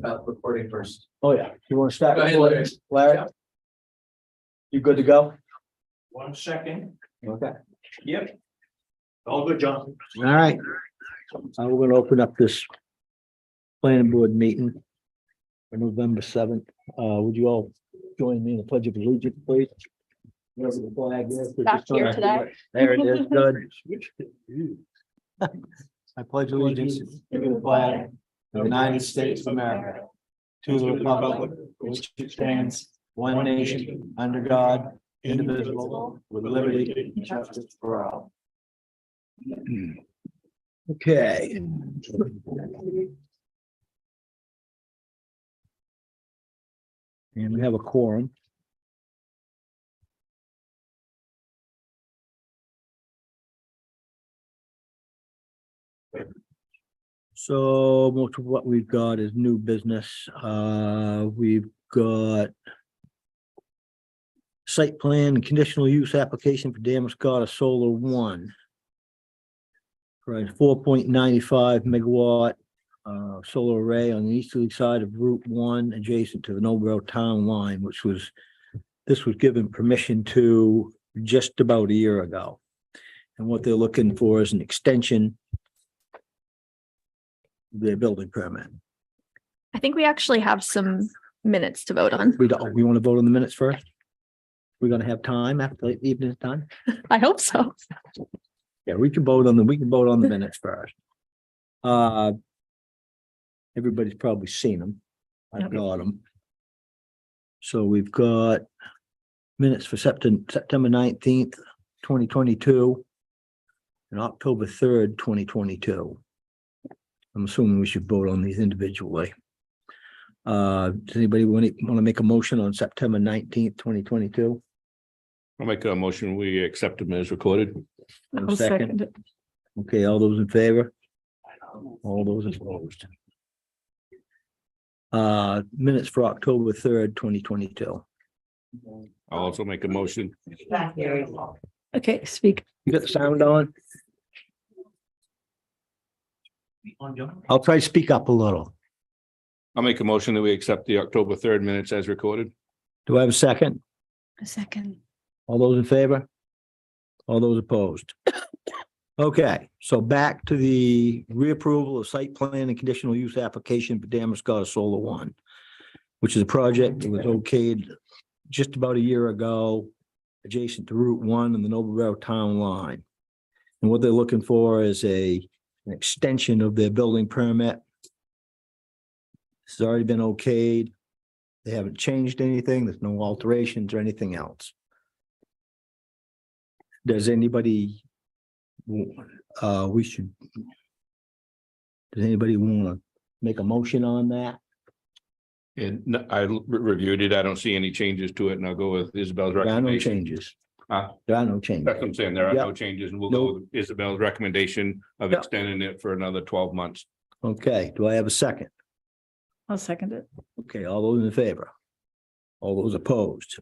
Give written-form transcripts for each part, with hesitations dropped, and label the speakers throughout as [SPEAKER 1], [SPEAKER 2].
[SPEAKER 1] recording first.
[SPEAKER 2] Oh, yeah. You want to start?
[SPEAKER 1] Go ahead, Larry.
[SPEAKER 2] Larry? You good to go?
[SPEAKER 1] 1 second.
[SPEAKER 2] Okay.
[SPEAKER 1] Yep. All good, John.
[SPEAKER 2] All right. We're going to open up this planning board meeting for November 7th. Would you all join me in the pledge of allegiance, please? Wherever the flag is.
[SPEAKER 3] Back here today.
[SPEAKER 2] There it is. Good. I pledge allegiance to the flag of the United States of America, to the republic which stands one nation under God, indivisible, with liberty and justice for all. Okay. And we have a quorum. So most of what we've got is new business. We've got site plan and conditional use application for Damascotta Solar One. Right, 4.95 megawatt solar array on the easterly side of Route 1, adjacent to the Noblesville town line, this was given permission to just about a year ago. And what they're looking for is an extension of their building permit.
[SPEAKER 3] I think we actually have some minutes to vote on.
[SPEAKER 2] We want to vote on the minutes first? We're gonna have time after the evening's done?
[SPEAKER 3] I hope so.
[SPEAKER 2] Yeah, we can vote on the minutes first. Everybody's probably seen them. I've
[SPEAKER 3] Yep.
[SPEAKER 2] got them. So we've got minutes for September 19th, 2022 and October 3rd, 2022. I'm assuming we should vote on these individually. Does anybody want to make a motion on September 19th, 2022?
[SPEAKER 4] I'll make a motion. We accept them as recorded.
[SPEAKER 3] I'll second it.
[SPEAKER 2] Okay, all those in favor? All those opposed. Minutes for October 3rd, 2022.
[SPEAKER 4] I'll also make a motion.
[SPEAKER 3] Okay, speak.
[SPEAKER 2] You got the sound on? I'll try to speak up a little.
[SPEAKER 4] I'll make a motion that we accept the October 3rd minutes as recorded.
[SPEAKER 2] Do I have a second?
[SPEAKER 3] A second.
[SPEAKER 2] All those in favor? All those opposed? Okay, so back to the reapproval of site plan and conditional use application for Damascotta Solar One, which is a project that was okayed just about a year ago, adjacent to Route 1 and the Noblesville town line. And what they're looking for is an extension of their building permit. This has already been okayed. They haven't changed anything. There's no alterations or anything else. Does anybody does anybody want to make a motion on that?
[SPEAKER 4] And I reviewed it. I don't see any changes to it, and I'll go with Isabel's
[SPEAKER 2] There are no
[SPEAKER 4] recommendation.
[SPEAKER 2] changes.
[SPEAKER 4] Huh?
[SPEAKER 2] There are no changes.
[SPEAKER 4] That's what I'm saying. There are no
[SPEAKER 2] Yep.
[SPEAKER 4] changes, and we'll go with Isabel's recommendation of
[SPEAKER 2] Yep.
[SPEAKER 4] extending it for another 12 months.
[SPEAKER 2] Okay, do I have a second?
[SPEAKER 3] I'll second it.
[SPEAKER 2] Okay, all those in favor? All those opposed?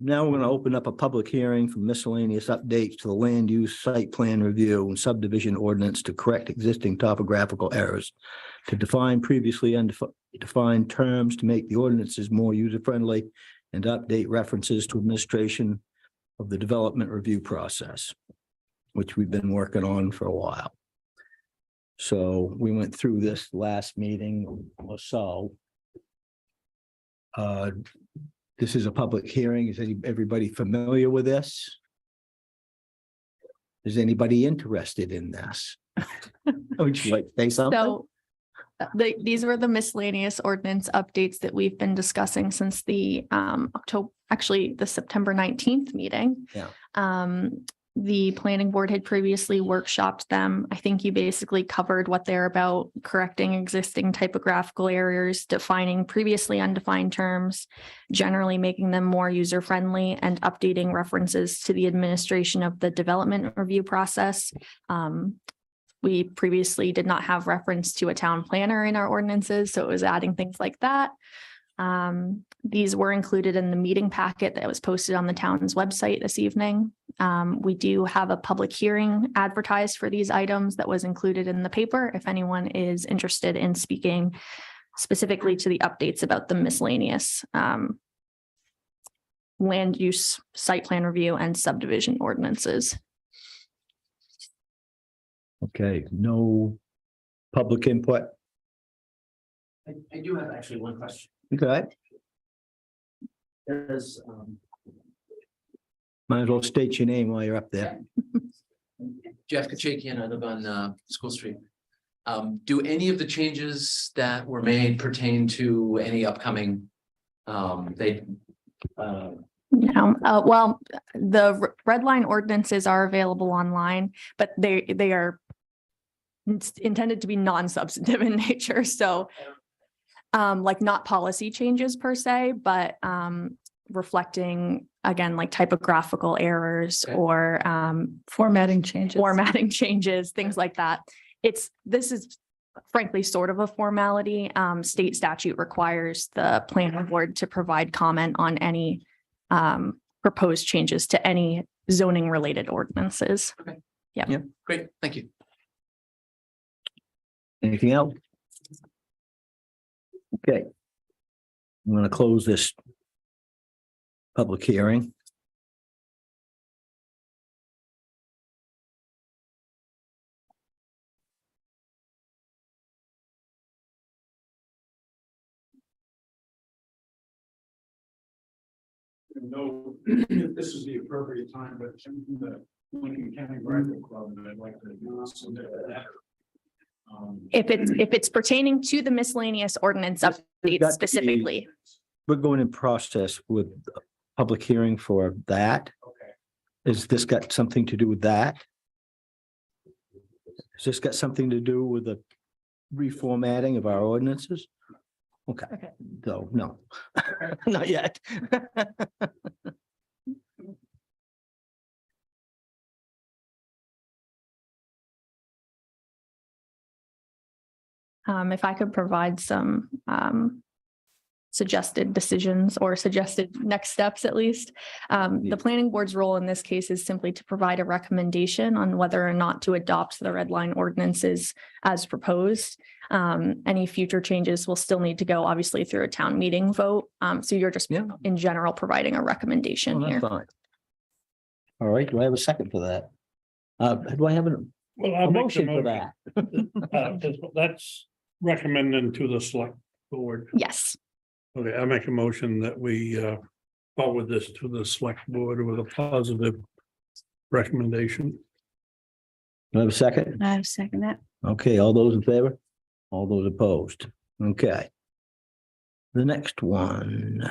[SPEAKER 2] Now we're going to open up a public hearing for miscellaneous updates to the land use site plan review and subdivision ordinance to correct existing topographical errors, to define previously undefined terms, to make the ordinances more user-friendly, and to update references to administration of the development review process, which we've been working on for a while. So we went through this last meeting or so. This is a public hearing. Is everybody familiar with this? Is anybody interested in this? Would you like to say something?
[SPEAKER 3] So these were the miscellaneous ordinance updates that we've been discussing since the the September 19th meeting.
[SPEAKER 2] Yeah.
[SPEAKER 3] The planning board had previously workshopped them. I think you basically covered what they're about: correcting existing typographical errors, defining previously undefined terms, generally making them more user-friendly, and updating references to the administration of the development review process. We previously did not have reference to a town planner in our ordinances, so it was adding things like that. These were included in the meeting packet that was posted on the town's website this evening. We do have a public hearing advertised for these items that was included in the paper. If anyone is interested in speaking specifically to the updates about the miscellaneous land use, site plan review, and subdivision ordinances.
[SPEAKER 2] Okay, no public input.
[SPEAKER 5] I do have actually one question.
[SPEAKER 2] Okay,
[SPEAKER 5] Does,
[SPEAKER 2] might as well state your name while you're up there.
[SPEAKER 5] Jeff Kachakian, I live on School Street. Do any of the changes that were made pertain to any upcoming?
[SPEAKER 3] Well, the red line ordinances are available online, but they are intended to be non-substantive in nature, so like not policy changes per se, but reflecting again, like typographical errors
[SPEAKER 5] Okay.
[SPEAKER 3] or
[SPEAKER 6] Formatting changes.
[SPEAKER 3] things like that. This is frankly sort of a formality. State statute requires the planning board to provide comment on any proposed changes to any zoning related ordinances.
[SPEAKER 5] Great, thank you.
[SPEAKER 2] Anything else? Okay. I'm gonna close this public hearing.
[SPEAKER 7] No, if this is the appropriate time, but the Lincoln County Rifle Club, and I'd like to do submit that.
[SPEAKER 3] If it's pertaining to the miscellaneous ordinance
[SPEAKER 2] Got
[SPEAKER 3] updates
[SPEAKER 2] the-
[SPEAKER 3] specifically.
[SPEAKER 2] We're going in process with a public hearing for that.
[SPEAKER 7] Okay.
[SPEAKER 2] Has this got something to do with that? Has this got something to do with the reformatting of our ordinances? Okay,
[SPEAKER 3] Okay.
[SPEAKER 2] so no, not yet.
[SPEAKER 3] If I could provide some suggested decisions or suggested next steps at least. The planning board's role in this case is simply to provide a recommendation on whether or not to adopt the red line ordinances as proposed. Any future changes will still need to go obviously through a town meeting vote. So you're just
[SPEAKER 2] Yeah.
[SPEAKER 3] in general providing a recommendation
[SPEAKER 2] Well,
[SPEAKER 3] here.
[SPEAKER 2] that's fine. All right, do I have a second for that? Do I have a
[SPEAKER 7] Well,
[SPEAKER 2] a motion for that?
[SPEAKER 7] That's recommending to the select board.
[SPEAKER 3] Yes,
[SPEAKER 7] Okay, I make a motion that we forward this to the select board with a positive recommendation.
[SPEAKER 2] Do I have a second?
[SPEAKER 6] I second that.
[SPEAKER 2] Okay, all those in favor? All those opposed? Okay. The next one.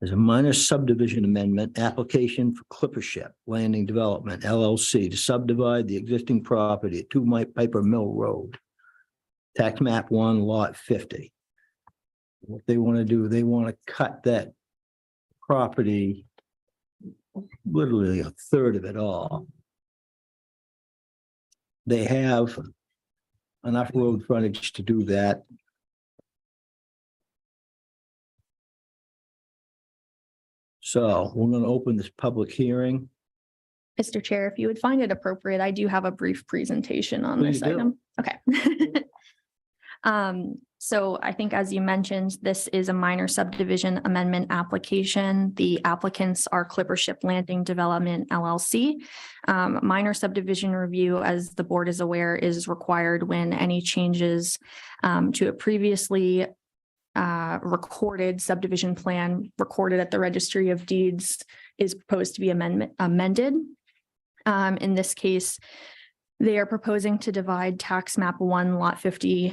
[SPEAKER 2] There's a minor subdivision amendment application for Clippership Landing Development LLC to subdivide the existing property at 2 Piper Mill Road. Tax map 1 lot 50. What they want to do, they want to cut that property, literally a third of it all. They have enough road frontage to do that. So we're going to open this public hearing.
[SPEAKER 3] Mr. Chair, if you would find it appropriate, I do have a brief presentation on
[SPEAKER 2] Please
[SPEAKER 3] this
[SPEAKER 2] do.
[SPEAKER 3] item. Okay. So I think as you mentioned, this is a minor subdivision amendment application. The applicants are Clippership Landing Development LLC. Minor subdivision review, as the board is aware, is required when any changes to a previously recorded subdivision plan recorded at the Registry of Deeds is proposed to be amended. In this case, they are proposing to divide tax map 1 lot 50,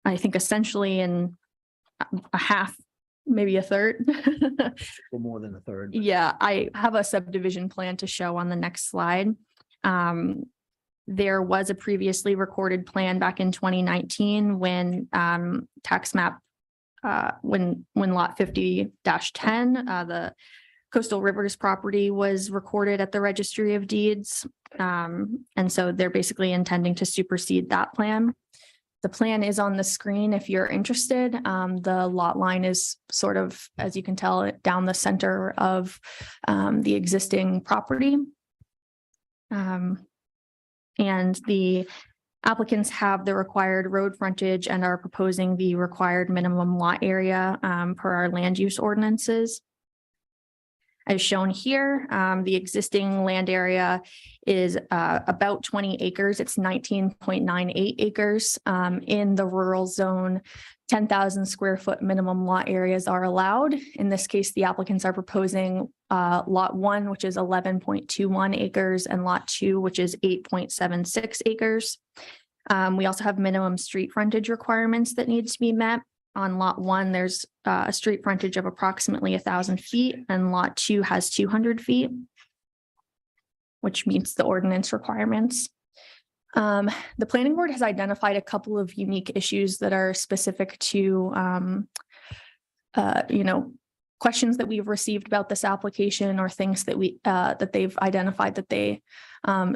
[SPEAKER 3] I think essentially in a half, maybe a third.
[SPEAKER 2] For more than a third.
[SPEAKER 3] Yeah, I have a subdivision plan to show on the next slide. There was a previously recorded plan back in 2019 when tax map when lot 50-10, the Coastal Rivers property was recorded at the Registry of Deeds. And so they're basically intending to supersede that plan. The plan is on the screen if you're interested. The lot line is sort of, as you can tell, down the center of the existing property. And the applicants have the required road frontage and are proposing the required minimum lot area per our land use ordinances. As shown here, the existing land area is about 20 acres. It's 19.98 acres. In the rural zone, 10,000 square foot minimum lot areas are allowed. In this case, the applicants are proposing lot 1, which is 11.21 acres, and lot 2, which is 8.76 acres. We also have minimum street frontage requirements that need to be met. On lot 1, there's a street frontage of approximately 1,000 feet, and lot 2 has 200 feet, which meets the ordinance requirements. The planning board has identified a couple of unique issues that are specific to, questions that we've received about this application, or things that they've identified that they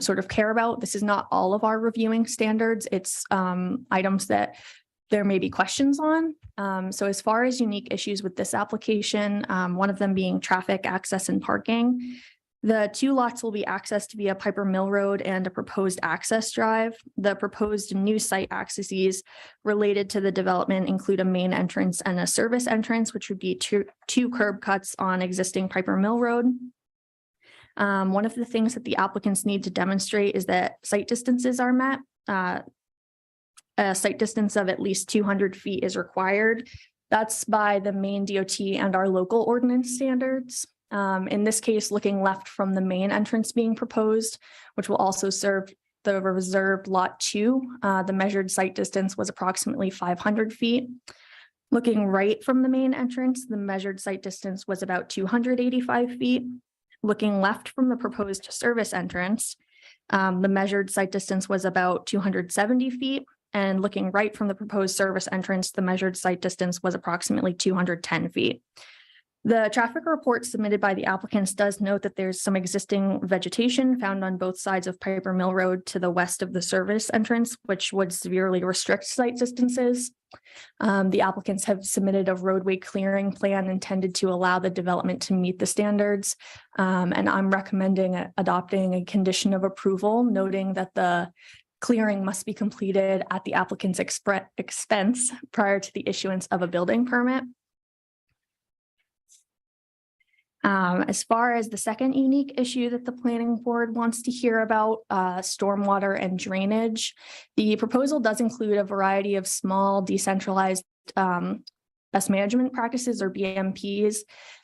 [SPEAKER 3] sort of care about. This is not all of our reviewing standards. It's items that there may be questions on. So as far as unique issues with this application, one of them being traffic access and parking. The 2 lots will be accessed via Piper Mill Road and a proposed access drive. The proposed new site accesses related to the development include a main entrance and a service entrance, which would be two curb cuts on existing Piper Mill Road. One of the things that the applicants need to demonstrate is that site distances are met. A site distance of at least 200 feet is required. That's by the Maine DOT and our local ordinance standards. In this case, looking left from the main entrance being proposed, which will also serve the reserved lot 2, the measured site distance was approximately 500 feet. Looking right from the main entrance, the measured site distance was about 285 feet. Looking left from the proposed service entrance, the measured site distance was about 270 feet. And looking right from the proposed service entrance, the measured site distance was approximately 210 feet. The traffic report submitted by the applicants does note that there's some existing vegetation found on both sides of Piper Mill Road to the west of the service entrance, which would severely restrict site distances. The applicants have submitted a roadway clearing plan intended to allow the development to meet the standards. And I'm recommending adopting a condition of approval, noting that the clearing must be completed at the applicant's expense prior to the issuance of a building permit. As far as the second unique issue that the planning board wants to hear about, stormwater and drainage, the proposal does include a variety of small decentralized best management practices, or BMPs.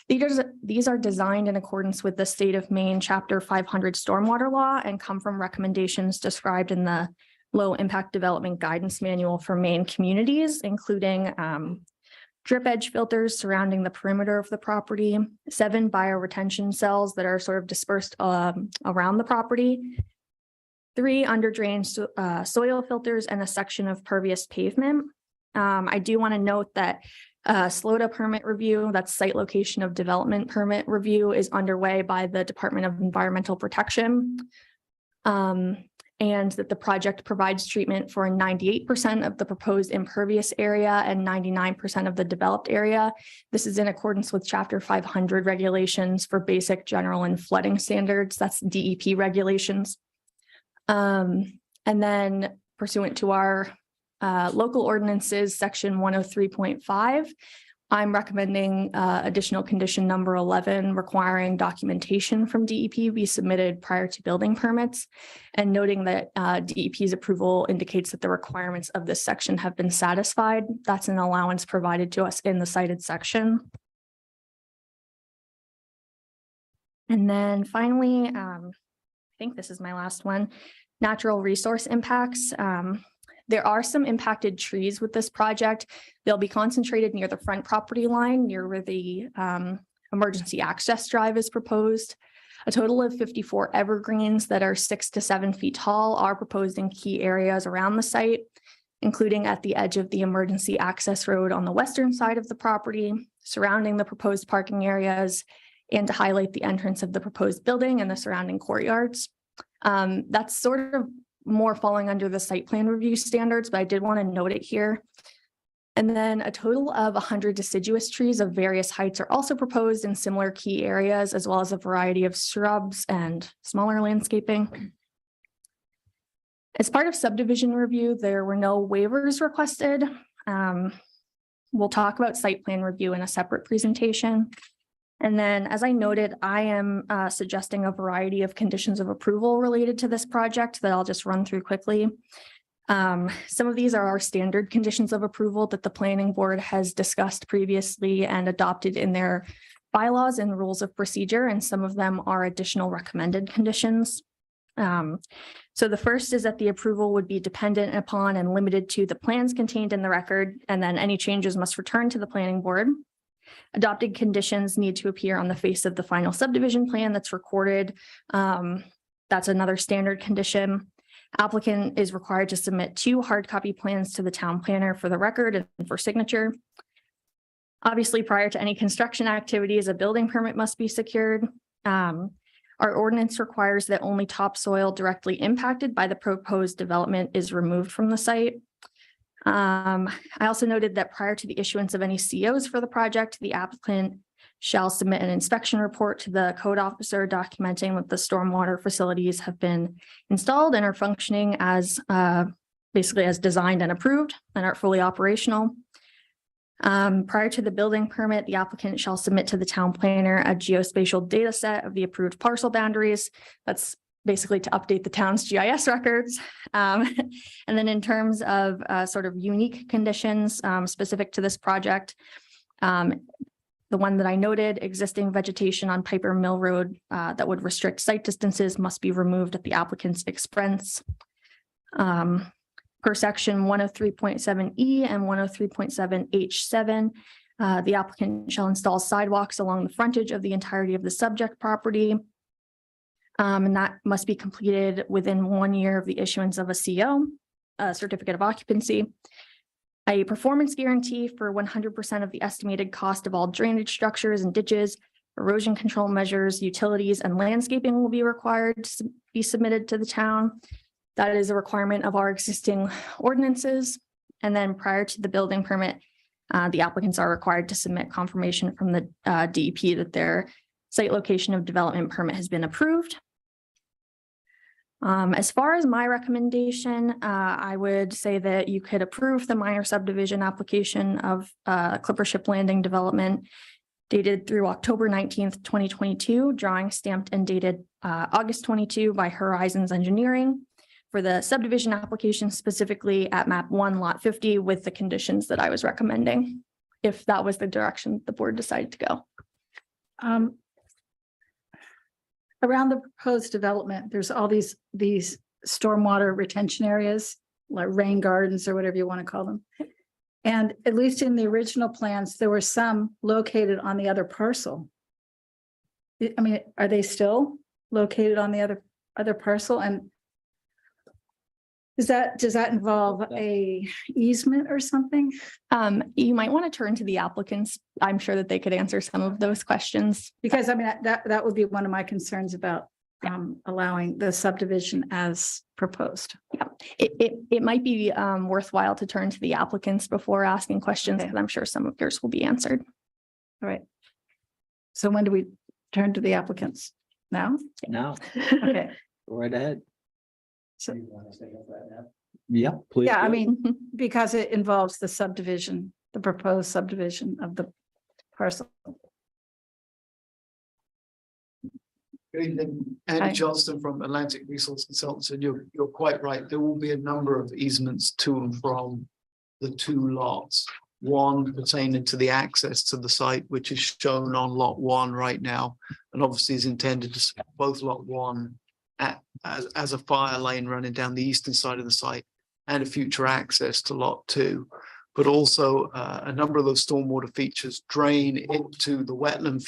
[SPEAKER 3] These are designed in accordance with the state of Maine Chapter 500 stormwater law and come from recommendations described in the low impact development guidance manual for Maine communities, including drip edge filters surrounding the perimeter of the property, 7 bioretention cells that are sort of dispersed around the property, 3 under drained soil filters, and a section of pervious pavement. I do want to note that SLOTA permit review, that's site location of development permit review, is underway by the Department of Environmental Protection. And that the project provides treatment for 98% of the proposed impervious area and 99% of the developed area. This is in accordance with Chapter 500 regulations for basic general and flooding standards. That's DEP regulations. And then pursuant to our local ordinances, section 103.5, I'm recommending additional condition number 11 requiring documentation from DEP be submitted prior to building permits, and noting that DEP's approval indicates that the requirements of this section have been satisfied. That's an allowance provided to us in the cited section. And then finally, I think this is my last one, natural resource impacts. There are some impacted trees with this project. They'll be concentrated near the front property line, near where the emergency access drive is proposed. A total of 54 evergreens that are 6 to 7 feet tall are proposed in key areas around the site, including at the edge of the emergency access road on the western side of the property, surrounding the proposed parking areas, and to highlight the entrance of the proposed building and the surrounding courtyards. That's sort of more falling under the site plan review standards, but I did want to note it here. And then a total of 100 deciduous trees of various heights are also proposed in similar key areas, as well as a variety of shrubs and smaller landscaping. As part of subdivision review, there were no waivers requested. We'll talk about site plan review in a separate presentation. And then, as I noted, I am suggesting a variety of conditions of approval related to this project that I'll just run through quickly. Some of these are our standard conditions of approval that the planning board has discussed previously and adopted in their bylaws and rules of procedure, and some of them are additional recommended conditions. So the first is that the approval would be dependent upon and limited to the plans contained in the record, and then any changes must return to the planning board. Adopted conditions need to appear on the face of the final subdivision plan that's recorded. That's another standard condition. Applicant is required to submit 2 hard copy plans to the town planner for the record and for signature. Obviously, prior to any construction activities, a building permit must be secured. Our ordinance requires that only topsoil directly impacted by the proposed development is removed from the site. I also noted that prior to the issuance of any COs for the project, the applicant shall submit an inspection report to the code officer documenting that the stormwater facilities have been installed and are functioning as basically as designed and approved and are fully operational. Prior to the building permit, the applicant shall submit to the town planner a geospatial data set of the approved parcel boundaries. That's basically to update the town's GIS records. And then in terms of sort of unique conditions specific to this project, the one that I noted, existing vegetation on Piper Mill Road that would restrict site distances must be removed at the applicant's expense. Per section 103.7E and 103.7H7, the applicant shall install sidewalks along the frontage of the entirety of the subject property. And that must be completed within 1 year of the issuance of a CO, a certificate of occupancy. A performance guarantee for 100% of the estimated cost of all drainage structures and ditches, erosion control measures, utilities, and landscaping will be required to be submitted to the town. That is a requirement of our existing ordinances. And then prior to the building permit, the applicants are required to submit confirmation from the DEP that their site location of development permit has been approved. As far as my recommendation, I would say that you could approve the minor subdivision application of Clippership Landing development dated through October 19th, 2022, drawing stamped and dated August 22 by Horizons Engineering for the subdivision application specifically at map 1 lot 50 with the conditions that I was recommending, if that was the direction the board decided to go.
[SPEAKER 6] Around the proposed development, there's all these stormwater retention areas, like rain gardens or whatever you want to call them. And at least in the original plans, there were some located on the other parcel. I mean, are they still located on the other parcel? And does that involve a easement or something?
[SPEAKER 3] You might want to turn to the applicants. I'm sure that they could answer some of those questions.
[SPEAKER 6] Because I mean, that would be one of my concerns about allowing the subdivision as proposed.
[SPEAKER 3] Yeah, it might be worthwhile to turn to the applicants before asking questions,
[SPEAKER 6] Okay.
[SPEAKER 3] because I'm sure some of yours will be answered.
[SPEAKER 6] All right. So when do we turn to the applicants? Now?
[SPEAKER 2] Now,
[SPEAKER 6] Okay.
[SPEAKER 2] go right ahead.
[SPEAKER 6] So,
[SPEAKER 2] Yeah, please.
[SPEAKER 6] yeah, I
[SPEAKER 2] do.
[SPEAKER 6] mean, because it involves the subdivision, the proposed subdivision of the parcel.
[SPEAKER 8] Good evening,
[SPEAKER 6] Hi.
[SPEAKER 8] Andy Johnston from Atlantic Resource Consultants, and you're quite right. There will be a number of easements to and from the 2 lots. One pertaining to the access to the site, which is shown on lot 1 right now, and obviously is intended to serve both lot 1 as a fire lane running down the eastern side of the site and a future access to lot 2. But also a number of those stormwater features drain into the wetland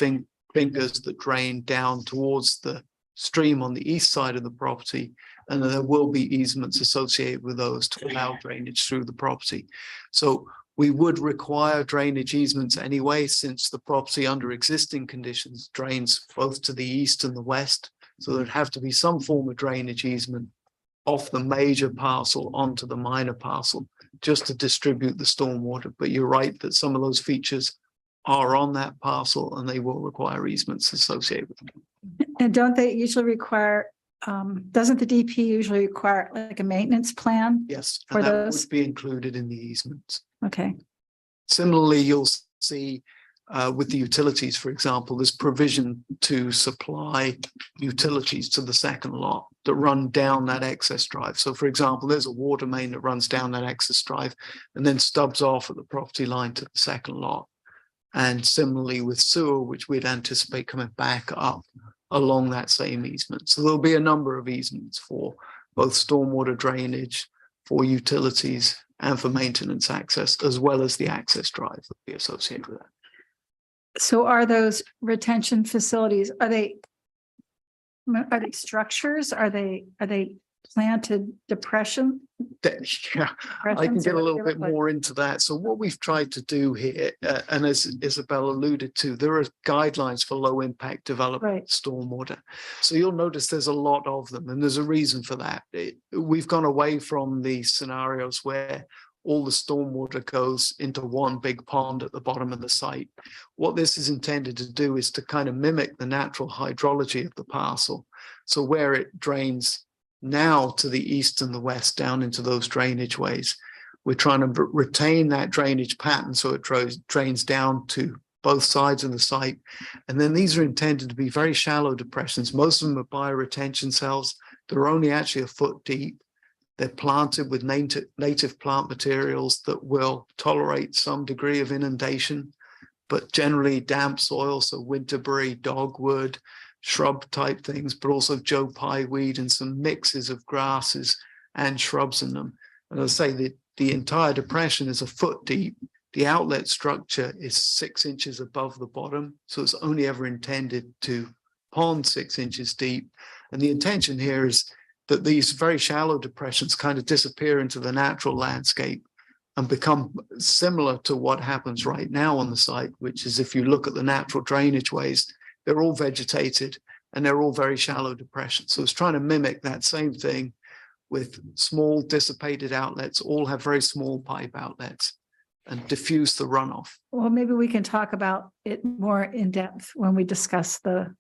[SPEAKER 8] fingers that drain down towards the stream on the east side of the property. And there will be easements associated with those to allow drainage through the property. So we would require drainage easements anyway, since the property under existing conditions drains both to the east and the west. So there'd have to be some form of drainage easement off the major parcel onto the minor parcel, just to distribute the stormwater. But you're right that some of those features are on that parcel and they will require easements associated with them.
[SPEAKER 6] And don't they usually require, doesn't the DP usually require like a maintenance plan?
[SPEAKER 8] Yes,
[SPEAKER 6] For
[SPEAKER 8] and that
[SPEAKER 6] those?
[SPEAKER 8] would be included in the easements.
[SPEAKER 6] Okay,
[SPEAKER 8] Similarly, you'll see with the utilities, for example, there's provision to supply utilities to the second lot that run down that excess drive. So for example, there's a water main that runs down that excess drive and then stubs off at the property line to the second lot. And similarly with sewer, which we'd anticipate coming back up along that same easement. So there'll be a number of easements for both stormwater drainage, for utilities, and for maintenance access, as well as the access drive that will be associated with that.
[SPEAKER 6] so are those retention facilities, are they structures? Are they planted depression?
[SPEAKER 8] Yeah, I can
[SPEAKER 6] depressions,
[SPEAKER 8] get
[SPEAKER 6] or
[SPEAKER 8] a little
[SPEAKER 6] whatever,
[SPEAKER 8] bit
[SPEAKER 6] but-
[SPEAKER 8] more into that. So what we've tried to do here, and as Isabel alluded to, there are guidelines for low impact development
[SPEAKER 6] Right.
[SPEAKER 8] stormwater. So you'll notice there's a lot of them, and there's a reason for that. We've gone away from the scenarios where all the stormwater goes into one big pond at the bottom of the site. What this is intended to do is to kind of mimic the natural hydrology of the parcel. So where it drains now to the east and the west down into those drainage ways, we're trying to retain that drainage pattern so it drains down to both sides of the site. And then these are intended to be very shallow depressions. Most of them are bioretention cells. They're only actually a foot deep. They're planted with native plant materials that will tolerate some degree of inundation, but generally damp soil, so winterberry, dogwood, shrub type things, but also Joe Pye weed and some mixes of grasses and shrubs in them. And I say that the entire depression is a foot deep. The outlet structure is 6 inches above the bottom, so it's only ever intended to pond 6 inches deep. And the intention here is that these very shallow depressions kind of disappear into the natural landscape and become similar to what happens right now on the site, which is if you look at the natural drainage ways, they're all vegetated and they're all very shallow depressions. So it's trying to mimic that same thing with small dissipated outlets, all have very small pipe outlets and diffuse the runoff.
[SPEAKER 6] Well, maybe we can talk about it more in depth when we discuss the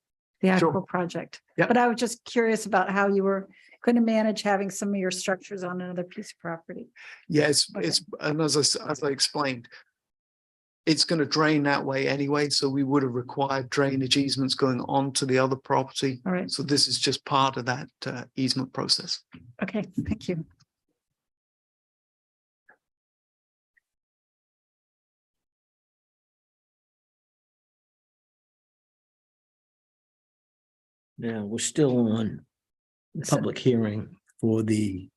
[SPEAKER 6] actual project.
[SPEAKER 8] Yep.
[SPEAKER 6] But I was just curious about how you were going to manage having some of your structures on another piece of property.
[SPEAKER 8] Yes,
[SPEAKER 6] Okay.
[SPEAKER 8] and as I explained, it's going to drain that way anyway. So we would have required drainage easements going on to the other property.
[SPEAKER 6] All right,
[SPEAKER 8] So this is just part of that easement process.
[SPEAKER 6] okay, thank you.
[SPEAKER 2] Now, we're still on public hearing for the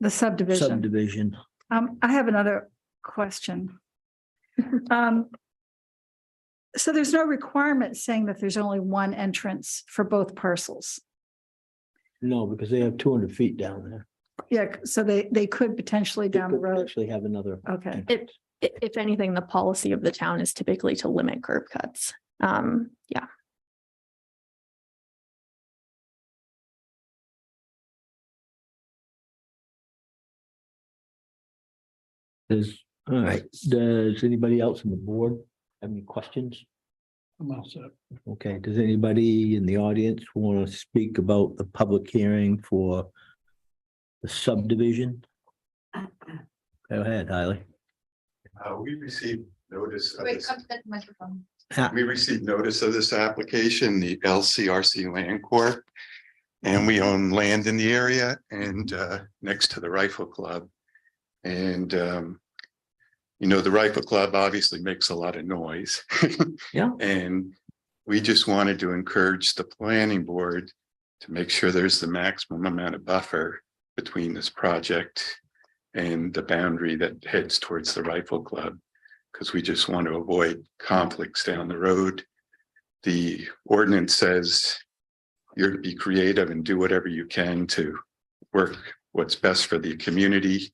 [SPEAKER 6] The subdivision.
[SPEAKER 2] subdivision.
[SPEAKER 6] I have another question. So there's no requirement saying that there's only one entrance for both parcels.
[SPEAKER 2] No, because they have 200 feet down there.
[SPEAKER 6] Yeah, so they could potentially
[SPEAKER 2] They
[SPEAKER 6] down the
[SPEAKER 2] could
[SPEAKER 6] road.
[SPEAKER 2] Actually have another.
[SPEAKER 6] Okay,
[SPEAKER 3] If anything, the policy of the town is typically to limit curb cuts. Yeah.
[SPEAKER 2] All right, does anybody else on the board have any questions?
[SPEAKER 7] I'm all set.
[SPEAKER 2] Okay, does anybody in the audience want to speak about the public hearing for the subdivision? Go ahead, Hiley.
[SPEAKER 9] We received notice of
[SPEAKER 3] Wait,
[SPEAKER 9] this,
[SPEAKER 3] come to the microphone.
[SPEAKER 9] we received notice of this application, the LCRC Land Corp. And we own land in the area and next to the Rifle Club. And you know, the Rifle Club obviously makes a lot of noise.
[SPEAKER 2] Yeah.
[SPEAKER 9] And we just wanted to encourage the planning board to make sure there's the maximum amount of buffer between this project and the boundary that heads towards the Rifle Club, because we just want to avoid conflicts down the road. The ordinance says you're to be creative and do whatever you can to work what's best for the community.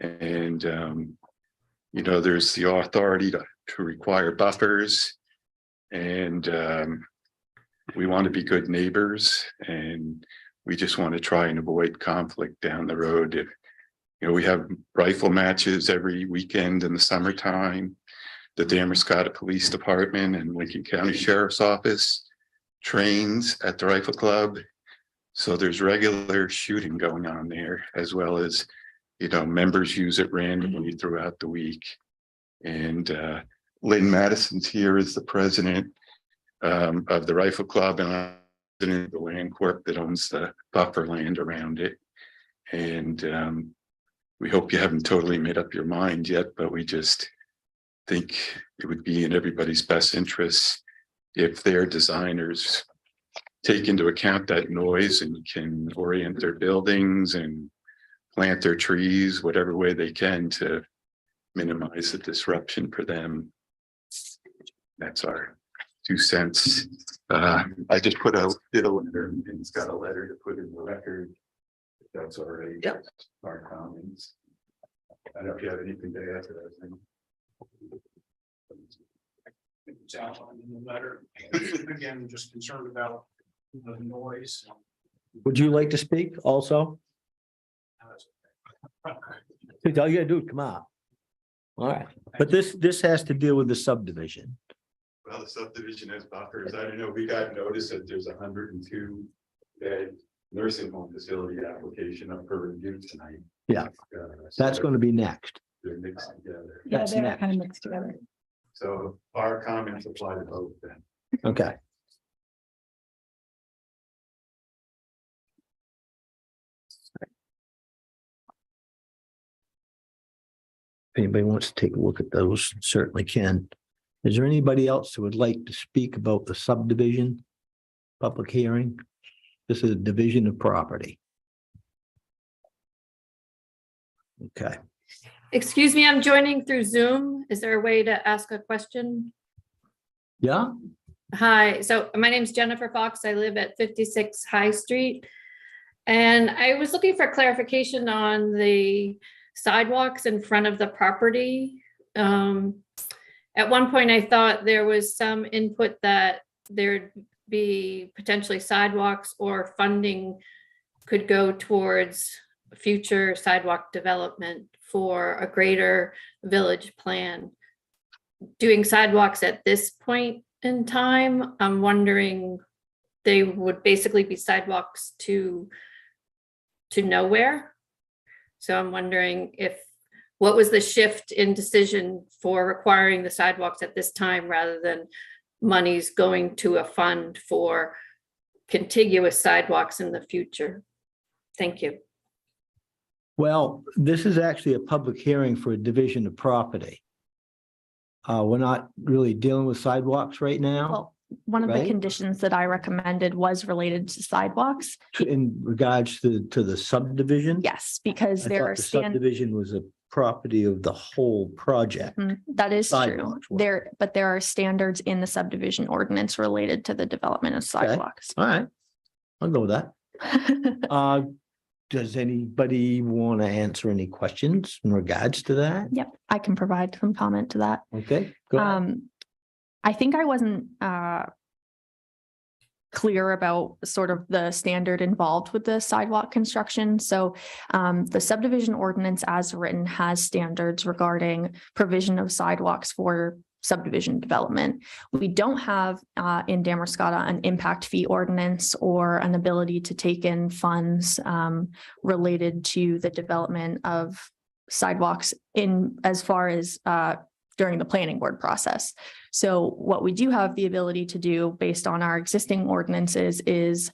[SPEAKER 9] And, you know, there's the authority to require buffers. And we want to be good neighbors, and we just want to try and avoid conflict down the road. If, you know, we have rifle matches every weekend in the summertime. The Damascotta Police Department and Lincoln County Sheriff's Office trains at the Rifle Club. So there's regular shooting going on there, as well as, you know, members use it randomly throughout the week. And Lynn Madison's here as the president of the Rifle Club, and I'm president of the Land Corp that owns the buffer land around it. And we hope you haven't totally made up your mind yet, but we just think it would be in everybody's best interest if their designers take into account that noise and can orient their buildings and plant their trees whatever way they can to minimize the disruption for them. That's our 2 cents. I just did a letter, and it's got a letter to put in the record. If that's all right.
[SPEAKER 2] Yep.
[SPEAKER 9] Our comments. I don't know if you have anything to add to that.
[SPEAKER 1] It's outlined in the letter. Again, just concerned about the noise.
[SPEAKER 2] Would you like to speak also? All you gotta do, come on. All right, but this has to deal with the subdivision.
[SPEAKER 9] Well, the subdivision has buffers. I don't know, we got notice that there's 102 bed nursing home facility application up for review tonight.
[SPEAKER 2] Yeah.
[SPEAKER 9] So
[SPEAKER 2] That's gonna be next.
[SPEAKER 9] they're mixed together.
[SPEAKER 6] Yeah,
[SPEAKER 2] That's
[SPEAKER 6] they're
[SPEAKER 2] next.
[SPEAKER 6] kind of mixed together.
[SPEAKER 9] So our comments apply to both then.
[SPEAKER 2] Okay. If anybody wants to take a look at those, certainly can. Is there anybody else who would like to speak about the subdivision? Public hearing? This is a division of property. Okay,
[SPEAKER 10] Excuse me, I'm joining through Zoom. Is there a way to ask a question?
[SPEAKER 2] yeah,
[SPEAKER 10] Hi, so my name's Jennifer Fox. I live at 56 High Street. And I was looking for clarification on the sidewalks in front of the property. At one point, I thought there was some input that there'd be potentially sidewalks or funding could go towards future sidewalk development for a greater village plan. Doing sidewalks at this point in time, I'm wondering, they would basically be sidewalks to nowhere. So I'm wondering what was the shift in decision for requiring the sidewalks at this time rather than monies going to a fund for contiguous sidewalks in the future? Thank you.
[SPEAKER 2] well, this is actually a public hearing for a division of property. We're not really dealing with sidewalks right now
[SPEAKER 3] Well, one of the
[SPEAKER 2] Right.
[SPEAKER 3] conditions that I recommended was related to sidewalks.
[SPEAKER 2] in regards to the subdivision.
[SPEAKER 3] Yes, because
[SPEAKER 2] I
[SPEAKER 3] there
[SPEAKER 2] thought
[SPEAKER 3] are
[SPEAKER 2] the
[SPEAKER 3] stand,
[SPEAKER 2] subdivision was a property of the whole project.
[SPEAKER 3] that is true.
[SPEAKER 2] Sidewalks were.
[SPEAKER 3] But there are standards in the subdivision ordinance related to the development of sidewalks.
[SPEAKER 2] All right, I'll go with that. Does anybody want to answer any questions in regards to that?
[SPEAKER 3] Yep, I can provide some comment to that.
[SPEAKER 2] Okay, go ahead.
[SPEAKER 3] I think I wasn't clear about sort of the standard involved with the sidewalk construction. So the subdivision ordinance as written has standards regarding provision of sidewalks for subdivision development. We don't have in Damascotta an impact fee ordinance or an ability to take in funds related to the development of sidewalks in as far as during the planning board process. So what we do have the ability to do based on our existing ordinances is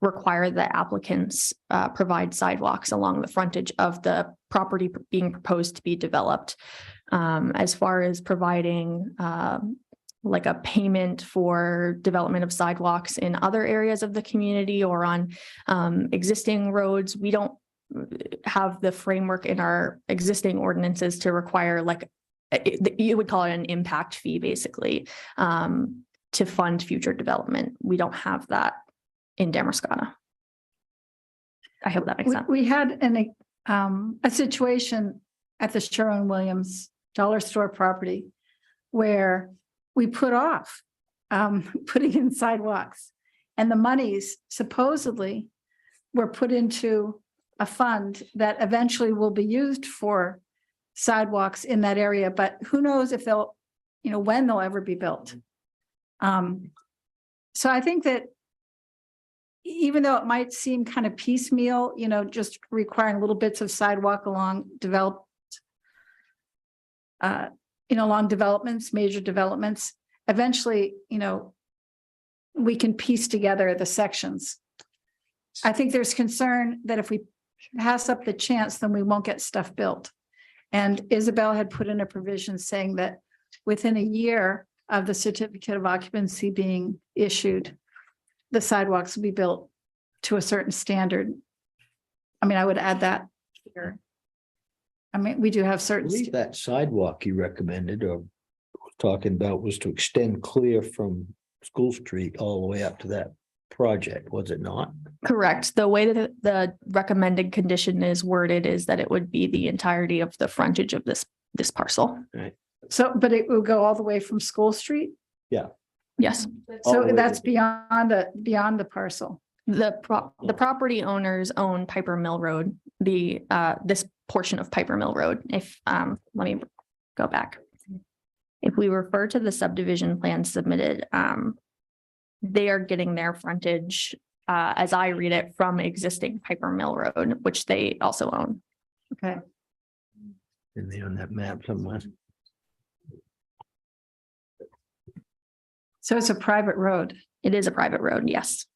[SPEAKER 3] require that applicants provide sidewalks along the frontage of the property being proposed to be developed. As far as providing like a payment for development of sidewalks in other areas of the community or on existing roads, we don't have the framework in our existing ordinances to require like, you would call it an impact fee, basically, to fund future development. We don't have that in Damascotta. I hope that makes sense.
[SPEAKER 6] We had a situation at the Sherwin-Williams dollar store property where we put off putting in sidewalks. And the monies supposedly were put into a fund that eventually will be used for sidewalks in that area, but who knows if they'll, when they'll ever be built. So I think that even though it might seem kind of piecemeal, just requiring little bits of sidewalk along along developments, major developments, eventually, we can piece together the sections. I think there's concern that if we pass up the chance, then we won't get stuff built. And Isabel had put in a provision saying that within a year of the certificate of occupancy being issued, the sidewalks will be built to a certain standard. I mean, I would add that here. I mean, we do have
[SPEAKER 2] I
[SPEAKER 6] certain,
[SPEAKER 2] believe that sidewalk you recommended or was talking about was to extend clear from School Street all the way up to that project, was it not?
[SPEAKER 3] Correct. The way that the recommended condition is worded is that it would be the entirety of the frontage of this parcel.
[SPEAKER 6] so, but it will go all the way from School Street?
[SPEAKER 3] Yes.
[SPEAKER 2] All
[SPEAKER 6] So
[SPEAKER 2] the way
[SPEAKER 6] that's
[SPEAKER 2] to-
[SPEAKER 6] beyond the parcel.
[SPEAKER 3] The property owners own Piper Mill Road, this portion of Piper Mill Road. If, let me go back. If we refer to the subdivision plan submitted, they are getting their frontage, as I read it, from existing Piper Mill Road, which they also own.
[SPEAKER 6] Okay.
[SPEAKER 2] In there on that map somewhere.
[SPEAKER 6] So it's a private road.
[SPEAKER 3] It is a private road, yes,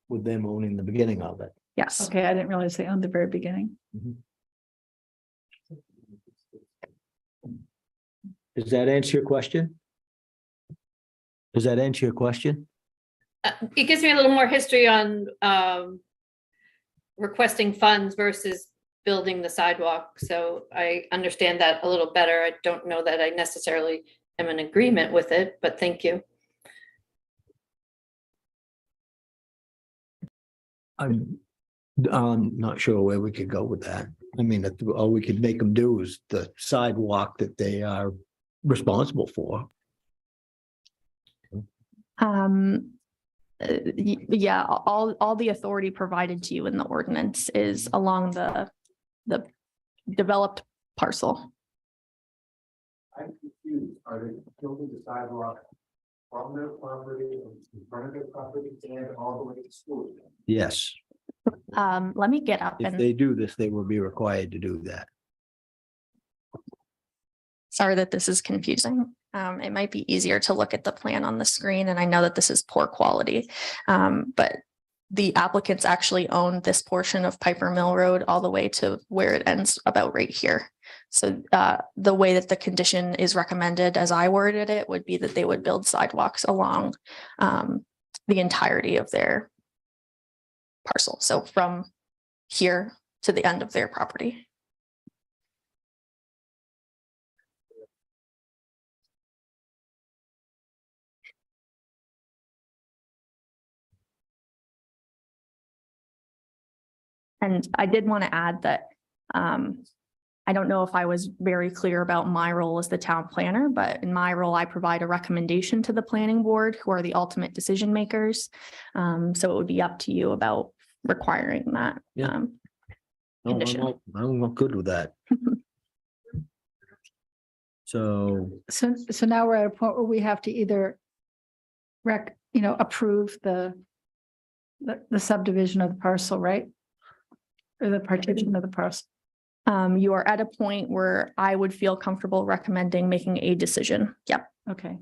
[SPEAKER 2] With them owning the beginning of it.
[SPEAKER 3] yes.
[SPEAKER 6] Okay, I didn't realize they owned the very beginning.
[SPEAKER 2] Does that answer your question? Does that answer your question?
[SPEAKER 10] It gives me a little more history on requesting funds versus building the sidewalk. So I understand that a little better. I don't know that I necessarily am in agreement with it, but thank you.
[SPEAKER 2] I'm not sure where we could go with that. I mean, all we could make them do is the sidewalk that they are responsible for.
[SPEAKER 3] Yeah, all the authority provided to you in the ordinance is along the developed parcel.
[SPEAKER 1] I'm confused. Are they building the sidewalk from their property, in front of their property, and all the way to school?
[SPEAKER 2] Yes,
[SPEAKER 3] Let me get up
[SPEAKER 2] if
[SPEAKER 3] and,
[SPEAKER 2] they do this, they will be required to do that.
[SPEAKER 3] sorry that this is confusing. It might be easier to look at the plan on the screen, and I know that this is poor quality. But the applicants actually own this portion of Piper Mill Road all the way to where it ends about right here. So the way that the condition is recommended, as I worded it, would be that they would build sidewalks along the entirety of their parcel. So from here to the end of their property. And I did want to add that I don't know if I was very clear about my role as the town planner, but in my role, I provide a recommendation to the planning board, who are the ultimate decision makers. So it would be up to you about requiring that.
[SPEAKER 2] Yeah. No,
[SPEAKER 3] Condition.
[SPEAKER 2] I'm not good with that. So,
[SPEAKER 6] So now we're at a point where we have to either approve the subdivision of the parcel, right? Or the partition of the parcel.
[SPEAKER 3] You are at a point where I would feel comfortable recommending making a decision. Yep,
[SPEAKER 6] Okay.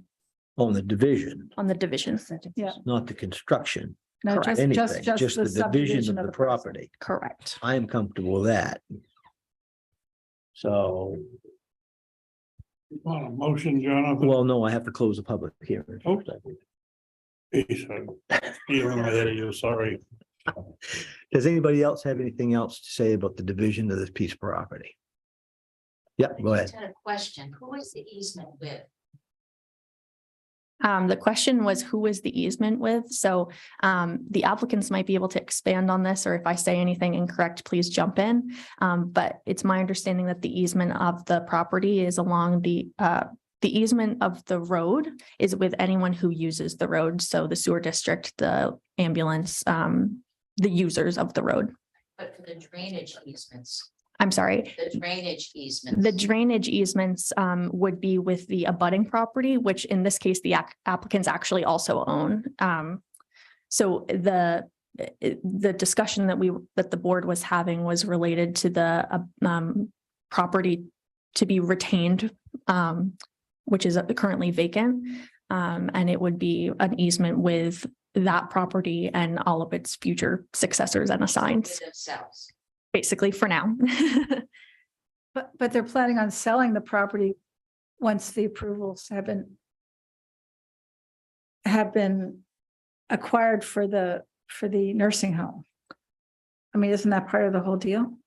[SPEAKER 2] on the division,
[SPEAKER 3] on the division.
[SPEAKER 6] Yeah.
[SPEAKER 2] not the construction,
[SPEAKER 6] No,
[SPEAKER 3] Correct.
[SPEAKER 2] anything, just the division
[SPEAKER 6] subdivision
[SPEAKER 2] of the
[SPEAKER 6] parcel.
[SPEAKER 2] property.
[SPEAKER 3] Correct.
[SPEAKER 2] I am comfortable with that. So,
[SPEAKER 7] On a motion, Jonathan.
[SPEAKER 2] well, no, I have to close the public hearing.
[SPEAKER 7] Okay. Even ahead of you, sorry.
[SPEAKER 2] Does anybody else have anything else to say about the division of this piece of property? Yep, go
[SPEAKER 11] I
[SPEAKER 2] ahead.
[SPEAKER 11] just had a question. Who is the easement with?
[SPEAKER 3] The question was, who is the easement with? So the applicants might be able to expand on this, or if I say anything incorrect, please jump in. But it's my understanding that the easement of the property is along the the easement of the road is with anyone who uses the road. So the sewer district, the ambulance, the users of the road.
[SPEAKER 11] But for the drainage easements,
[SPEAKER 3] I'm sorry.
[SPEAKER 11] the drainage easements.
[SPEAKER 3] The drainage easements would be with the abutting property, which in this case, the applicants actually also own. So the discussion that the board was having was related to the property to be retained, which is currently vacant. And it would be an easement with that property and all of its future successors and assigns,
[SPEAKER 11] With themselves.
[SPEAKER 3] basically for now.
[SPEAKER 6] But they're planning on selling the property once the approvals have been acquired for the nursing home. I mean, isn't that part of the whole deal?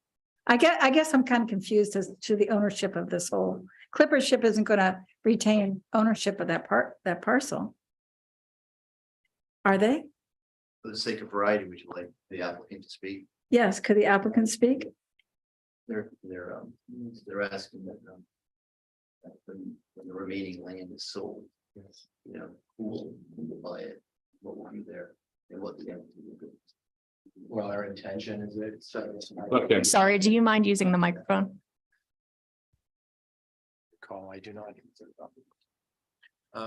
[SPEAKER 6] I guess I'm kind of confused as to the ownership of this whole. Clippership isn't gonna retain ownership of that parcel. Are they?
[SPEAKER 12] For the sake of variety, would you like the applicant to speak?
[SPEAKER 6] Yes, could the applicant speak?
[SPEAKER 12] They're asking that, that when the remaining land is sold, you know, who will buy it, what will be there, and what the entity will be. Well, our intention is that.
[SPEAKER 4] Okay.
[SPEAKER 3] Sorry, do you mind using the microphone?
[SPEAKER 12] Call, I do not.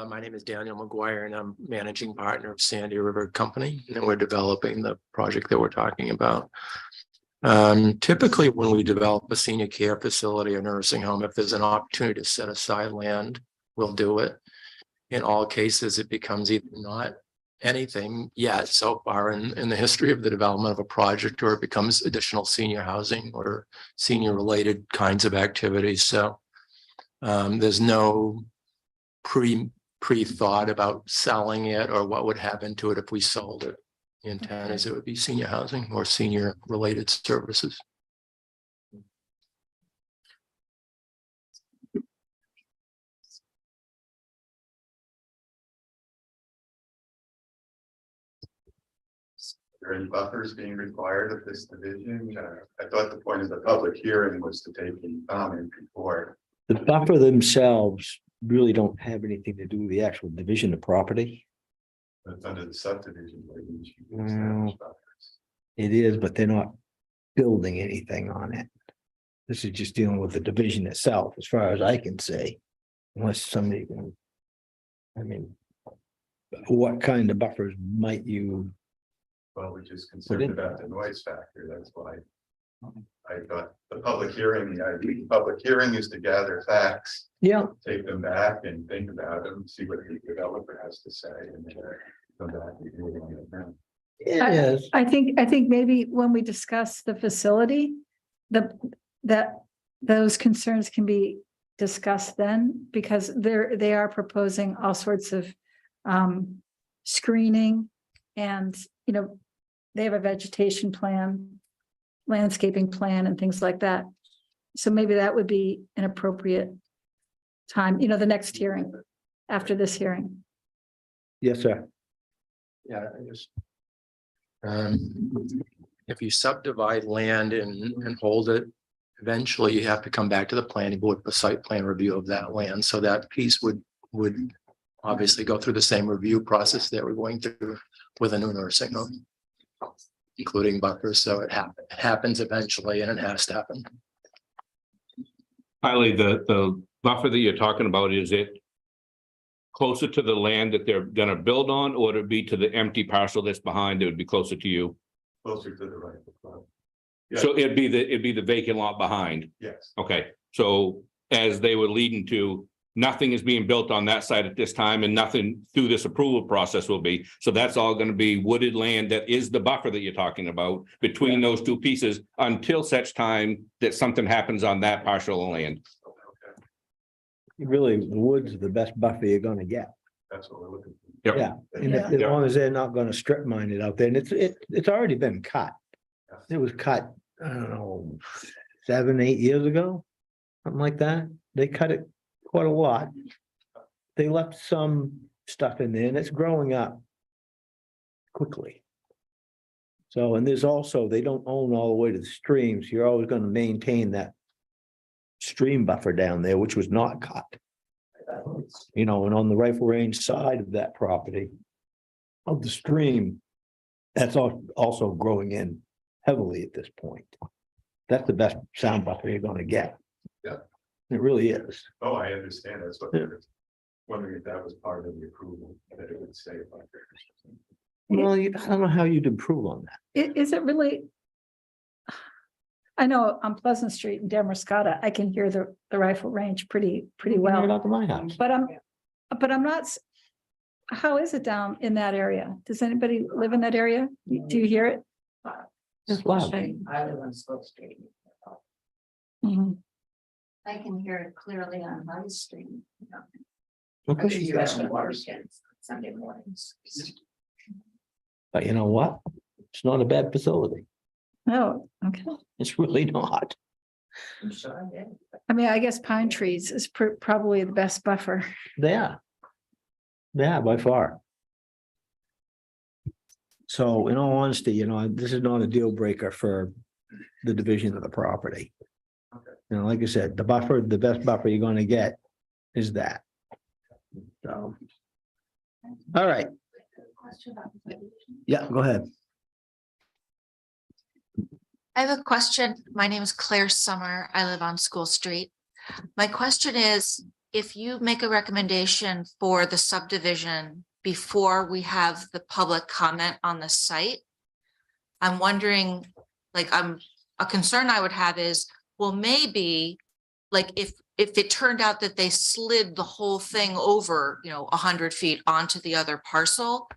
[SPEAKER 12] My name is Daniel McGuire and I'm managing partner of Sandy River Company, and we're developing the project that we're talking about. Typically, when we develop a senior care facility or nursing home, if there's an opportunity to set aside land, we'll do it. In all cases, it becomes either not anything yet so far in the history of the development of a project, or it becomes additional senior housing or senior related kinds of activities. So there's no pre-thought about selling it or what would happen to it if we sold it. The intent is it would be senior housing or senior related services.
[SPEAKER 9] Are there any buffers being required of this division? I thought the point of the public hearing was to take any comment before.
[SPEAKER 2] The buffer themselves really don't have anything to do with the actual division of property.
[SPEAKER 9] That's under the subdivision.
[SPEAKER 2] Well, it is, but they're not building anything on it. This is just dealing with the division itself, as far as I can say. Unless somebody can. I mean. What kind of buffers might you?
[SPEAKER 9] Well, we're just concerned about the noise factor. That's why. I thought the public hearing, the idea of the public hearing is to gather facts,
[SPEAKER 2] Yeah.
[SPEAKER 9] take them back and think about them, see what the developer has to say, and then come back and rule on it then.
[SPEAKER 2] It is.
[SPEAKER 6] I think maybe when we discuss the facility, those concerns can be discussed then, because they are proposing all sorts of screening and, you know, they have a vegetation plan, landscaping plan and things like that. So maybe that would be an appropriate time, you know, the next hearing after this hearing.
[SPEAKER 2] Yes, sir.
[SPEAKER 12] Yeah, I just. If you subdivide land and hold it, eventually you have to come back to the planning board for site plan review of that land. So that piece would obviously go through the same review process that we're going through with a new nursing home, including buffers. So it happens eventually, and it has to happen.
[SPEAKER 4] Highly, the buffer that you're talking about, is it closer to the land that they're gonna build on, or would it be to the empty parcel that's behind? It would be closer to you.
[SPEAKER 9] Closer to the right.
[SPEAKER 4] So it'd be the vacant lot behind.
[SPEAKER 9] Yes.
[SPEAKER 4] Okay, so as they were leading to, nothing is being built on that side at this time, and nothing through this approval process will be. So that's all gonna be wooded land. That is the buffer that you're talking about between those two pieces until such time that something happens on that parcel of land.
[SPEAKER 2] Really, the woods are the best buffer you're gonna get.
[SPEAKER 9] That's what we're looking for.
[SPEAKER 4] Yep.
[SPEAKER 2] Yeah, and as long as they're not gonna strip mine it out there, and it's already been cut. It was cut, I don't know, 7, 8 years ago, something like that. They cut it quite a lot. They left some stuff in there, and it's growing up quickly. So, and there's also, they don't own all the way to the streams. You're always gonna maintain that stream buffer down there, which was not cut. You know, and on the rifle range side of that property. Of the stream. That's also growing in heavily at this point. That's the best sound buffer you're gonna get.
[SPEAKER 1] Yeah.
[SPEAKER 2] It really is.
[SPEAKER 1] Oh, I understand. That's what I was wondering if that was part of the approval, that it would stay like that.
[SPEAKER 2] Well, I don't know how you'd improve on that.
[SPEAKER 6] Is it really? I know on Pleasant Street in Damascotta, I can hear the rifle range pretty
[SPEAKER 2] Right
[SPEAKER 6] well,
[SPEAKER 2] out to my house.
[SPEAKER 6] but I'm not. How is it down in that area? Does anybody live in that area? Do you hear it?
[SPEAKER 2] It's loud.
[SPEAKER 11] I live on School Street.
[SPEAKER 6] Mhm.
[SPEAKER 11] I can hear it clearly on High Street.
[SPEAKER 2] Okay.
[SPEAKER 11] Especially weekends, Sunday mornings.
[SPEAKER 2] But you know what? It's not a bad facility.
[SPEAKER 6] Oh, okay.
[SPEAKER 2] It's really not.
[SPEAKER 11] I'm sure I did.
[SPEAKER 6] I mean, I guess pine trees is probably the best buffer.
[SPEAKER 2] Yeah. Yeah, by far. So in all honesty, you know, this is not a deal breaker for the division of the property. You know, like I said, the best buffer you're gonna get is that. So. All right, yeah, go ahead.
[SPEAKER 11] I have a question. My name is Claire Summer. I live on School Street. My question is, if you make a recommendation for the subdivision before we have the public comment on the site, I'm wondering, like, a concern I would have is, well, maybe, like, if it turned out that they slid the whole thing over, 100 feet onto the other parcel,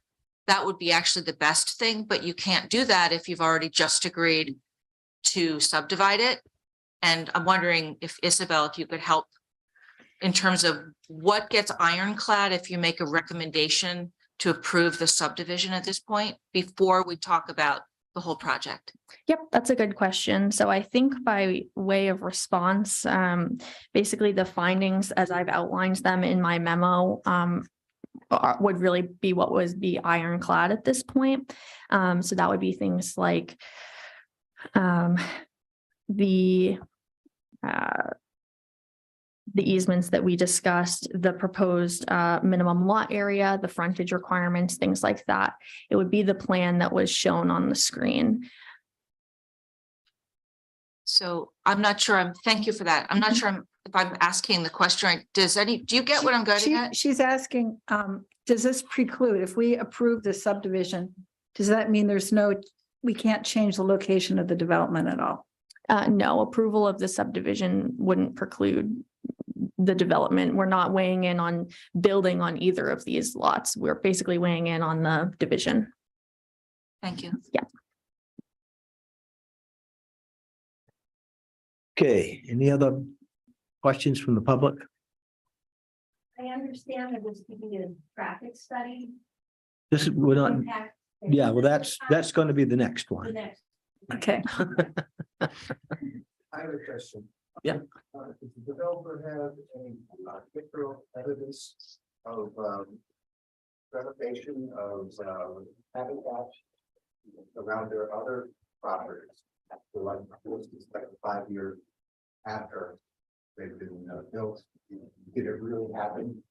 [SPEAKER 11] that would be actually the best thing, but you can't do that if you've already just agreed to subdivide it. And I'm wondering if Isabel, if you could help in terms of what gets ironclad if you make a recommendation to approve the subdivision at this point before we talk about the whole project.
[SPEAKER 3] Yep, that's a good question. So I think by way of response, basically the findings as I've outlined them in my memo would really be what was be ironclad at this point. So that would be things like the easements that we discussed, the proposed minimum lot area, the frontage requirements, things like that. It would be the plan that was shown on the screen.
[SPEAKER 11] So I'm not sure, thank you for that. I'm not sure if I'm asking the question right. Do you get what I'm getting at?
[SPEAKER 6] She's asking, does this preclude, if we approve the subdivision, does that mean we can't change the location of the development at all?
[SPEAKER 3] No, approval of the subdivision wouldn't preclude the development. We're not weighing in on building on either of these lots. We're basically weighing in on the division.
[SPEAKER 11] Thank you.
[SPEAKER 3] Yeah.
[SPEAKER 2] Okay, any other questions from the public?
[SPEAKER 11] I understand there was to be a traffic study.
[SPEAKER 2] We're not, yeah, well, that's going to be the next one.
[SPEAKER 6] Okay.
[SPEAKER 1] I have a question.
[SPEAKER 2] Yeah.
[SPEAKER 1] Does the developer have any pictorial evidence of renovation of habitat around their other properties? So like, this is like 5 years after they've been built. Did it really happen?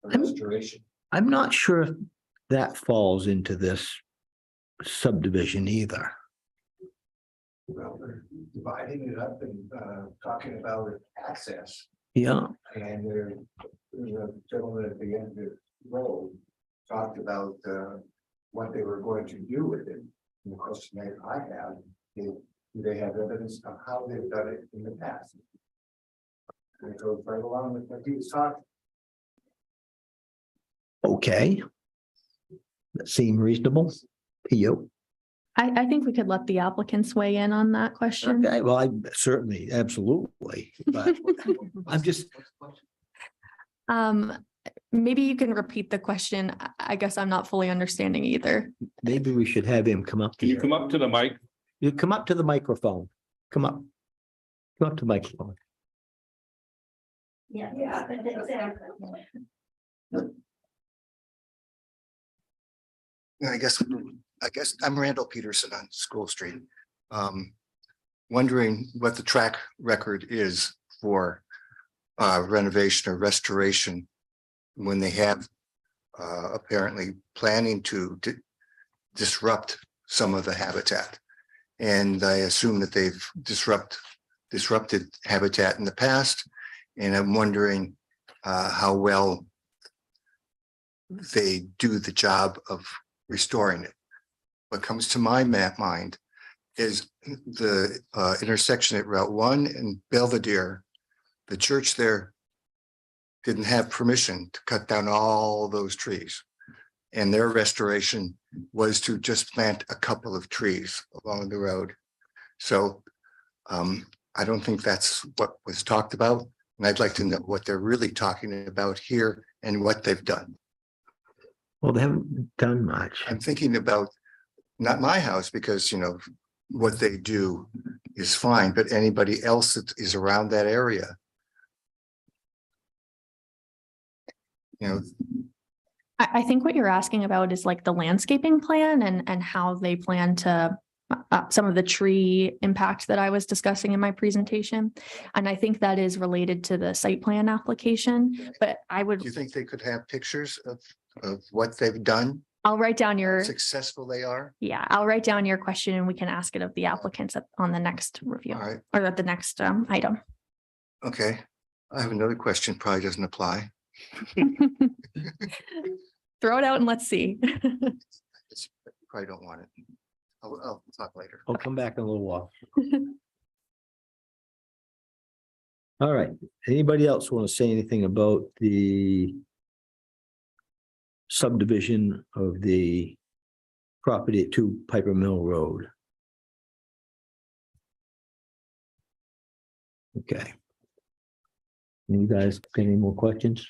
[SPEAKER 1] A restoration?
[SPEAKER 2] I'm not sure if that falls into this subdivision either.
[SPEAKER 1] Well, they're dividing it up and talking about access.
[SPEAKER 2] Yeah,
[SPEAKER 1] And there's a gentleman at the end of the road talked about what they were going to do with it. And the question that I have is, do they have evidence of how they've done it in the past? And it goes right along with what he was talking.
[SPEAKER 2] okay. That seem reasonable to you?
[SPEAKER 3] I think we could let the applicants weigh in on that question.
[SPEAKER 2] Okay, well, I certainly, absolutely, but I'm just,
[SPEAKER 3] Maybe you can repeat the question. I guess I'm not fully understanding either.
[SPEAKER 2] maybe we should have him come up.
[SPEAKER 4] Can you come up to the mic?
[SPEAKER 2] You come up to the microphone. Come up. Come up to the microphone.
[SPEAKER 11] Yeah.
[SPEAKER 13] I guess I'm Randall Peterson on School Street. Wondering what the track record is for renovation or restoration when they have apparently planning to disrupt some of the habitat. And I assume that they've disrupted habitat in the past. And I'm wondering how well they do the job of restoring it. What comes to my mind is the intersection at Route 1 and Belvedere. The church there didn't have permission to cut down all those trees. And their restoration was to just plant a couple of trees along the road. So I don't think that's what was talked about. And I'd like to know what they're really talking about here and what they've done.
[SPEAKER 2] Well, they haven't done much.
[SPEAKER 13] I'm thinking about not my house, because, you know, what they do is fine, but anybody else that is around that area. You know,
[SPEAKER 3] I think what you're asking about is like the landscaping plan and how they plan to some of the tree impact that I was discussing in my presentation. And I think that is related to the site plan application, but I would,
[SPEAKER 13] do you think they could have pictures of what they've done,
[SPEAKER 3] I'll write down
[SPEAKER 13] how
[SPEAKER 3] your,
[SPEAKER 13] successful they are?
[SPEAKER 3] yeah, I'll write down your question and we can ask it of the applicants on the next review
[SPEAKER 13] All right,
[SPEAKER 3] or at the next item.
[SPEAKER 13] okay. I have another question, probably doesn't apply.
[SPEAKER 3] Throw it out and let's see.
[SPEAKER 13] It's, probably don't want it. I'll talk later.
[SPEAKER 2] I'll come back in a little while. All right. Anybody else want to say anything about the subdivision of the property at 2 Piper Mill Road? Okay. You guys got any more questions?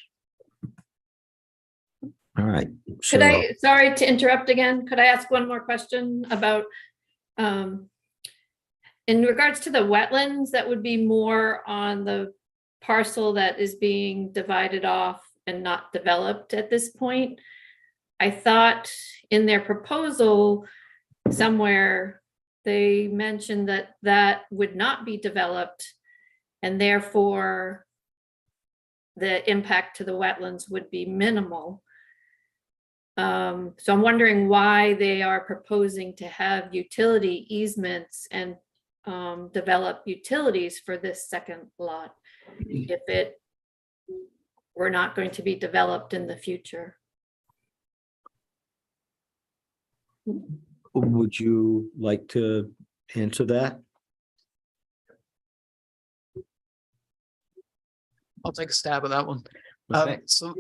[SPEAKER 2] All right.
[SPEAKER 10] Could
[SPEAKER 2] so-
[SPEAKER 10] I, sorry to interrupt again, could I ask one more question about, in regards to the wetlands, that would be more on the parcel that is being divided off and not developed at this point? I thought in their proposal somewhere, they mentioned that that would not be developed and therefore the impact to the wetlands would be minimal. So I'm wondering why they are proposing to have utility easements and develop utilities for this second lot if it were not going to be developed in the future.
[SPEAKER 2] Would you like to answer that?
[SPEAKER 8] I'll take a stab at that one.
[SPEAKER 2] Okay.
[SPEAKER 8] So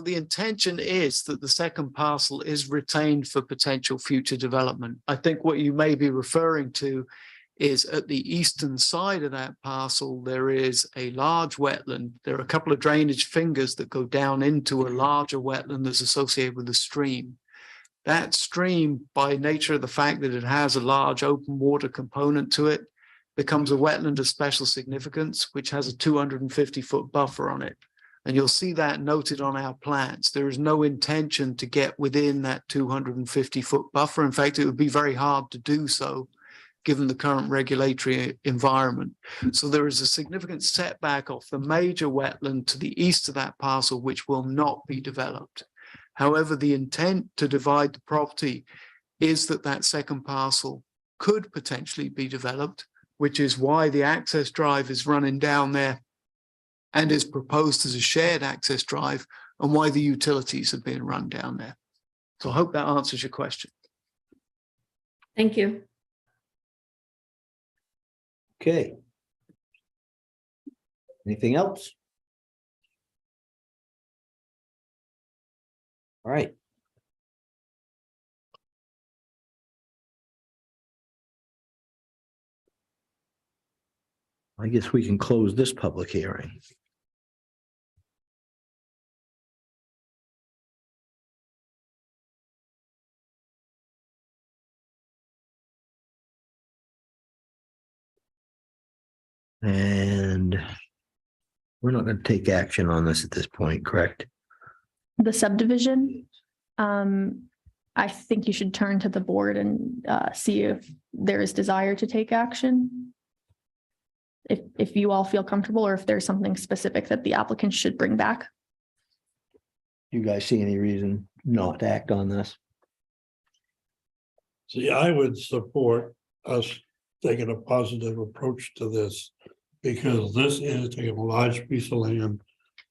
[SPEAKER 8] the intention is that the second parcel is retained for potential future development. I think what you may be referring to is at the eastern side of that parcel, there is a large wetland. There are a couple of drainage fingers that go down into a larger wetland that's associated with the stream. That stream, by nature of the fact that it has a large open water component to it, becomes a wetland of special significance, which has a 250-foot buffer on it. And you'll see that noted on our plans. There is no intention to get within that 250-foot buffer. In fact, it would be very hard to do so, given the current regulatory environment. So there is a significant setback off the major wetland to the east of that parcel, which will not be developed. However, the intent to divide the property is that that second parcel could potentially be developed, which is why the access drive is running down there and is proposed as a shared access drive, and why the utilities are being run down there. So I hope that answers your question.
[SPEAKER 10] Thank you.
[SPEAKER 2] Okay. Anything else? All right. I guess we can close this public hearing. And we're not going to take action on this at this point, correct?
[SPEAKER 3] The subdivision, I think you should turn to the board and see if there is desire to take action. if you all feel comfortable, or if there's something specific that the applicant should bring back.
[SPEAKER 2] You guys see any reason not to act on this?
[SPEAKER 7] See, I would support us taking a positive approach to this. Because this is taking a large piece of land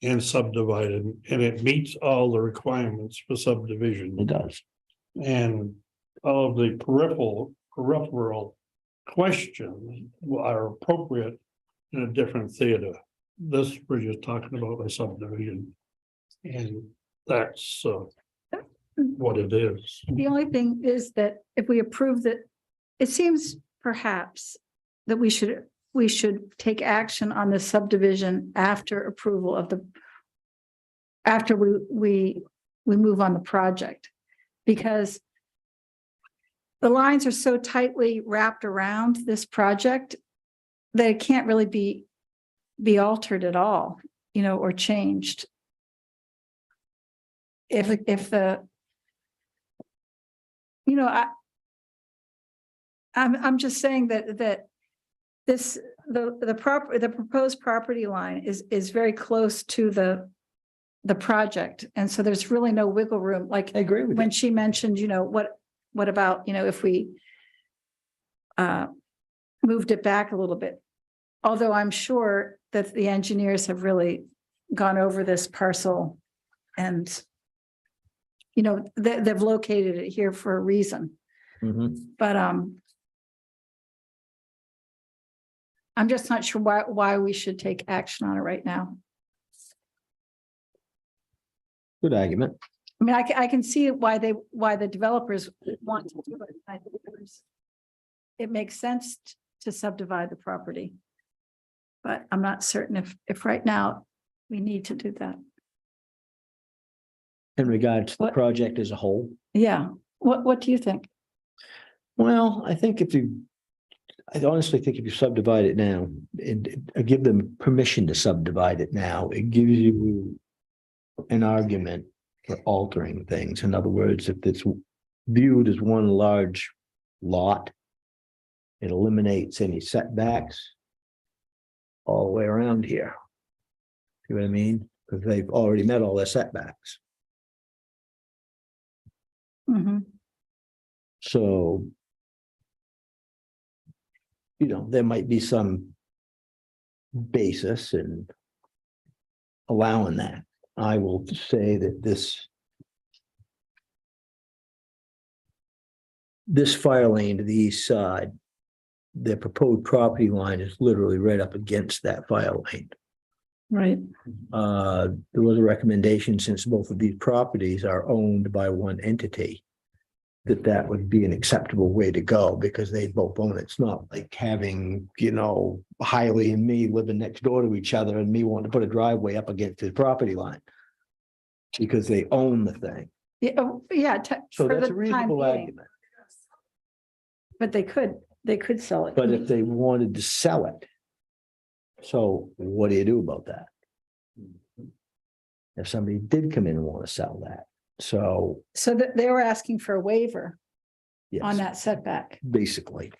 [SPEAKER 7] and subdivided, and it meets all the requirements for subdivision.
[SPEAKER 2] It does.
[SPEAKER 7] And all of the peripheral questions are appropriate in a different theater. This, we're just talking about a subdivision. And that's what it is.
[SPEAKER 6] The only thing is that if we approve that, it seems perhaps that we should take action on the subdivision after approval of after we move on the project. Because the lines are so tightly wrapped around this project that it can't really be altered at all, or changed. If I'm just saying that the proposed property line is very close to the project. And so there's really no wiggle room, like
[SPEAKER 2] I agree with
[SPEAKER 6] when
[SPEAKER 2] you.
[SPEAKER 6] she mentioned, what about, if we moved it back a little bit? Although I'm sure that the engineers have really gone over this parcel and they've located it here for a reason,
[SPEAKER 2] Mhm.
[SPEAKER 6] but I'm just not sure why we should take action on it right now.
[SPEAKER 2] Good argument.
[SPEAKER 6] I mean, I can see why the developers want to do it. I think it makes sense to subdivide the property. But I'm not certain if right now we need to do that.
[SPEAKER 2] In regards to the
[SPEAKER 6] What-
[SPEAKER 2] project as a whole.
[SPEAKER 6] Yeah, what do you think?
[SPEAKER 2] Well, I think I honestly think if you subdivide it now and give them permission to subdivide it now, it gives you an argument for altering things. In other words, if it's viewed as one large lot, it eliminates any setbacks all the way around here. See what I mean? Because they've already met all their setbacks.
[SPEAKER 6] Mhm.
[SPEAKER 2] So, there might be some basis in allowing that. I will say that this fire lane to the east side, the proposed property line is literally right up against that fire lane.
[SPEAKER 6] Right.
[SPEAKER 2] There was a recommendation, since both of these properties are owned by one entity, that would be an acceptable way to go, because they both own it. It's not like having, Hiley and me living next door to each other and me wanting to put a driveway up against his property line. Because they own the thing.
[SPEAKER 6] Yeah.
[SPEAKER 2] So
[SPEAKER 6] for
[SPEAKER 2] that's
[SPEAKER 6] the
[SPEAKER 2] a
[SPEAKER 6] time
[SPEAKER 2] reasonable
[SPEAKER 6] being.
[SPEAKER 2] argument.
[SPEAKER 6] But they could sell it.
[SPEAKER 2] But if they wanted to sell it, so what do you do about that? If somebody did come in and want to sell that, so.
[SPEAKER 6] So that they were asking for a waiver on
[SPEAKER 2] Yes,
[SPEAKER 6] that setback.
[SPEAKER 2] basically.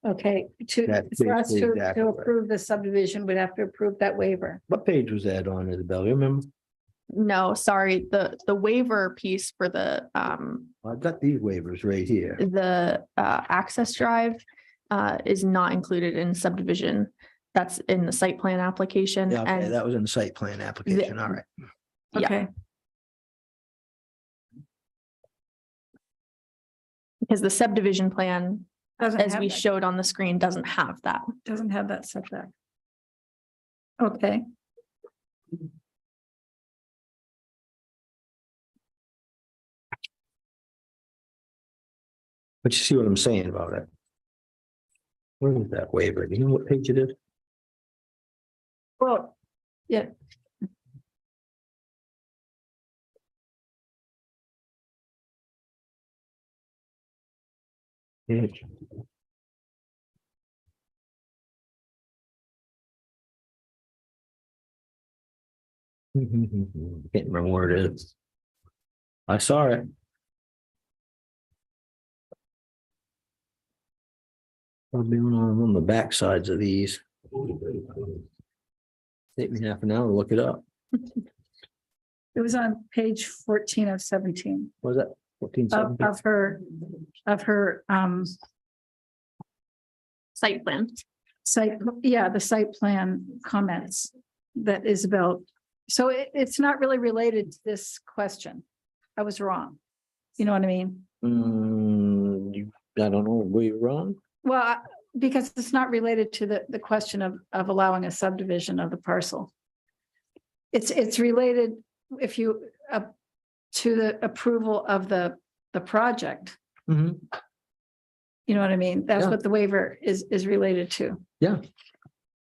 [SPEAKER 6] Okay,
[SPEAKER 2] That's
[SPEAKER 6] for us
[SPEAKER 2] basically
[SPEAKER 6] to
[SPEAKER 2] exactly right.
[SPEAKER 6] approve the subdivision, we'd have to approve that waiver.
[SPEAKER 2] What page was that on, Isabel? You remember?
[SPEAKER 3] No, sorry, the waiver piece for the
[SPEAKER 2] I've got these waivers right here.
[SPEAKER 3] access drive is not included in subdivision. That's in the site plan application.
[SPEAKER 2] Yeah, okay,
[SPEAKER 3] And
[SPEAKER 2] that was in the site plan application. All right.
[SPEAKER 3] Yeah.
[SPEAKER 6] Okay,
[SPEAKER 3] because the subdivision plan,
[SPEAKER 6] doesn't
[SPEAKER 3] as
[SPEAKER 6] have
[SPEAKER 3] we
[SPEAKER 6] that-
[SPEAKER 3] showed on the screen, doesn't have that.
[SPEAKER 6] doesn't have that setback. Okay.
[SPEAKER 2] But you see what I'm saying about it? Where is that waiver? Do you know what page it is?
[SPEAKER 6] Well, yeah.
[SPEAKER 2] Page. Can't remember where it is. I saw it. Probably on the back sides of these. Take me half an hour to look it up.
[SPEAKER 6] It was on page 14 of 17
[SPEAKER 2] Was that 14?
[SPEAKER 6] of her
[SPEAKER 3] Site plan.
[SPEAKER 6] site, yeah, the site plan comments that Isabel. So it's not really related to this question. I was wrong. You know what I mean?
[SPEAKER 2] I don't know, were you wrong?
[SPEAKER 6] Well, because it's not related to the question of allowing a subdivision of the parcel. It's related if you, to the approval of the project.
[SPEAKER 2] Mhm.
[SPEAKER 6] You know what I mean? That's
[SPEAKER 2] Yeah.
[SPEAKER 6] what the waiver is related to.
[SPEAKER 2] Yeah.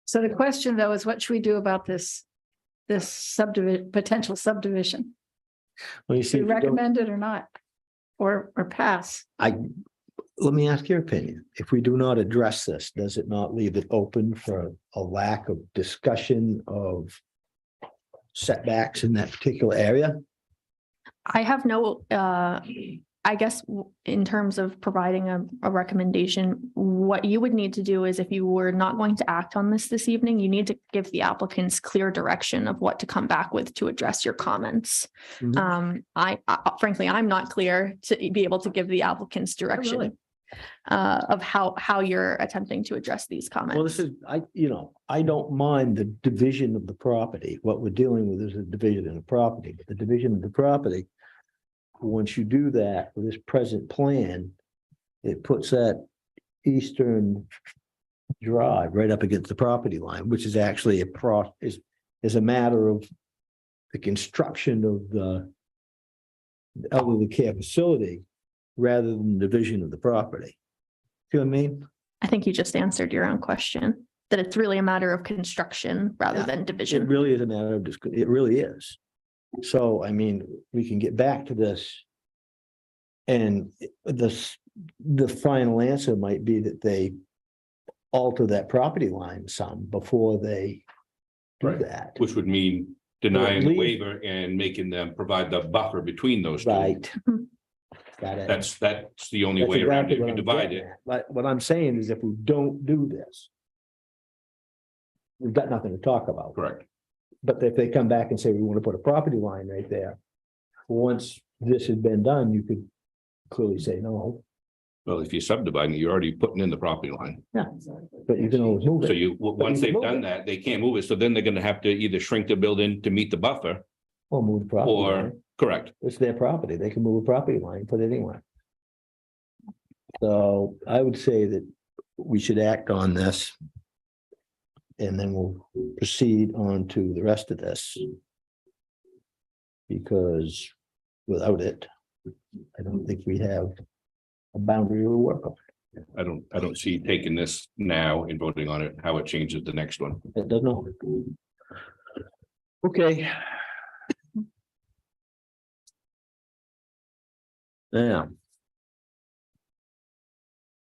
[SPEAKER 6] So the question though is what should we do about this subdivision, potential subdivision?
[SPEAKER 2] Well, you see,
[SPEAKER 6] Should we
[SPEAKER 2] if you don't-
[SPEAKER 6] recommend it or not? Or pass?
[SPEAKER 2] let me ask your opinion. If we do not address this, does it not leave it open for a lack of discussion of setbacks in that particular area?
[SPEAKER 3] I have no, I guess in terms of providing a recommendation, what you would need to do is if you were not going to act on this evening, you need to give the applicants clear direction of what to come back with to address your comments.
[SPEAKER 2] Mhm.
[SPEAKER 3] I frankly, I'm not clear to be able to give the applicants
[SPEAKER 2] really?
[SPEAKER 3] direction of how you're attempting to address these
[SPEAKER 2] Well,
[SPEAKER 3] comments.
[SPEAKER 2] this is, I don't mind the division of the property. What we're dealing with is a division of the property, but the division of the property. Once you do that with this present plan, it puts that eastern drive right up against the property line, which is actually is a matter of the construction of the elderly care facility rather than division of the property. See what I mean?
[SPEAKER 3] I think you just answered your own question, that it's really a matter of construction rather
[SPEAKER 2] Yeah,
[SPEAKER 3] than
[SPEAKER 2] It
[SPEAKER 3] division.
[SPEAKER 2] really is a matter of, it really is. So, I mean, we can get back to this. And the final answer might be that they alter that property line some before they do
[SPEAKER 4] Right.
[SPEAKER 2] that.
[SPEAKER 4] Which would mean denying the
[SPEAKER 2] leave-
[SPEAKER 4] waiver and making them provide the buffer between those two.
[SPEAKER 2] Right. Got it.
[SPEAKER 4] That's the only
[SPEAKER 2] That's
[SPEAKER 4] way around
[SPEAKER 2] exactly
[SPEAKER 4] it. You
[SPEAKER 2] what
[SPEAKER 4] can
[SPEAKER 2] I'm
[SPEAKER 4] divide
[SPEAKER 2] getting
[SPEAKER 4] it.
[SPEAKER 2] at. But what I'm saying is if we don't do this, we've got nothing to talk about.
[SPEAKER 4] Correct.
[SPEAKER 2] But if they come back and say, we want to put a property line right there, once this has been done, you could clearly say no,
[SPEAKER 4] Well, if you're subdividing, you're already putting in the property line.
[SPEAKER 2] but you can always move
[SPEAKER 4] So
[SPEAKER 2] it.
[SPEAKER 4] once
[SPEAKER 2] can
[SPEAKER 4] they've
[SPEAKER 2] move
[SPEAKER 4] done
[SPEAKER 2] it.
[SPEAKER 4] that, they can't move it. So then they're gonna have to either shrink the building to meet the buffer
[SPEAKER 2] Or move the property
[SPEAKER 4] or,
[SPEAKER 2] line.
[SPEAKER 4] correct.
[SPEAKER 2] It's their property. They can move a property line, put it anywhere. So I would say that we should act on this. And then we'll proceed on to the rest of this. Because without it, I don't think we have a boundary to work on.
[SPEAKER 4] I don't see taking this now and voting on it, how it changes the next one.
[SPEAKER 2] It does not. Okay. Now.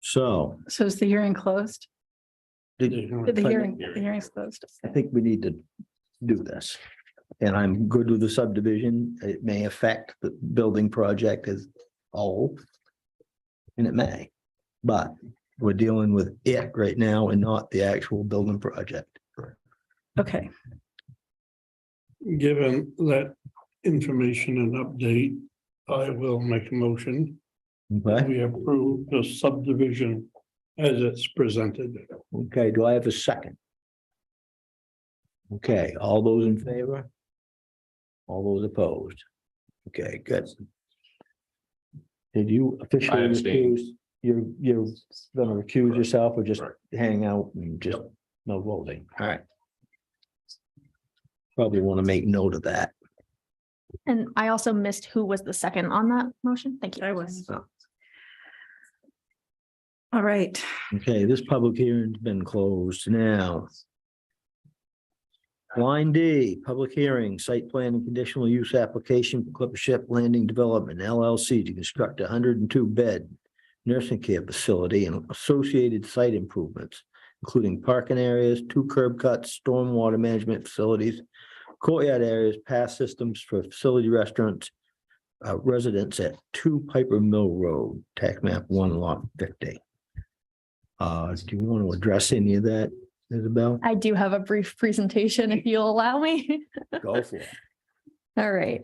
[SPEAKER 2] So.
[SPEAKER 6] So is the hearing closed?
[SPEAKER 2] did-
[SPEAKER 6] The hearing's closed.
[SPEAKER 2] I think we need to do this. And I'm good with the subdivision. It may affect the building project as a whole. And it may, but we're dealing with it right now and not the actual building project.
[SPEAKER 6] Okay,
[SPEAKER 7] Given that information and update, I will make a motion.
[SPEAKER 2] Okay,
[SPEAKER 7] We approve the subdivision as it's presented.
[SPEAKER 2] okay, do I have a second? Okay, all those in favor? All those opposed? Okay, good. Did you officially
[SPEAKER 4] I abstain.
[SPEAKER 2] recuse? You're gonna recuse yourself or just
[SPEAKER 4] Correct.
[SPEAKER 2] hang out and just no voting? All right. Probably want to make note of that.
[SPEAKER 3] And I also missed who was the second on that motion. Thank you.
[SPEAKER 6] I was.
[SPEAKER 2] Oh.
[SPEAKER 6] All right.
[SPEAKER 2] Okay, this public hearing's been closed now. Line D, public hearing, site plan and conditional use application for Clipper Ship Landing Development LLC to construct a 102-bed nursing care facility and associated site improvements, including parking areas, 2 curb cuts, stormwater management facilities, courtyard areas, pass systems for facility restaurants, residents at 2 Piper Mill Road, tax map 1 lot 50. Do you want to address any of that, Isabel?
[SPEAKER 3] I do have a brief presentation if you'll allow me.
[SPEAKER 2] Go for it.
[SPEAKER 3] All right.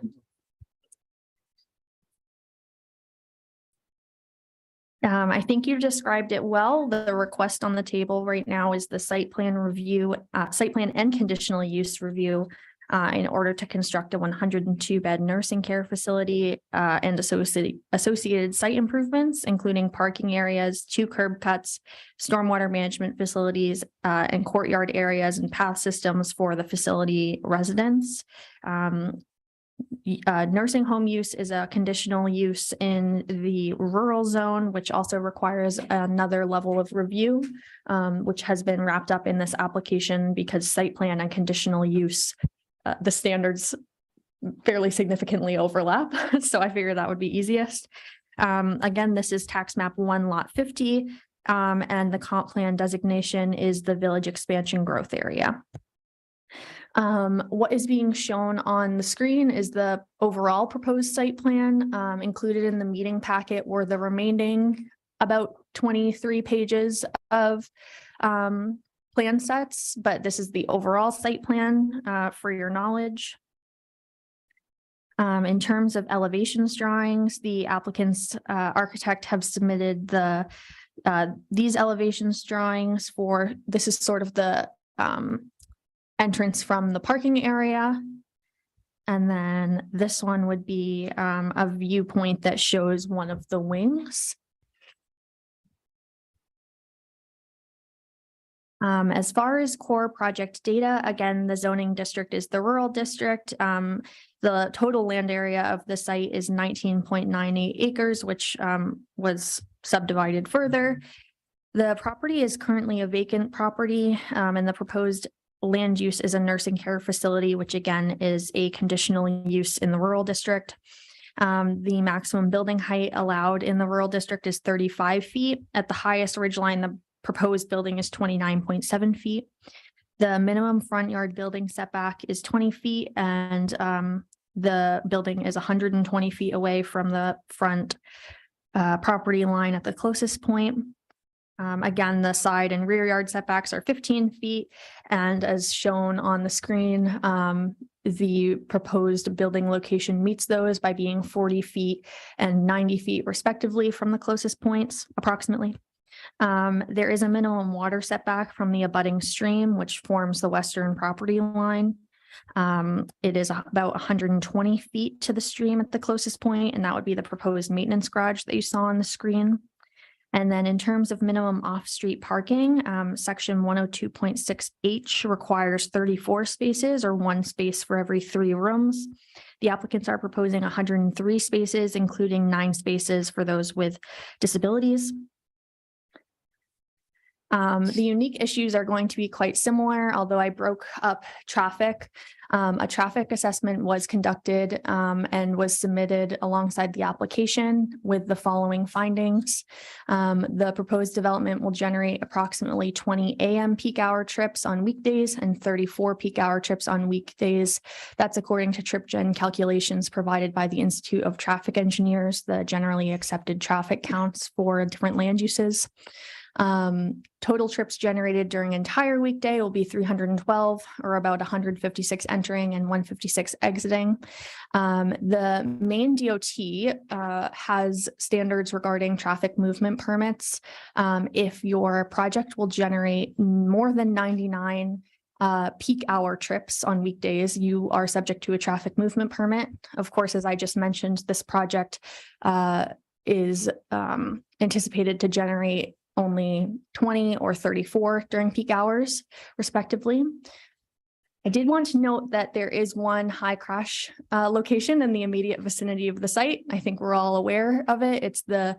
[SPEAKER 3] I think you described it well. The request on the table right now is the site plan review, site plan and conditional use review in order to construct a 102-bed nursing care facility and associated site improvements, including parking areas, 2 curb cuts, stormwater management facilities, and courtyard areas and path systems for the facility residents. Nursing home use is a conditional use in the rural zone, which also requires another level of review, which has been wrapped up in this application because site plan and conditional use, the standards fairly significantly overlap. So I figured that would be easiest. Again, this is tax map 1 lot 50, and the comp plan designation is the village expansion growth area. What is being shown on the screen is the overall proposed site plan. Included in the meeting packet were the remaining about 23 pages of plan sets, but this is the overall site plan for your knowledge. In terms of elevations drawings, the applicant's architect have submitted these elevations drawings for, this is sort of the entrance from the parking area. And then this one would be a viewpoint that shows one of the wings. As far as core project data, again, the zoning district is the rural district. The total land area of the site is 19.98 acres, which was subdivided further. The property is currently a vacant property, and the proposed land use is a nursing care facility, which again is a conditional use in the rural district. The maximum building height allowed in the rural district is 35 feet. At the highest ridge line, the proposed building is 29.7 feet. The minimum front yard building setback is 20 feet, and the building is 120 feet away from the front property line at the closest point. Again, the side and rear yard setbacks are 15 feet. And as shown on the screen, the proposed building location meets those by being 40 feet and 90 feet respectively from the closest points, approximately. There is a minimum water setback from the abutting stream, which forms the western property line. It is about 120 feet to the stream at the closest point, and that would be the proposed maintenance garage that you saw on the screen. And then in terms of minimum off-street parking, section 102.6H requires 34 spaces or 1 space for every 3 rooms. The applicants are proposing 103 spaces, including 9 spaces for those with disabilities. The unique issues are going to be quite similar, although I broke up traffic. A traffic assessment was conducted and was submitted alongside the application with the following findings. The proposed development will generate approximately 20 AM peak hour trips on weekdays and 34 peak hour trips on weekdays. That's according to TripGen calculations provided by the Institute of Traffic Engineers, the generally accepted traffic counts for different land uses. Total trips generated during entire weekday will be 312, or about 156 entering and 156 exiting. The Maine DOT has standards regarding traffic movement permits. If your project will generate more than 99 peak hour trips on weekdays, you are subject to a traffic movement permit. Of course, as I just mentioned, this project is anticipated to generate only 20 or 34 during peak hours, respectively. I did want to note that there is one high crash location in the immediate vicinity of the site. I think we're all aware of it. It's the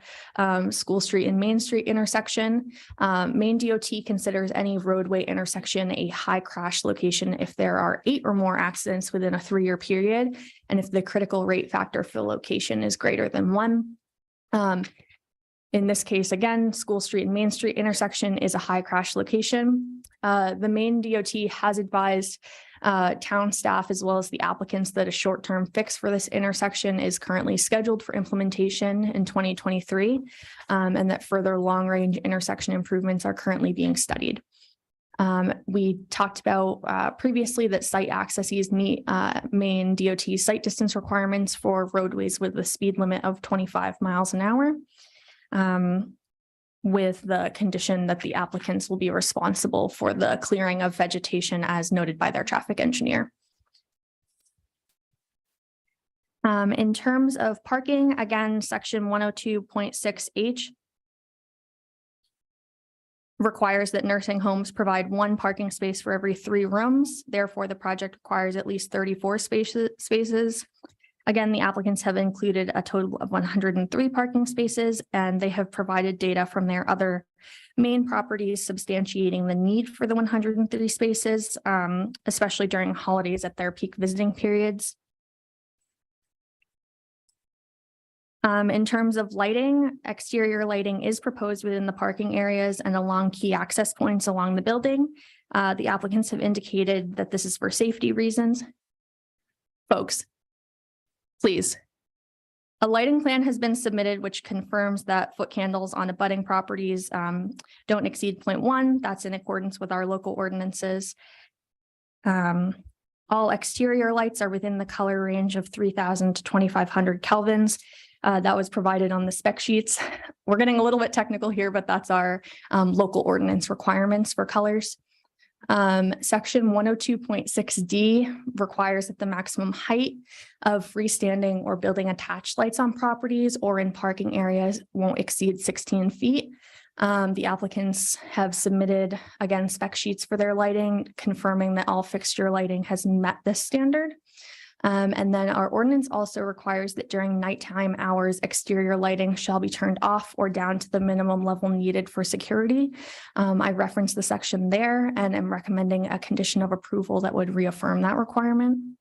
[SPEAKER 3] School Street and Main Street intersection. Maine DOT considers any roadway intersection a high crash location if there are 8 or more accidents within a 3-year period, and if the critical rate factor for location is greater than 1. In this case, again, School Street and Main Street intersection is a high crash location. The Maine DOT has advised town staff as well as the applicants that a short-term fix for this intersection is currently scheduled for implementation in 2023, and that further long-range intersection improvements are currently being studied. We talked about previously that site accesses meet Maine DOT site distance requirements for roadways with a speed limit of 25 miles an hour. With the condition that the applicants will be responsible for the clearing of vegetation as noted by their traffic engineer. In terms of parking, again, section 102.6H requires that nursing homes provide 1 parking space for every 3 rooms. Therefore, the project requires at least 34 spaces. Again, the applicants have included a total of 103 parking spaces, and they have provided data from their other main properties substantiating the need for the 103 spaces, especially during holidays at their peak visiting periods. In terms of lighting, exterior lighting is proposed within the parking areas and along key access points along the building. The applicants have indicated that this is for safety reasons. Folks, please. A lighting plan has been submitted which confirms that foot candles on abutting properties don't exceed 0.1. That's in accordance with our local ordinances. All exterior lights are within the color range of 3,000 to 2,500 kelvins. That was provided on the spec sheets. We're getting a little bit technical here, but that's our local ordinance requirements for colors. Section 102.6D requires that the maximum height of freestanding or building attached lights on properties or in parking areas won't exceed 16 feet. The applicants have submitted, again, spec sheets for their lighting, confirming that all fixture lighting has met this standard. And then our ordinance also requires that during nighttime hours, exterior lighting shall be turned off or down to the minimum level needed for security. I referenced the section there and am recommending a condition of approval that would reaffirm that requirement.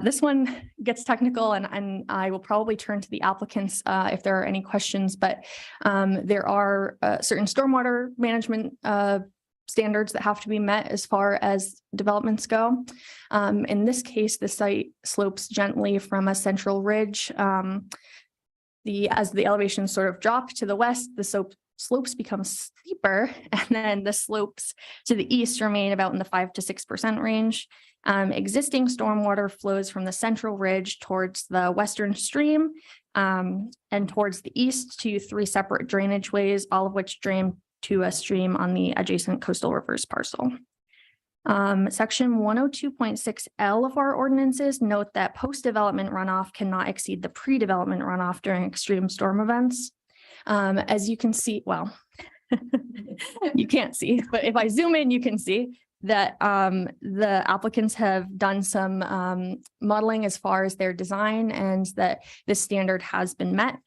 [SPEAKER 3] This one gets technical and I will probably turn to the applicants if there are any questions, but there are certain stormwater management standards that have to be met as far as developments go. In this case, the site slopes gently from a central ridge. As the elevations sort of drop to the west, the slopes become steeper, and then the slopes to the east remain about in the 5 to 6% range. Existing stormwater flows from the central ridge towards the western stream and towards the east to 3 separate drainage ways, all of which drain to a stream on the adjacent coastal rivers parcel. Section 102.6L of our ordinances note that post-development runoff cannot exceed the pre-development runoff during extreme storm events. As you can see, well, you can't see, but if I zoom in, you can see that the applicants have done some modeling as far as their design and that this standard has been met.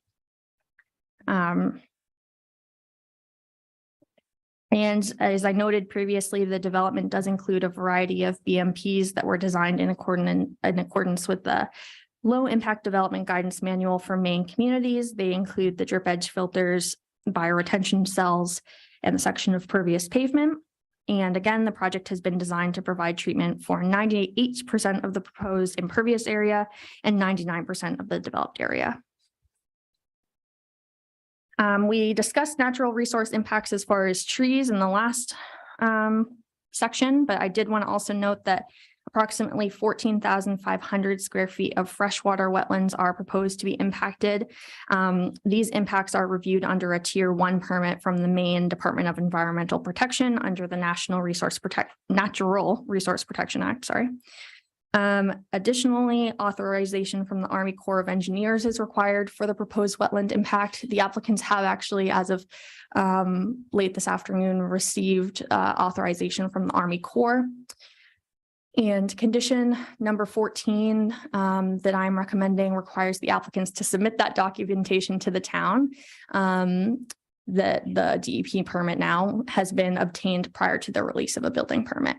[SPEAKER 3] And as I noted previously, the development does include a variety of BMPs that were designed in accordance with the Low Impact Development Guidance Manual for Maine communities. They include the drip edge filters, bioretention cells, and the section of pervious pavement. And again, the project has been designed to provide treatment for 98% of the proposed impervious area and 99% of the developed area. We discussed natural resource impacts as far as trees in the last section, but I did want to also note that approximately 14,500 square feet of freshwater wetlands are proposed to be impacted. These impacts are reviewed under a Tier 1 permit from the Maine Department of Environmental Protection under the Natural Resource Protection Act, sorry. Additionally, authorization from the Army Corps of Engineers is required for the proposed wetland impact. The applicants have actually, as of late this afternoon, received authorization from the Army Corps. And condition number 14 that I'm recommending requires the applicants to submit that documentation to the town. The DEP permit now has been obtained prior to the release of a building permit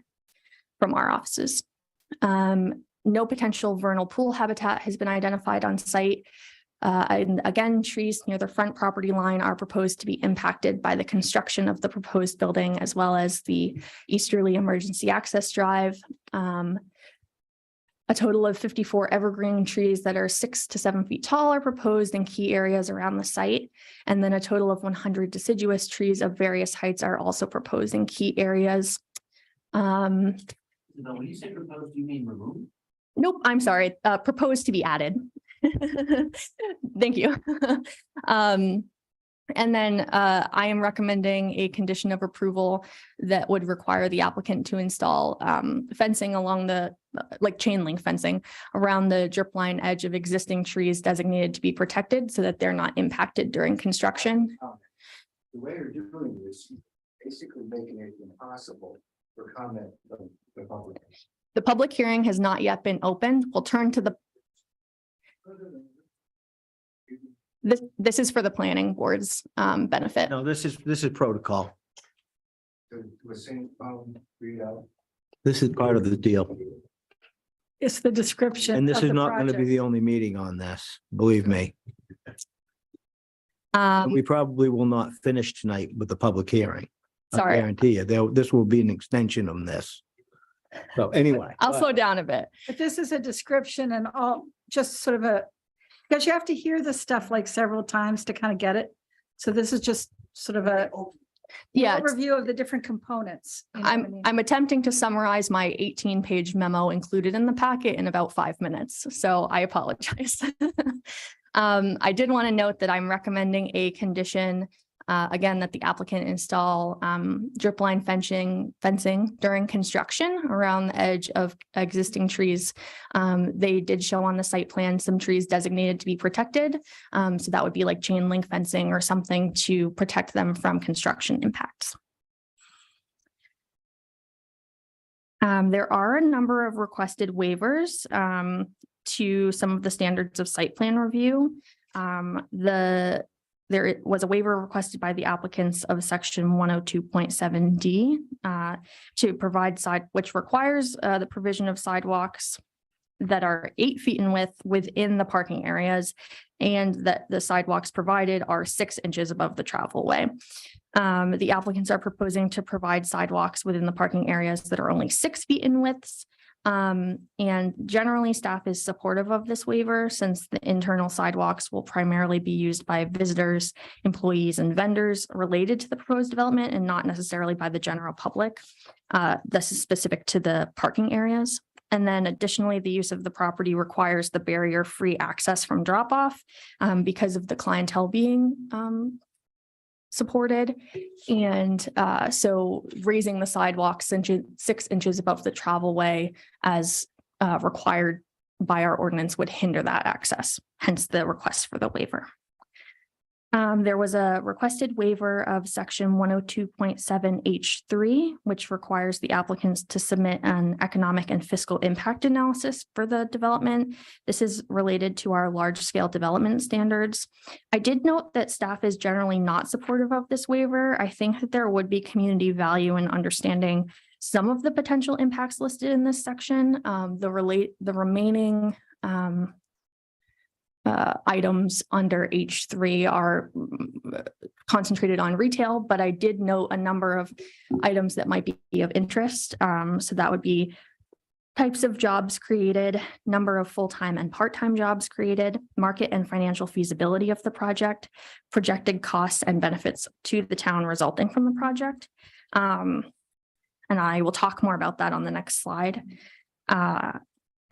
[SPEAKER 3] from our offices. No potential vernal pool habitat has been identified on site. And again, trees near the front property line are proposed to be impacted by the construction of the proposed building as well as the easterly emergency access drive. A total of 54 evergreen trees that are 6 to 7 feet tall are proposed in key areas around the site. And then a total of 100 deciduous trees of various heights are also proposed in key areas.
[SPEAKER 5] Now, when you say proposed, you mean remove?
[SPEAKER 3] Nope, I'm sorry, proposed to be added. Thank you. And then I am recommending a condition of approval that would require the applicant to install fencing along the, like chain link fencing around the drip line edge of existing trees designated to be protected so that they're not impacted during construction.
[SPEAKER 1] The way you're doing this, basically making it impossible for comment from the public.
[SPEAKER 3] The public hearing has not yet been opened. We'll turn to the This is for the planning board's benefit.
[SPEAKER 2] No, this is protocol.
[SPEAKER 1] To a single read out.
[SPEAKER 2] This is part of the deal.
[SPEAKER 6] It's the description.
[SPEAKER 2] And this
[SPEAKER 6] of
[SPEAKER 2] is
[SPEAKER 6] the
[SPEAKER 2] not going to be
[SPEAKER 6] project.
[SPEAKER 2] the only meeting on this, believe me. We probably will not finish tonight with the public hearing. I
[SPEAKER 3] Sorry.
[SPEAKER 2] guarantee you, this will be an extension of this. So anyway.
[SPEAKER 3] I'll slow down a bit.
[SPEAKER 6] But this is a description and all, just sort of a, because you have to hear this stuff like several times to kind of get it. So this is just sort of a
[SPEAKER 3] Yeah, it's-
[SPEAKER 6] overview of the different components. you know what I mean?
[SPEAKER 3] I'm attempting to summarize my 18-page memo included in the packet in about 5 minutes, so I apologize. I did want to note that I'm recommending a condition, again, that the applicant install drip line fencing during construction around the edge of existing trees. They did show on the site plan some trees designated to be protected. So that would be like chain link fencing or something to protect them from construction impacts. There are a number of requested waivers to some of the standards of site plan review. There was a waiver requested by the applicants of section 102.7D to provide which requires the provision of sidewalks that are 8 feet in width within the parking areas, and that the sidewalks provided are 6 inches above the travel way. The applicants are proposing to provide sidewalks within the parking areas that are only 6 feet in widths. And generally staff is supportive of this waiver since the internal sidewalks will primarily be used by visitors, employees, and vendors related to the proposed development and not necessarily by the general public. This is specific to the parking areas. And then additionally, the use of the property requires the barrier-free access from drop-off because of the clientele being supported. And so raising the sidewalk 6 inches above the travel way as required by our ordinance would hinder that access, hence the request for the waiver. There was a requested waiver of section 102.7H3, which requires the applicants to submit an economic and fiscal impact analysis for the development. This is related to our large-scale development standards. I did note that staff is generally not supportive of this waiver. I think that there would be community value in understanding some of the potential impacts listed in this section. The remaining items under H3 are concentrated on retail, but I did note a number of items that might be of interest. So that would be types of jobs created, number of full-time and part-time jobs created, market and financial feasibility of the project, projected costs and benefits to the town resulting from the project. And I will talk more about that on the next slide.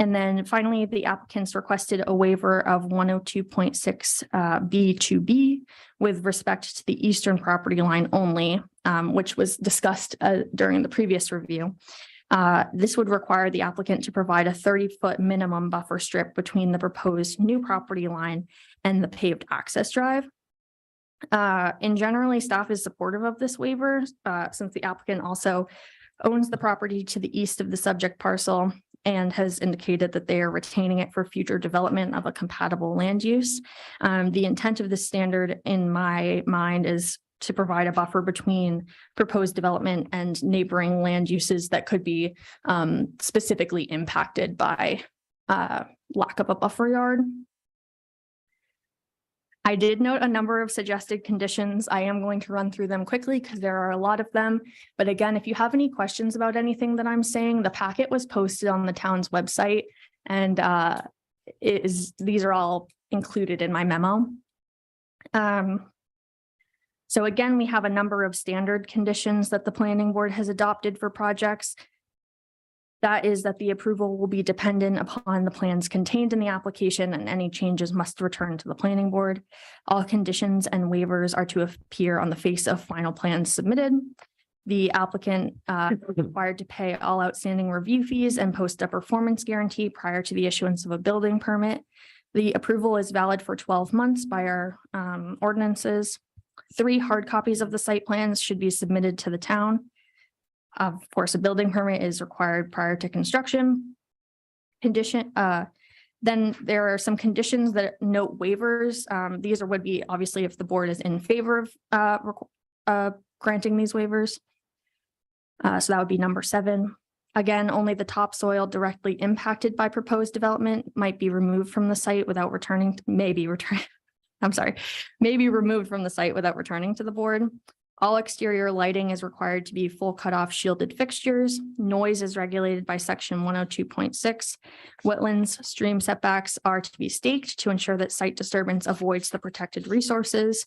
[SPEAKER 3] And then finally, the applicants requested a waiver of 102.6 B2B with respect to the eastern property line only, which was discussed during the previous review. This would require the applicant to provide a 30-foot minimum buffer strip between the proposed new property line and the paved access drive. And generally, staff is supportive of this waiver since the applicant also owns the property to the east of the subject parcel and has indicated that they are retaining it for future development of a compatible land use. The intent of this standard in my mind is to provide a buffer between proposed development and neighboring land uses that could be specifically impacted by lack of a buffer yard. I did note a number of suggested conditions. I am going to run through them quickly because there are a lot of them. But again, if you have any questions about anything that I'm saying, the packet was posted on the town's website, and these are all included in my memo. So again, we have a number of standard conditions that the planning board has adopted for projects. That is that the approval will be dependent upon the plans contained in the application, and any changes must return to the planning board. All conditions and waivers are to appear on the face of final plans submitted. The applicant is required to pay all outstanding review fees and post a performance guarantee prior to the issuance of a building permit. The approval is valid for 12 months by our ordinances. 3 hard copies of the site plans should be submitted to the town. Of course, a building permit is required prior to construction. Then there are some conditions that note waivers. These would be obviously if the board is in favor of granting these waivers. So that would be number 7. Again, only the topsoil directly impacted by proposed development might be removed from the site without returning, may be removed from the site without returning to the board. All exterior lighting is required to be full cutoff shielded fixtures. Noise is regulated by section 102.6. Wetlands, stream setbacks are to be staked to ensure that site disturbance avoids the protected resources.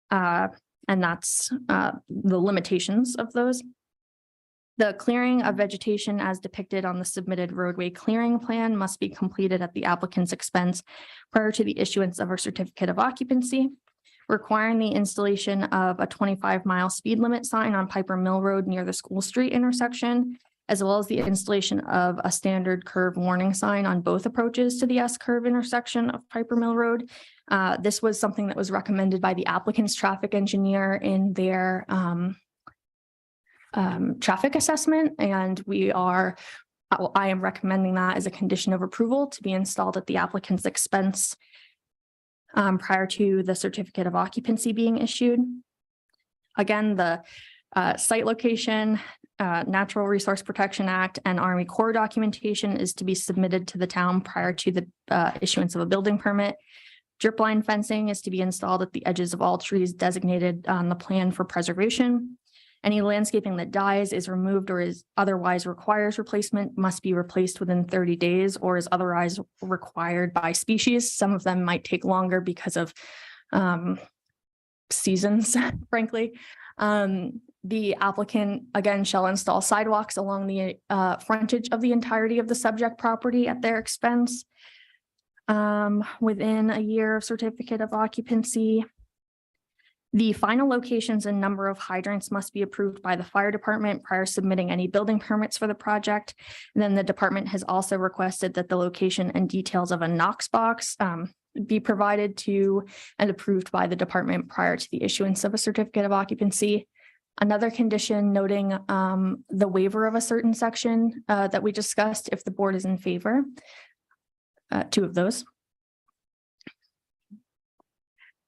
[SPEAKER 3] And that's the limitations of those. The clearing of vegetation as depicted on the submitted roadway clearing plan must be completed at the applicant's expense prior to the issuance of a certificate of occupancy. Requiring the installation of a 25-mile speed limit sign on Piper Mill Road near the School Street intersection, as well as the installation of a standard curve warning sign on both approaches to the S-curve intersection of Piper Mill Road. This was something that was recommended by the applicant's traffic engineer in their traffic assessment, and I am recommending that as a condition of approval to be installed at the applicant's expense prior to the certificate of occupancy being issued. Again, the site location, Natural Resource Protection Act, and Army Corps documentation is to be submitted to the town prior to the issuance of a building permit. Drip line fencing is to be installed at the edges of all trees designated on the plan for preservation. Any landscaping that dies, is removed, or is otherwise requires replacement must be replaced within 30 days or is otherwise required by species. Some of them might take longer because of seasons, frankly. The applicant, again, shall install sidewalks along the frontage of the entirety of the subject property at their expense within a year of certificate of occupancy. The final locations and number of hydrants must be approved by the fire department prior to submitting any building permits for the project. And then the department has also requested that the location and details of a Knox box be provided to and approved by the department prior to the issuance of a certificate of occupancy. Another condition noting the waiver of a certain section that we discussed if the board is in favor. 2 of those.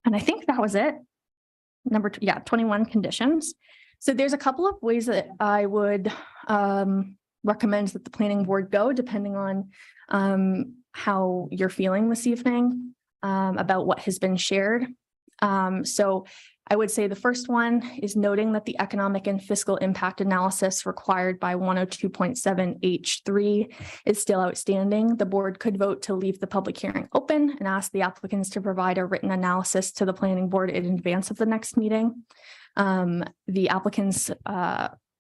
[SPEAKER 3] And I think that was it. 21 conditions. So there's a couple of ways that I would recommend that the planning board go, depending on how you're feeling this evening about what has been shared. So I would say the first one is noting that the economic and fiscal impact analysis required by 102.7H3 is still outstanding. The board could vote to leave the public hearing open and ask the applicants to provide a written analysis to the planning board in advance of the next meeting. The applicants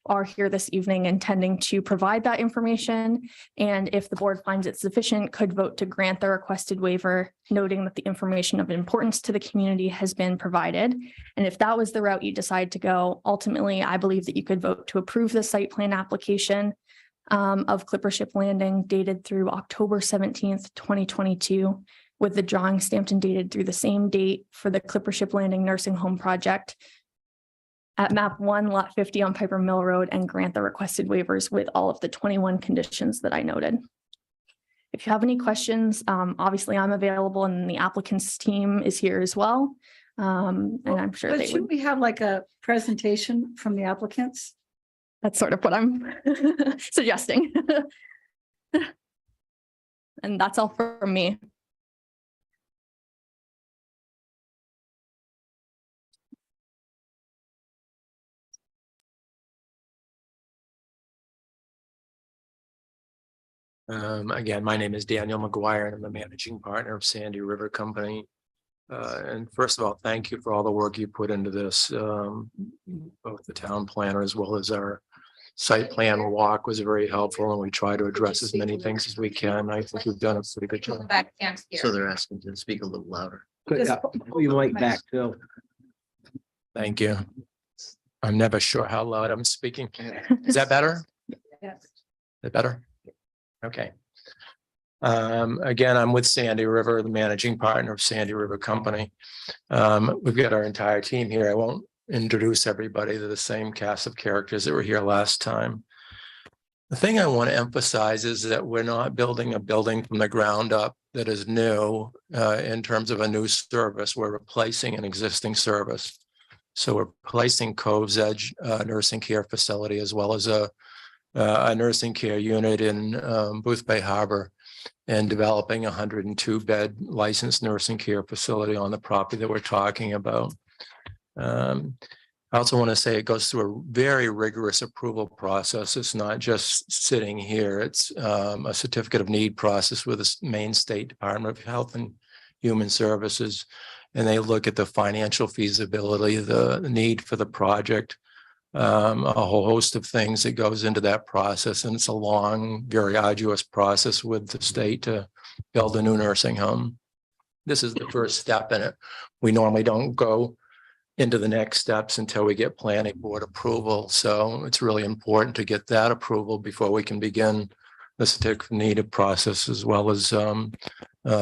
[SPEAKER 3] are here this evening intending to provide that information, and if the board finds it sufficient, could vote to grant the requested waiver, noting that the information of importance to the community has been provided. And if that was the route you decide to go, ultimately, I believe that you could vote to approve the site plan application of Clippership Landing dated through October 17th, 2022, with the drawing stamped and dated through the same date for the Clippership Landing Nursing Home Project at map 1, lot 50 on Piper Mill Road, and grant the requested waivers with all of the 21 conditions that I noted. If you have any questions, obviously I'm available and the applicant's team is here as well. And I'm sure
[SPEAKER 6] But
[SPEAKER 3] they
[SPEAKER 6] should
[SPEAKER 3] would.
[SPEAKER 6] we have like a presentation from the applicants?
[SPEAKER 3] That's sort of what I'm suggesting. And that's all from me.
[SPEAKER 12] Again, my name is Daniel McGuire, and I'm the managing partner of Sandy River Company. And first of all, thank you for all the work you put into this. Both the town planner as well as our site plan walk was very helpful, and we try to address as many things as we can. I think we've done a pretty good job.
[SPEAKER 11] Back, can't hear.
[SPEAKER 5] So they're asking to speak a little louder.
[SPEAKER 2] Yeah, pull your mic back, Phil.
[SPEAKER 12] Thank you. I'm never sure how loud I'm speaking. Is that better?
[SPEAKER 6] Yes.
[SPEAKER 12] Is that better? Okay. Again, I'm with Sandy River, the managing partner of Sandy River Company. We've got our entire team here. I won't introduce everybody. They're the same cast of characters that were here last time. The thing I want to emphasize is that we're not building a building from the ground up that is new in terms of a new service. We're replacing an existing service. So we're replacing Cove's Edge nursing care facility, as well as a nursing care unit in Booth Bay Harbor, and developing a 102-bed licensed nursing care facility on the property that we're talking about. I also want to say it goes through a very rigorous approval process. It's not just sitting here. It's a certificate of need process with the Maine State Department of Health and Human Services. And they look at the financial feasibility, the need for the project, a whole host of things that goes into that process. And it's a long, very arduous process with the state to build a new nursing home. This is the first step in it. We normally don't go into the next steps until we get planning board approval. So it's really important to get that approval before we can begin the certificate of need process, as well as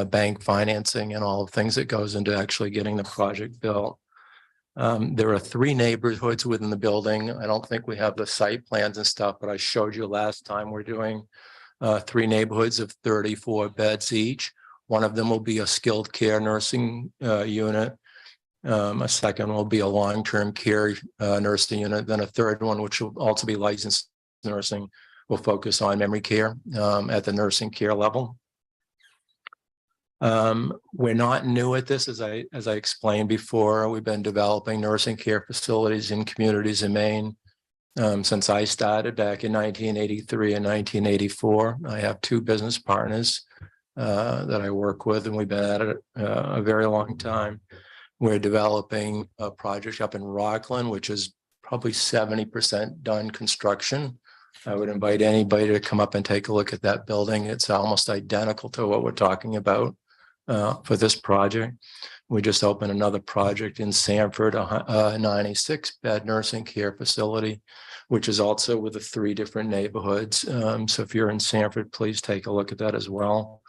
[SPEAKER 12] bank financing and all the things that goes into actually getting the project built. There are 3 neighborhoods within the building. I don't think we have the site plans and stuff, but I showed you last time. We're doing 3 neighborhoods of 34 beds each. One of them will be a skilled care nursing unit. A second will be a long-term care nursing unit. Then a third one, which will also be licensed nursing, will focus on memory care at the nursing care level. We're not new at this, as I explained before. We've been developing nursing care facilities in communities in Maine since I started back in 1983 and 1984. I have 2 business partners that I work with, and we've been at it a very long time. We're developing a project up in Rockland, which is probably 70% done construction. I would invite anybody to come up and take a look at that building. It's almost identical to what we're talking about for this project. We just opened another project in Sanford, a 96-bed nursing care facility, which is also with the 3 different neighborhoods. So if you're in Sanford, please take a look at that as well.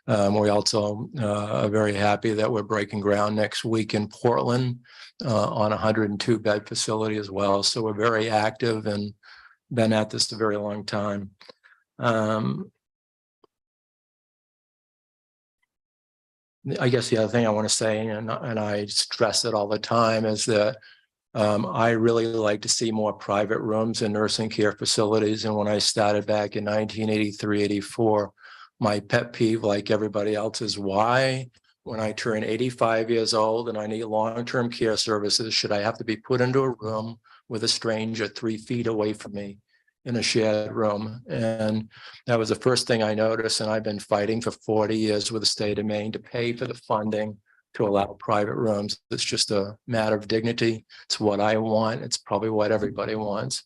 [SPEAKER 12] We also are very happy that we're breaking ground next week in Portland on a 102-bed facility as well. So we're very active and been at this a very long time. I guess the other thing I want to say, and I stress it all the time, is that I really like to see more private rooms in nursing care facilities. And when I started back in 1983, 84, my pet peeve, like everybody else, is why, when I turn 85 years old and I need long-term care services, should I have to be put into a room with a stranger 3 feet away from me in a shared room? And that was the first thing I noticed. And I've been fighting for 40 years with the state of Maine to pay for the funding to allow private rooms. It's just a matter of dignity. It's what I want. It's probably what everybody wants.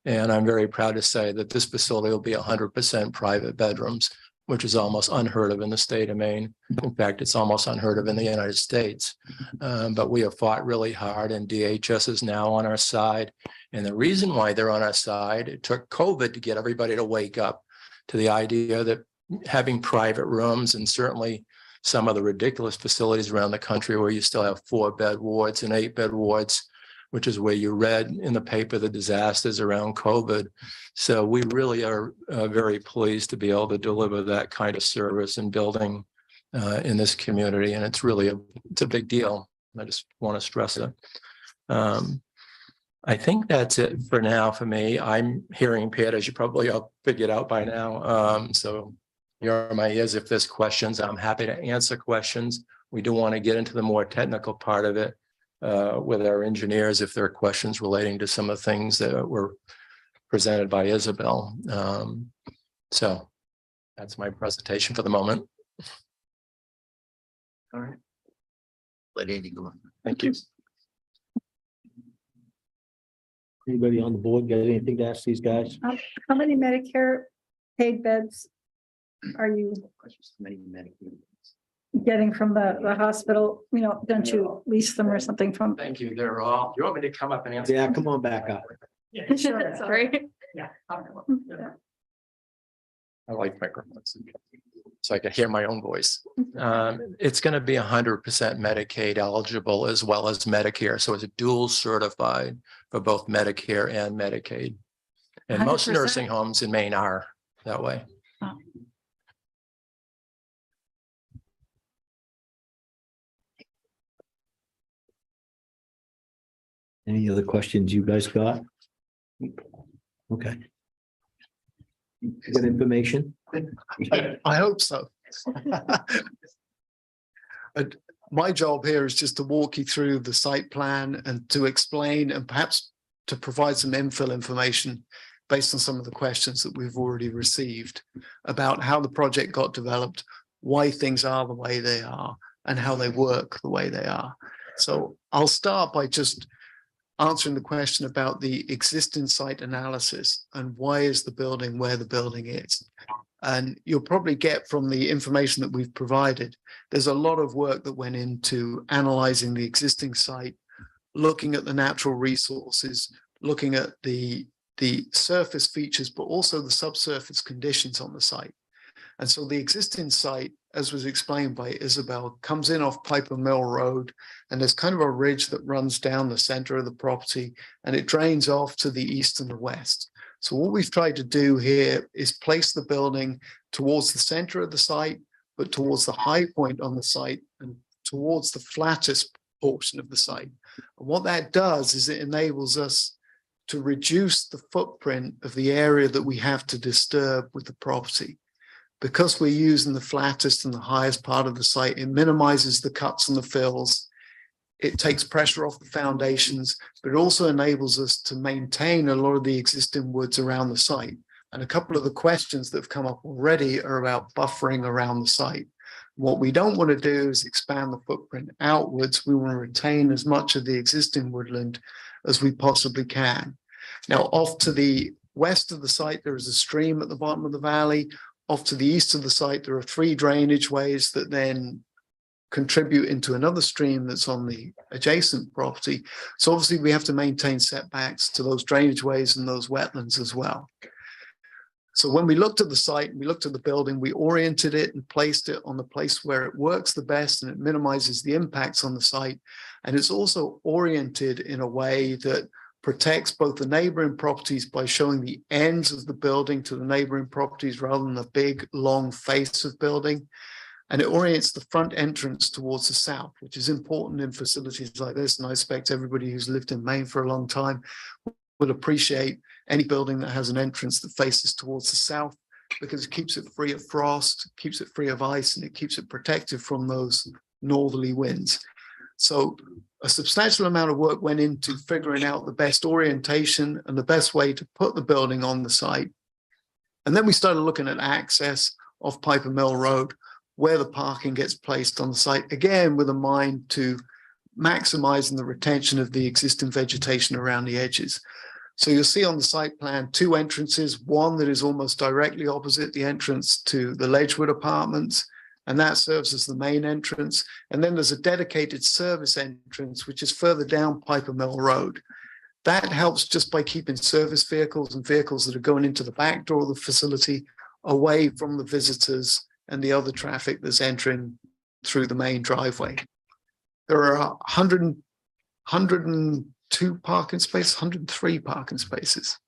[SPEAKER 12] And I'm very proud to say that this facility will be 100% private bedrooms, which is almost unheard of in the state of Maine. In fact, it's almost unheard of in the United States. But we have fought really hard, and DHS is now on our side. And the reason why they're on our side, it took COVID to get everybody to wake up to the idea that having private rooms, and certainly some of the ridiculous facilities around the country where you still have 4-bed wards and 8-bed wards, which is where you read in the paper the disasters around COVID. So we really are very pleased to be able to deliver that kind of service and building in this community. And it's really it's a big deal. I just want to stress it. I think that's it for now for me. I'm hearing impaired, as you probably all figured out by now. So you're my ears. If there's questions, I'm happy to answer questions. We do want to get into the more technical part of it with our engineers if there are questions relating to some of the things that were presented by Isabel. So That's my presentation for the moment.
[SPEAKER 5] All right.
[SPEAKER 13] Let Andy go.
[SPEAKER 12] Thank you.
[SPEAKER 2] Anybody on the board got anything to ask these guys?
[SPEAKER 6] How many Medicare paid beds are you getting from the hospital? You know, don't you lease them or something from?
[SPEAKER 12] Thank you. They're all, you want me to come up and answer?
[SPEAKER 2] Yeah, come on back up.
[SPEAKER 3] Sorry.
[SPEAKER 12] I like microphones. So I can hear my own voice. It's going to be 100% Medicaid eligible as well as Medicare. So it's dual certified for both Medicare and Medicaid. And most
[SPEAKER 6] 100%?
[SPEAKER 12] nursing homes in Maine are that way.
[SPEAKER 2] Any other questions you guys got? Okay. You got information?
[SPEAKER 8] I hope so. But my job here is just to walk you through the site plan and to explain and perhaps to provide some infill information based on some of the questions that we've already received about how the project got developed, why things are the way they are, and how they work the way they are. So I'll start by just answering the question about the existing site analysis and why is the building where the building is. And you'll probably get from the information that we've provided, there's a lot of work that went into analyzing the existing site, looking at the natural resources, looking at the surface features, but also the subsurface conditions on the site. And so the existing site, as was explained by Isabel, comes in off Piper Mill Road, and there's kind of a ridge that runs down the center of the property, and it drains off to the east and the west. So what we've tried to do here is place the building towards the center of the site, but towards the high point on the site and towards the flattest portion of the site. And what that does is it enables us to reduce the footprint of the area that we have to disturb with the property. Because we're using the flattest and the highest part of the site, it minimizes the cuts and the fills. It takes pressure off the foundations, but it also enables us to maintain a lot of the existing woods around the site. And a couple of the questions that have come up already are about buffering around the site. What we don't want to do is expand the footprint outwards. We want to retain as much of the existing woodland as we possibly can. Now, off to the west of the site, there is a stream at the bottom of the valley. Off to the east of the site, there are 3 drainage ways that then contribute into another stream that's on the adjacent property. So obviously we have to maintain setbacks to those drainage ways and those wetlands as well. So when we looked at the site, we looked at the building, we oriented it and placed it on the place where it works the best and it minimizes the impacts on the site. And it's also oriented in a way that protects both the neighboring properties by showing the ends of the building to the neighboring properties rather than the big long face of building. And it orients the front entrance towards the south, which is important in facilities like this. And I expect everybody who's lived in Maine for a long time would appreciate any building that has an entrance that faces towards the south, because it keeps it free of frost, keeps it free of ice, and it keeps it protected from those northerly winds. So a substantial amount of work went into figuring out the best orientation and the best way to put the building on the site. And then we started looking at access off Piper Mill Road, where the parking gets placed on the site, again, with a mind to maximizing the retention of the existing vegetation around the edges. So you'll see on the site plan 2 entrances, one that is almost directly opposite the entrance to the Ledgewood Apartments, and that serves as the main entrance. And then there's a dedicated service entrance, which is further down Piper Mill Road. That helps just by keeping service vehicles and vehicles that are going into the back door of the facility away from the visitors and the other traffic that's entering through the main driveway. There are 102 parking spaces, 103 parking spaces.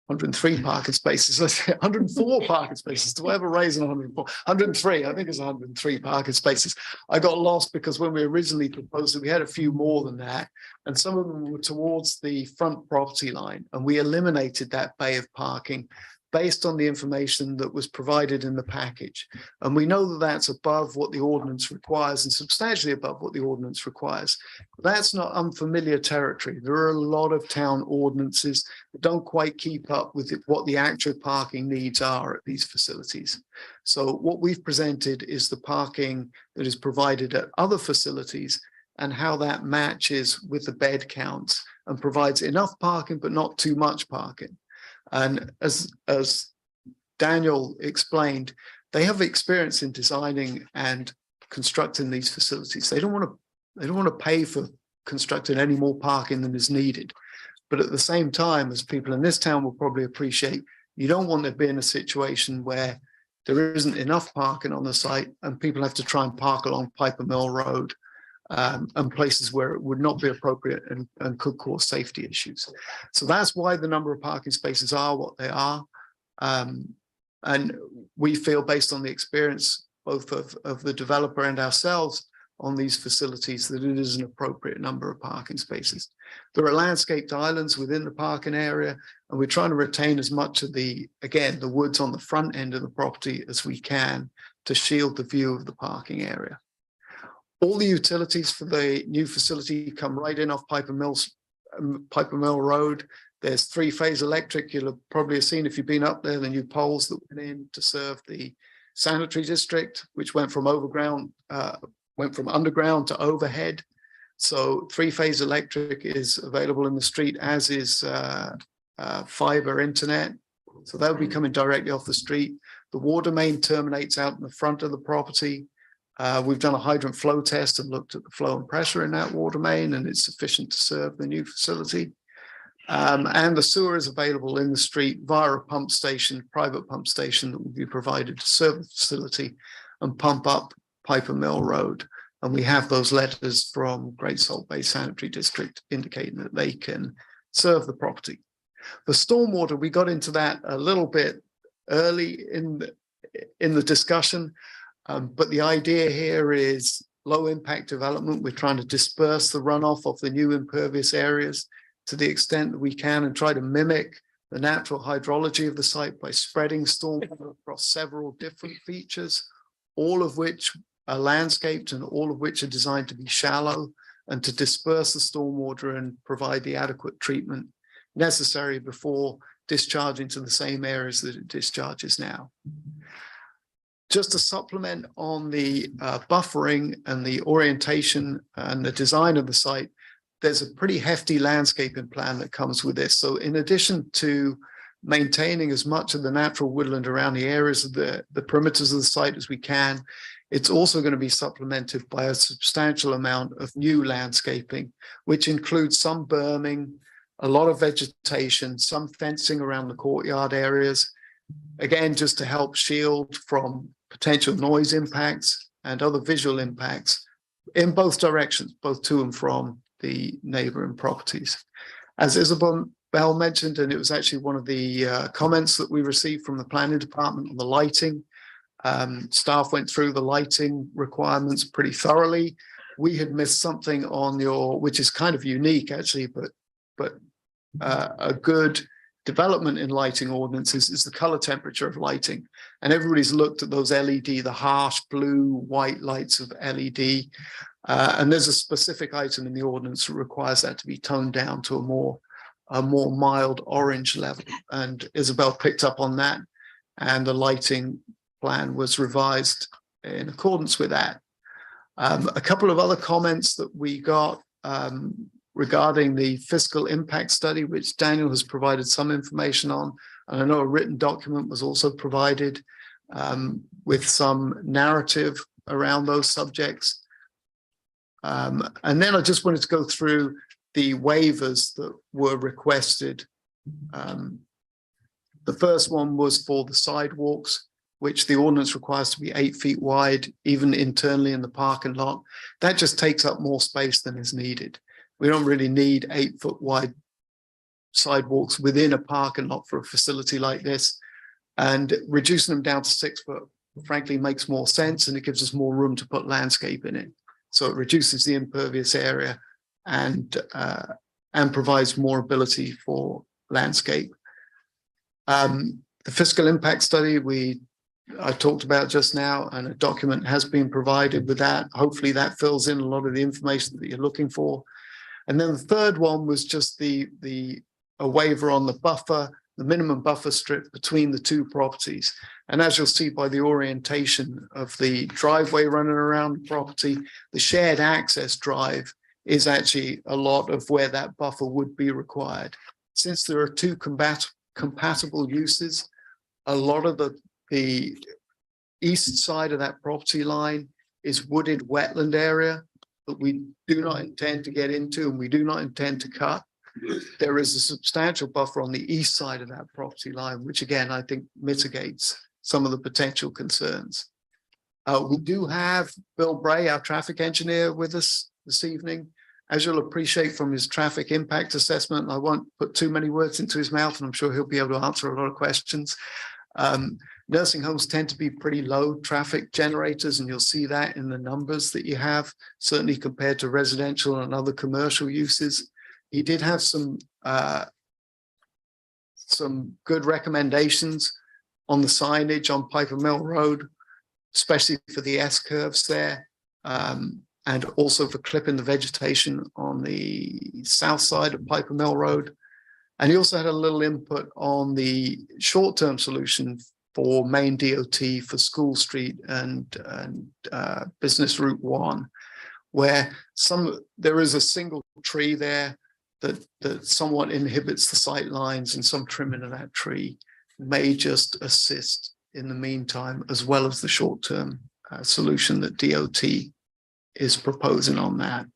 [SPEAKER 8] 103 parking spaces, let's say 104 parking spaces. Do I ever raise 104? 103, I think it's 103 parking spaces. I got lost because when we originally proposed it, we had a few more than that. And some of them were towards the front property line. And we eliminated that bay of parking based on the information that was provided in the package. And we know that that's above what the ordinance requires and substantially above what the ordinance requires. That's not unfamiliar territory. There are a lot of town ordinances that don't quite keep up with what the actual parking needs are at these facilities. So what we've presented is the parking that is provided at other facilities and how that matches with the bed counts and provides enough parking, but not too much parking. And as Daniel explained, they have experience in designing and constructing these facilities. They don't want to pay for constructing any more parking than is needed. But at the same time, as people in this town will probably appreciate, you don't want to be in a situation where there isn't enough parking on the site and people have to try and park along Piper Mill Road and places where it would not be appropriate and could cause safety issues. So that's why the number of parking spaces are what they are. And we feel, based on the experience both of the developer and ourselves on these facilities, that it is an appropriate number of parking spaces. There are landscaped islands within the parking area, and we're trying to retain as much of the woods on the front end of the property as we can to shield the view of the parking area. All the utilities for the new facility come right in off Piper Mill Road. There's three-phase electric. You'll have probably seen, if you've been up there, the new poles that went in to serve the sanitary district, which went from underground to overhead. So three-phase electric is available in the street, as is fiber internet. So that will be coming directly off the street. The water main terminates out in the front of the property. We've done a hydrant flow test and looked at the flow and pressure in that water main, and it's sufficient to serve the new facility. And the sewer is available in the street via a pump station, private pump station, that will be provided to serve the facility and pump up Piper Mill Road. And we have those letters from Great Salt Bay Sanitary District indicating that they can serve the property. The stormwater, we got into that a little bit early in the discussion. But the idea here is low impact development. We're trying to disperse the runoff of the new impervious areas to the extent that we can and try to mimic the natural hydrology of the site by spreading stormwater across several different features, all of which are landscaped and all of which are designed to be shallow and to disperse the stormwater and provide the adequate treatment necessary before discharging to the same areas that it discharges now. Just to supplement on the buffering and the orientation and the design of the site, there's a pretty hefty landscaping plan that comes with this. So in addition to maintaining as much of the natural woodland around the areas of the perimeters of the site as we can, it's also going to be supplemented by a substantial amount of new landscaping, which includes some berming, a lot of vegetation, some fencing around the courtyard areas, again, just to help shield from potential noise impacts and other visual impacts in both directions, both to and from the neighboring properties. As Isabel mentioned, and it was actually one of the comments that we received from the planning department on the lighting. Staff went through the lighting requirements pretty thoroughly. We had missed something on which is kind of unique actually, but a good development in lighting ordinances is the color temperature of lighting. And everybody's looked at those LED, the harsh blue, white lights of LED. And there's a specific item in the ordinance that requires that to be toned down to a more mild orange level. And Isabel picked up on that, and the lighting plan was revised in accordance with that. A couple of other comments that we got regarding the fiscal impact study, which Daniel has provided some information on. And I know a written document was also provided with some narrative around those subjects. And then I just wanted to go through the waivers that were requested. The first one was for the sidewalks, which the ordinance requires to be 8 feet wide, even internally in the parking lot. That just takes up more space than is needed. We don't really need 8 foot wide sidewalks within a parking lot for a facility like this. And reducing them down to 6 foot, frankly, makes more sense, and it gives us more room to put landscape in it. So it reduces the impervious area and provides more ability for landscape. The fiscal impact study I talked about just now, and a document has been provided with that. Hopefully that fills in a lot of the information that you're looking for. And then the third one was just a waiver on the buffer, the minimum buffer strip between the two properties. And as you'll see by the orientation of the driveway running around the property, the shared access drive is actually a lot of where that buffer would be required. Since there are two compatible uses, a lot of the east side of that property line is wooded wetland area that we do not intend to get into and we do not intend to cut. There is a substantial buffer on the east side of that property line, which again, I think mitigates some of the potential concerns. We do have Bill Bray, our traffic engineer, with us this evening. As you'll appreciate from his traffic impact assessment, I won't put too many words into his mouth, and I'm sure he'll be able to answer a lot of questions. Nursing homes tend to be pretty low traffic generators, and you'll see that in the numbers that you have, certainly compared to residential and other commercial uses. He did have some good recommendations on the signage on Piper Mill Road, especially for the S curves there, and also for clipping the vegetation on the south side of Piper Mill Road. And he also had a little input on the short-term solution for Main DOT for School Street and Business Route 1, where there is a single tree there that somewhat inhibits the sight lines, and some trimming of that tree may just assist in the meantime, as well as the short-term solution that DOT is proposing on that.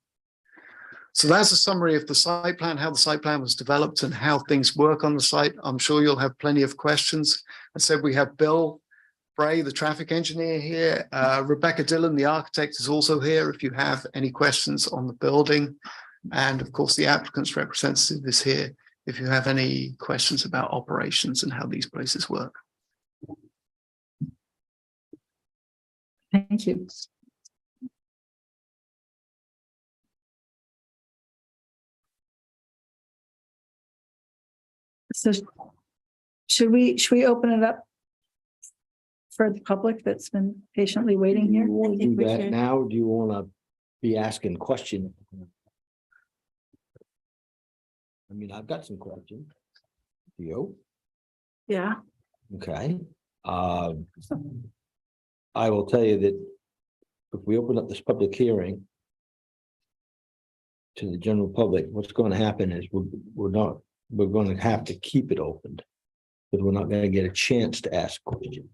[SPEAKER 8] So that's a summary of the site plan, how the site plan was developed and how things work on the site. I'm sure you'll have plenty of questions. I said we have Bill Bray, the traffic engineer here. Rebecca Dillon, the architect, is also here if you have any questions on the building. And of course, the applicant's representative is here if you have any questions about operations and how these places work.
[SPEAKER 6] Thank you. So should we open it up for the public that's been patiently waiting here?
[SPEAKER 2] You want to do that now, or do you want to be asking questions? I mean, I've got some questions. You?
[SPEAKER 6] Yeah.
[SPEAKER 2] Okay. I will tell you that if we open up this public hearing to the general public, what's going to happen is we're going to have to keep it opened, because we're not going to get a chance to ask questions.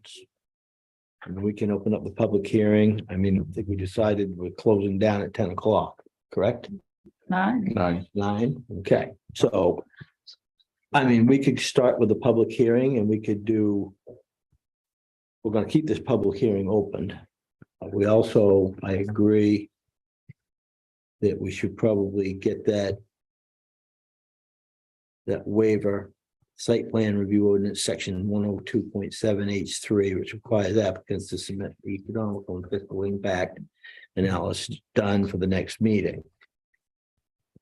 [SPEAKER 2] I mean, we can open up the public hearing. I mean, I think we decided we're closing down at 10 o'clock, correct?
[SPEAKER 6] 9.
[SPEAKER 2] 9. Okay, so I mean, we could start with the public hearing, and we could we're going to keep this public hearing open. We also, I agree that we should probably get that waiver, site plan review ordinance section 102.7H3, which requires applicants to submit the economic and fiscal impact analysis done for the next meeting.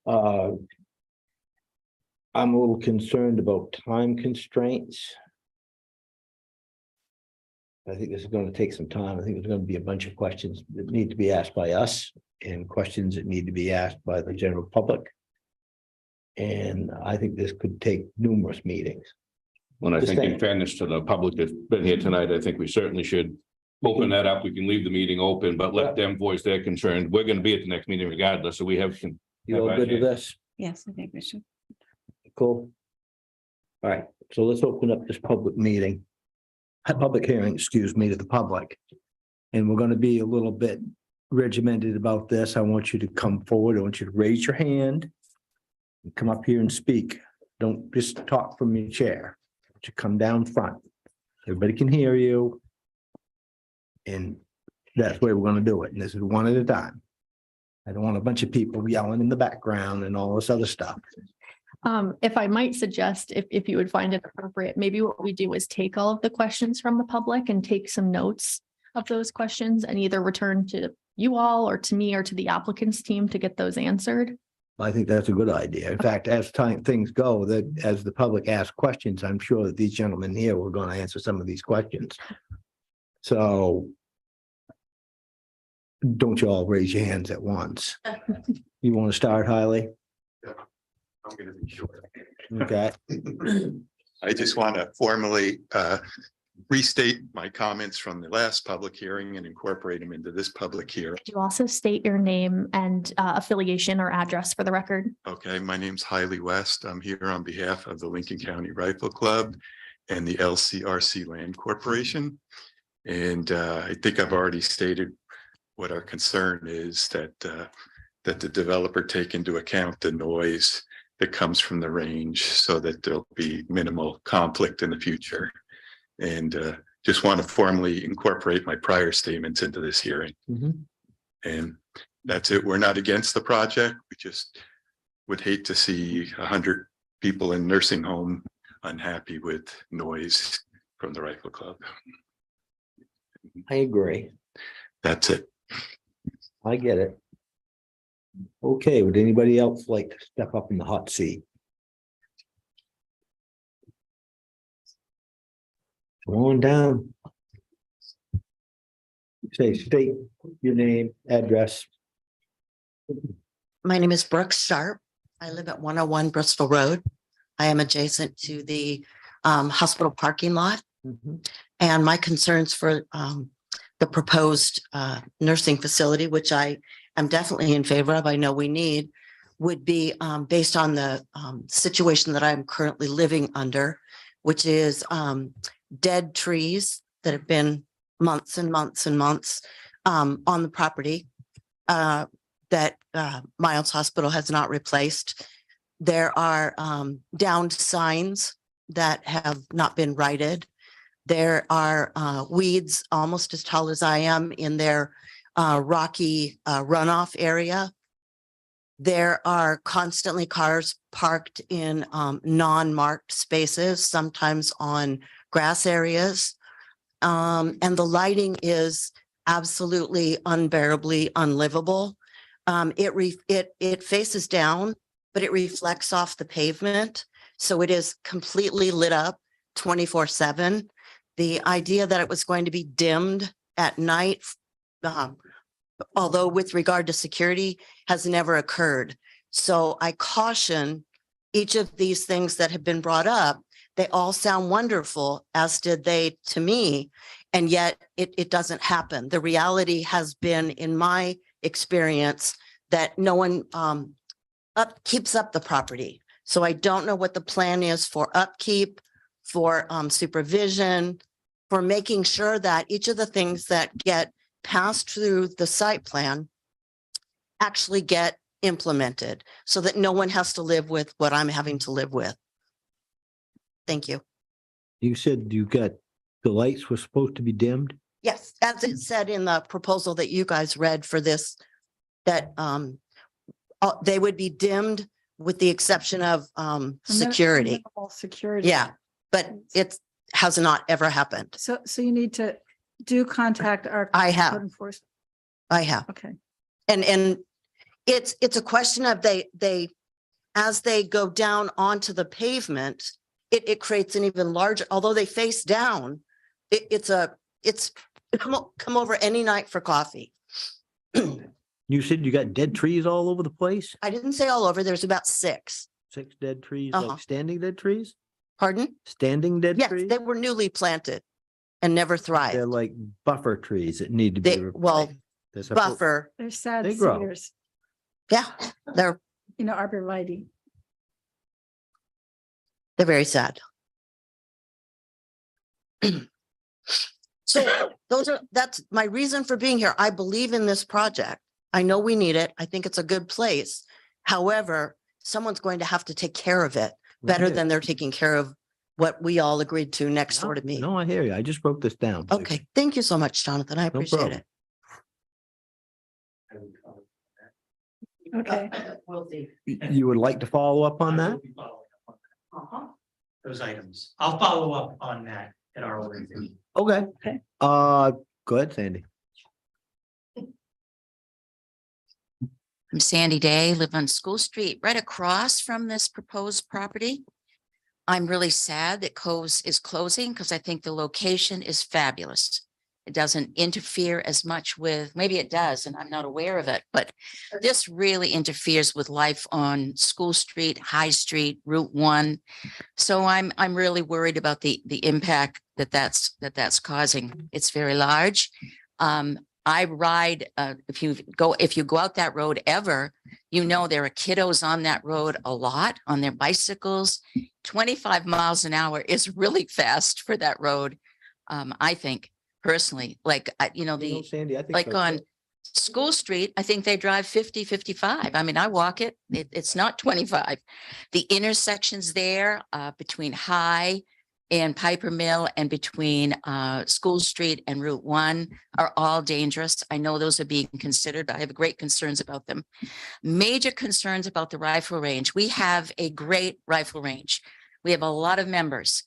[SPEAKER 2] I'm a little concerned about time constraints. I think this is going to take some time. I think there's going to be a bunch of questions that need to be asked by us and questions that need to be asked by the general public. And I think this could take numerous meetings.
[SPEAKER 4] When I think in fairness to the public that's been here tonight, I think we certainly should open that up. We can leave the meeting open, but let them voice their concerns. We're going to be at the next meeting regardless, so we have.
[SPEAKER 2] You all good with this?
[SPEAKER 6] Yes, I think we should.
[SPEAKER 2] Cool. All right, so let's open up this public hearing, excuse me, to the public. And we're going to be a little bit regimented about this. I want you to come forward. I want you to raise your hand and come up here and speak. Don't just talk from your chair. You come down front. Everybody can hear you. And that's the way we're going to do it. And this is one at a time. I don't want a bunch of people yelling in the background and all this other stuff.
[SPEAKER 3] If I might suggest, if you would find it appropriate, maybe what we do is take all of the questions from the public and take some notes of those questions and either return to you all or to me or to the applicant's team to get those answered.
[SPEAKER 2] I think that's a good idea. In fact, as things go, that as the public asks questions, I'm sure that these gentlemen here were going to answer some of these questions. So don't you all raise your hands at once. You want to start, Harley?
[SPEAKER 9] I'm gonna be short.
[SPEAKER 2] Okay.
[SPEAKER 9] I just want to formally restate my comments from the last public hearing and incorporate them into this public hearing.
[SPEAKER 3] Could you also state your name and affiliation or address for the record?
[SPEAKER 9] Okay, my name's Hiley West. I'm here on behalf of the Lincoln County Rifle Club and the LCRC Land Corporation. And I think I've already stated what our concern is, that that the developer take into account the noise that comes from the range so that there'll be minimal conflict in the future. And just want to formally incorporate my prior statements into this hearing. And that's it. We're not against the project. We just would hate to see 100 people in nursing home unhappy with noise from the Rifle Club.
[SPEAKER 2] I agree.
[SPEAKER 9] That's it.
[SPEAKER 2] I get it. Okay, would anybody else like to step up in the hot seat? Come on down. Say, state your name, address.
[SPEAKER 14] My name is Brooke Sharp. I live at 101 Bristol Road. I am adjacent to the hospital parking lot. And my concerns for the proposed nursing facility, which I am definitely in favor of, I know we need, would be based on the situation that I'm currently living under, which is dead trees that have been months and months and months on the property that Miles Hospital has not replaced. There are downed signs that have not been righted. There are weeds almost as tall as I am in their rocky runoff area. There are constantly cars parked in non-marked spaces, sometimes on grass areas. And the lighting is absolutely unbearably unlivable. It faces down, but it reflects off the pavement. So it is completely lit up 24/7. The idea that it was going to be dimmed at night, although with regard to security, has never occurred. So I caution each of these things that have been brought up. They all sound wonderful, as did they to me, and yet it doesn't happen. The reality has been, in my experience, that no one keeps up the property. So I don't know what the plan is for upkeep, for supervision, for making sure that each of the things that get passed through the site plan actually get implemented so that no one has to live with what I'm having to live with. Thank you.
[SPEAKER 2] You said you got, the lights were supposed to be dimmed?
[SPEAKER 14] Yes, as it said in the proposal that you guys read for this, that they would be dimmed with the exception of security.
[SPEAKER 6] Security.
[SPEAKER 14] Yeah, but it has not ever happened.
[SPEAKER 6] So you need to contact our.
[SPEAKER 14] I have.
[SPEAKER 6] code enforcement.
[SPEAKER 14] I have.
[SPEAKER 6] Okay.
[SPEAKER 14] And it's a question of they as they go down onto the pavement, it creates an even larger, although they face down, it's come over any night for coffee.
[SPEAKER 2] You said you got dead trees all over the place?
[SPEAKER 14] I didn't say all over, there's about 6.
[SPEAKER 2] 6 dead trees,
[SPEAKER 14] Uh-huh.
[SPEAKER 2] like standing dead trees?
[SPEAKER 14] Pardon?
[SPEAKER 2] Standing dead
[SPEAKER 14] Yes,
[SPEAKER 2] trees?
[SPEAKER 14] they were newly planted and never
[SPEAKER 2] They're
[SPEAKER 14] thrived.
[SPEAKER 2] like buffer trees that need to be.
[SPEAKER 14] Well,
[SPEAKER 2] replaced. They're supposed-
[SPEAKER 14] buffer,
[SPEAKER 6] They're sad
[SPEAKER 2] They grow.
[SPEAKER 6] cedars,
[SPEAKER 14] yeah, they're
[SPEAKER 6] arborvitae.
[SPEAKER 14] very sad. So that's my reason for being here. I believe in this project. I know we need it. I think it's a good place. However, someone's going to have to take care of it better
[SPEAKER 2] Right.
[SPEAKER 14] than they're taking care of what we all agreed to next door to me.
[SPEAKER 2] No, I hear you. I just wrote this down.
[SPEAKER 14] Okay, thank you so much, Jonathan. I appreciate
[SPEAKER 2] problem.
[SPEAKER 14] it.
[SPEAKER 6] Okay.
[SPEAKER 14] Will do.
[SPEAKER 2] You would like to follow up on that?
[SPEAKER 15] Those items. I'll follow up on that at our review.
[SPEAKER 2] Okay.
[SPEAKER 6] Okay.
[SPEAKER 2] Go ahead, Sandy.
[SPEAKER 14] I'm Sandy Day, live on School Street, right across from this proposed property. I'm really sad that Coves is closing because I think the location is fabulous. It doesn't interfere as much with, maybe it does, and I'm not aware of it, but this really interferes with life on School Street, High Street, Route 1. So I'm really worried about the impact that's causing. It's very large. I ride, if you go out that road ever, you know, there are kiddos on that road a lot on their bicycles. 25 miles an hour is really fast for that road. I think personally, like,
[SPEAKER 2] Sandy, I think
[SPEAKER 14] like
[SPEAKER 2] so,
[SPEAKER 14] on
[SPEAKER 2] too.
[SPEAKER 14] School Street, I think they drive 50, 55. I mean, I walk it, it's not 25. The intersections there, between High and Piper Mill and between School Street and Route 1 are all dangerous. I know those are being considered, but I have great concerns about them. Major concerns about the rifle range. We have a great rifle range. We have a lot of members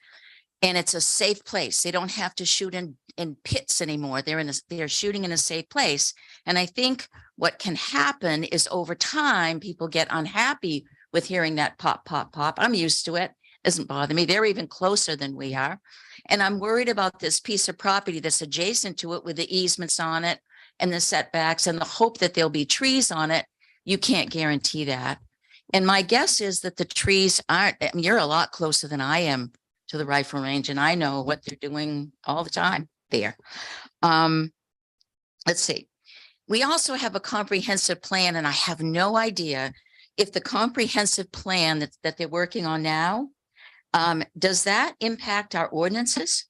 [SPEAKER 14] and it's a safe place. They don't have to shoot in pits anymore. They're shooting in a safe place. And I think what can happen is over time, people get unhappy with hearing that pop, pop, pop. I'm used to it. Doesn't bother me. They're even closer than we are. And I'm worried about this piece of property that's adjacent to it with the easements on it and the setbacks and the hope that there'll be trees on it. You can't guarantee that. And my guess is that the trees aren't, I mean, you're a lot closer than I am to the rifle range, and I know what they're doing all the time there. Let's see. We also have a comprehensive plan, and I have no idea if the comprehensive plan that they're working on now, does that impact our ordinances?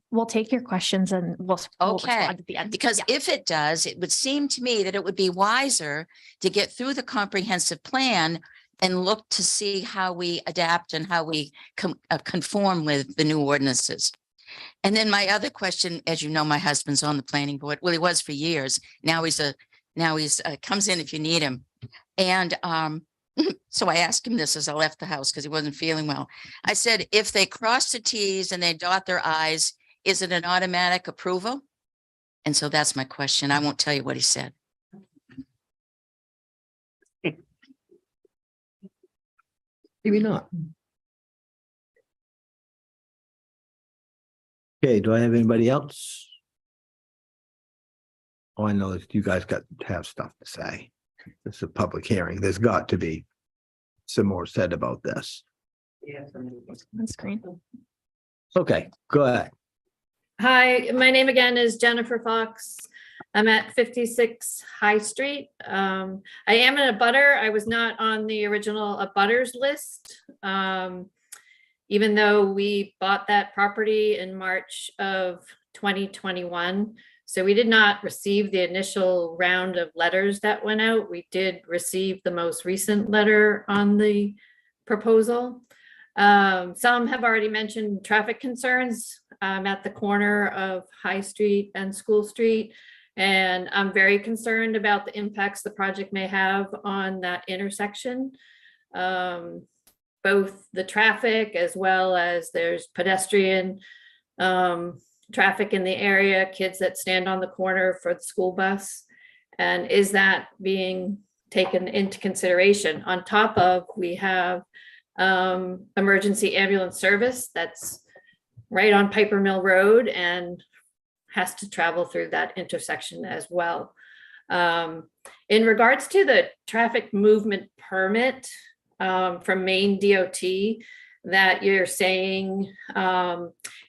[SPEAKER 3] We'll take your questions and we'll
[SPEAKER 14] Okay,
[SPEAKER 3] respond at the end.
[SPEAKER 14] because
[SPEAKER 3] Yeah.
[SPEAKER 14] if it does, it would seem to me that it would be wiser to get through the comprehensive plan and look to see how we adapt and how we conform with the new ordinances. And then my other question, as you know, my husband's on the planning board. Well, he was for years. Now he's comes in if you need him. And so I asked him this as I left the house because he wasn't feeling well. I said, if they cross the T's and they dot their I's, is it an automatic approval? And so that's my question. I won't tell you what he said.
[SPEAKER 2] Maybe not. Okay, do I have anybody else? Oh, I know that you guys got to have stuff to say. This is a public hearing. There's got to be some more said about this.
[SPEAKER 3] On screen.
[SPEAKER 2] Okay, go ahead.
[SPEAKER 10] Hi, my name again is Jennifer Fox. I'm at 56 High Street. I am in a butter. I was not on the original abutters list. Even though we bought that property in March of 2021. So we did not receive the initial round of letters that went out. We did receive the most recent letter on the proposal. Some have already mentioned traffic concerns at the corner of High Street and School Street. And I'm very concerned about the impacts the project may have on that intersection. Both the traffic as well as there's pedestrian traffic in the area, kids that stand on the corner for the school bus. And is that being taken into consideration? On top of, we have emergency ambulance service that's right on Piper Mill Road and has to travel through that intersection as well. In regards to the traffic movement permit from Maine DOT that you're saying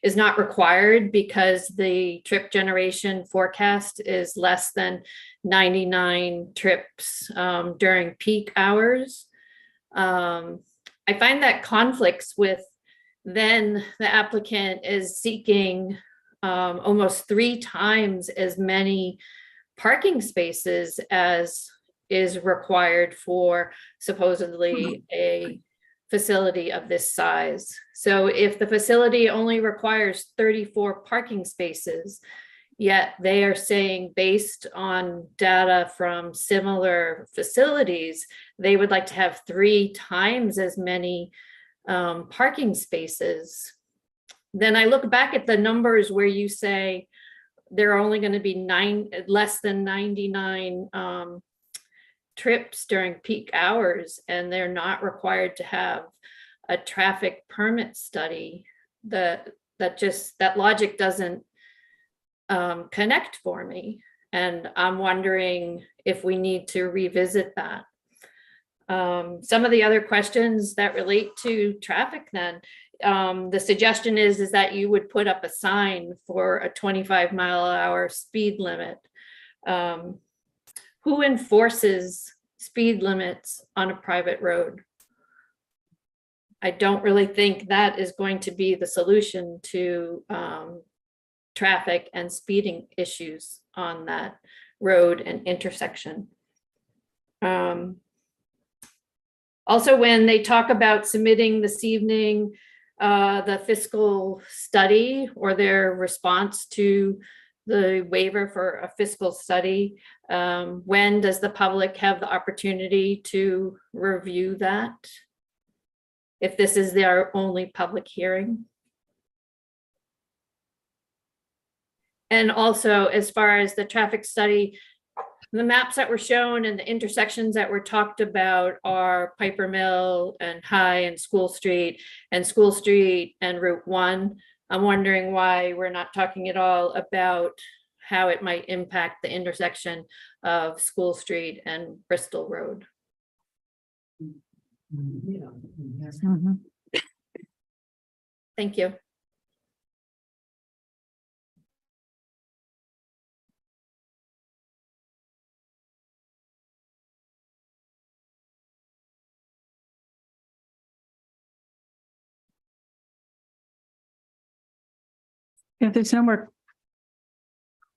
[SPEAKER 10] is not required because the trip generation forecast is less than 99 trips during peak hours. I find that conflicts with then the applicant is seeking almost 3 times as many parking spaces as is required for supposedly a facility of this size. So if the facility only requires 34 parking spaces, yet they are saying based on data from similar facilities, they would like to have 3 times as many parking spaces. Then I look back at the numbers where you say there are only going to be less than 99 trips during peak hours and they're not required to have a traffic permit study, that logic doesn't connect for me. And I'm wondering if we need to revisit that. Some of the other questions that relate to traffic then, the suggestion is that you would put up a sign for a 25-mile-an-hour speed limit. Who enforces speed limits on a private road? I don't really think that is going to be the solution to traffic and speeding issues on that road and intersection. Also, when they talk about submitting this evening, the fiscal study or their response to the waiver for a fiscal study, when does the public have the opportunity to review that? If this is their only public hearing? And also, as far as the traffic study, the maps that were shown and the intersections that were talked about are Piper Mill and High and School Street and Route 1. I'm wondering why we're not talking at all about how it might impact the intersection of School Street and Bristol Road. Thank you.
[SPEAKER 6] If there's no more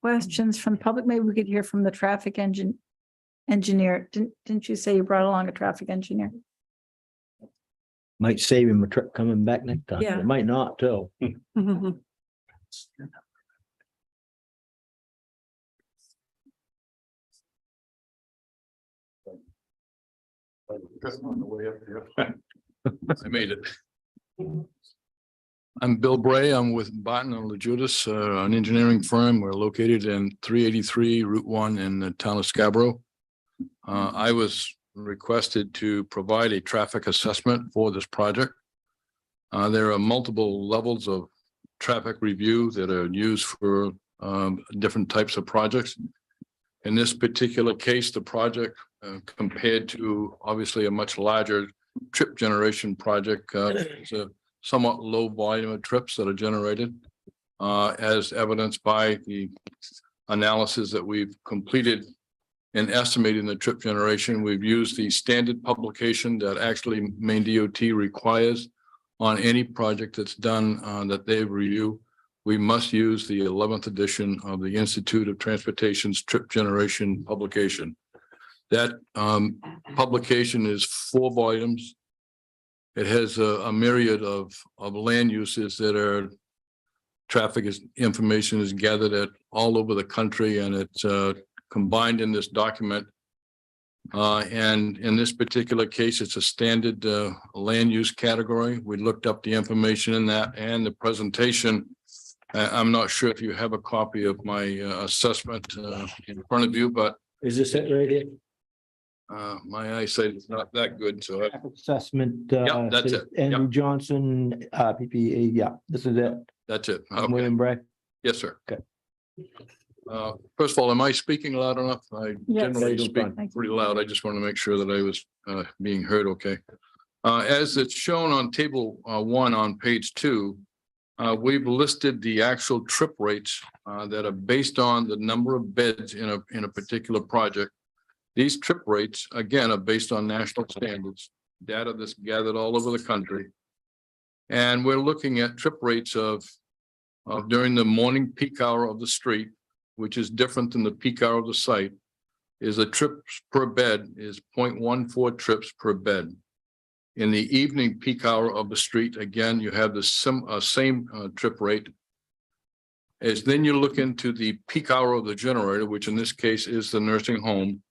[SPEAKER 6] questions from the public, maybe we could hear from the traffic engineer. Didn't you say you brought along a traffic engineer?
[SPEAKER 2] Might save him a trip coming back next time.
[SPEAKER 6] Yeah.
[SPEAKER 2] It might not too.
[SPEAKER 16] I made it. I'm Bill Bray. I'm with Barton and LaJudas, an engineering firm. We're located in 383 Route 1 in the town of Scarborough. I was requested to provide a traffic assessment for this project. There are multiple levels of traffic review that are used for different types of projects. In this particular case, the project compared to obviously a much larger trip generation project, is a somewhat low volume of trips that are generated, as evidenced by the analysis that we've completed in estimating the trip generation. We've used the standard publication that actually Maine DOT requires on any project that's done that they review. We must use the 11th edition of the Institute of Transportation's trip generation publication. That publication is 4 volumes. It has a myriad of land uses that are information is gathered at all over the country, and it's combined in this document. And in this particular case, it's a standard land use category. We looked up the information in that and the presentation. I'm not sure if you have a copy of my assessment in front of you, but
[SPEAKER 2] Is this it right here?
[SPEAKER 16] my eyesight is not that good, so I
[SPEAKER 2] Assessment.
[SPEAKER 16] Yep, that's it.
[SPEAKER 2] Andrew
[SPEAKER 16] Yep.
[SPEAKER 2] Johnson, PPE, yeah, this is it.
[SPEAKER 16] that's it.
[SPEAKER 2] I'm
[SPEAKER 16] Okay.
[SPEAKER 2] William Bray.
[SPEAKER 16] Yes, sir.
[SPEAKER 2] Okay.
[SPEAKER 16] First of all, am I speaking loud enough? I
[SPEAKER 6] Yes.
[SPEAKER 16] generally
[SPEAKER 2] You're
[SPEAKER 16] speak
[SPEAKER 2] fine.
[SPEAKER 16] pretty loud. I just want to make sure that I was being heard okay. As it's shown on table 1 on page 2, we've listed the actual trip rates that are based on the number of beds in a particular project. These trip rates, again, are based on national standards, data that's gathered all over the country. And we're looking at trip rates of during the morning peak hour of the street, which is different than the peak hour of the site, is the trips per bed is 0.14 trips per bed. In the evening peak hour of the street, again, you have the same trip rate. As then you look into the peak hour of the generator, which in this case is the nursing home,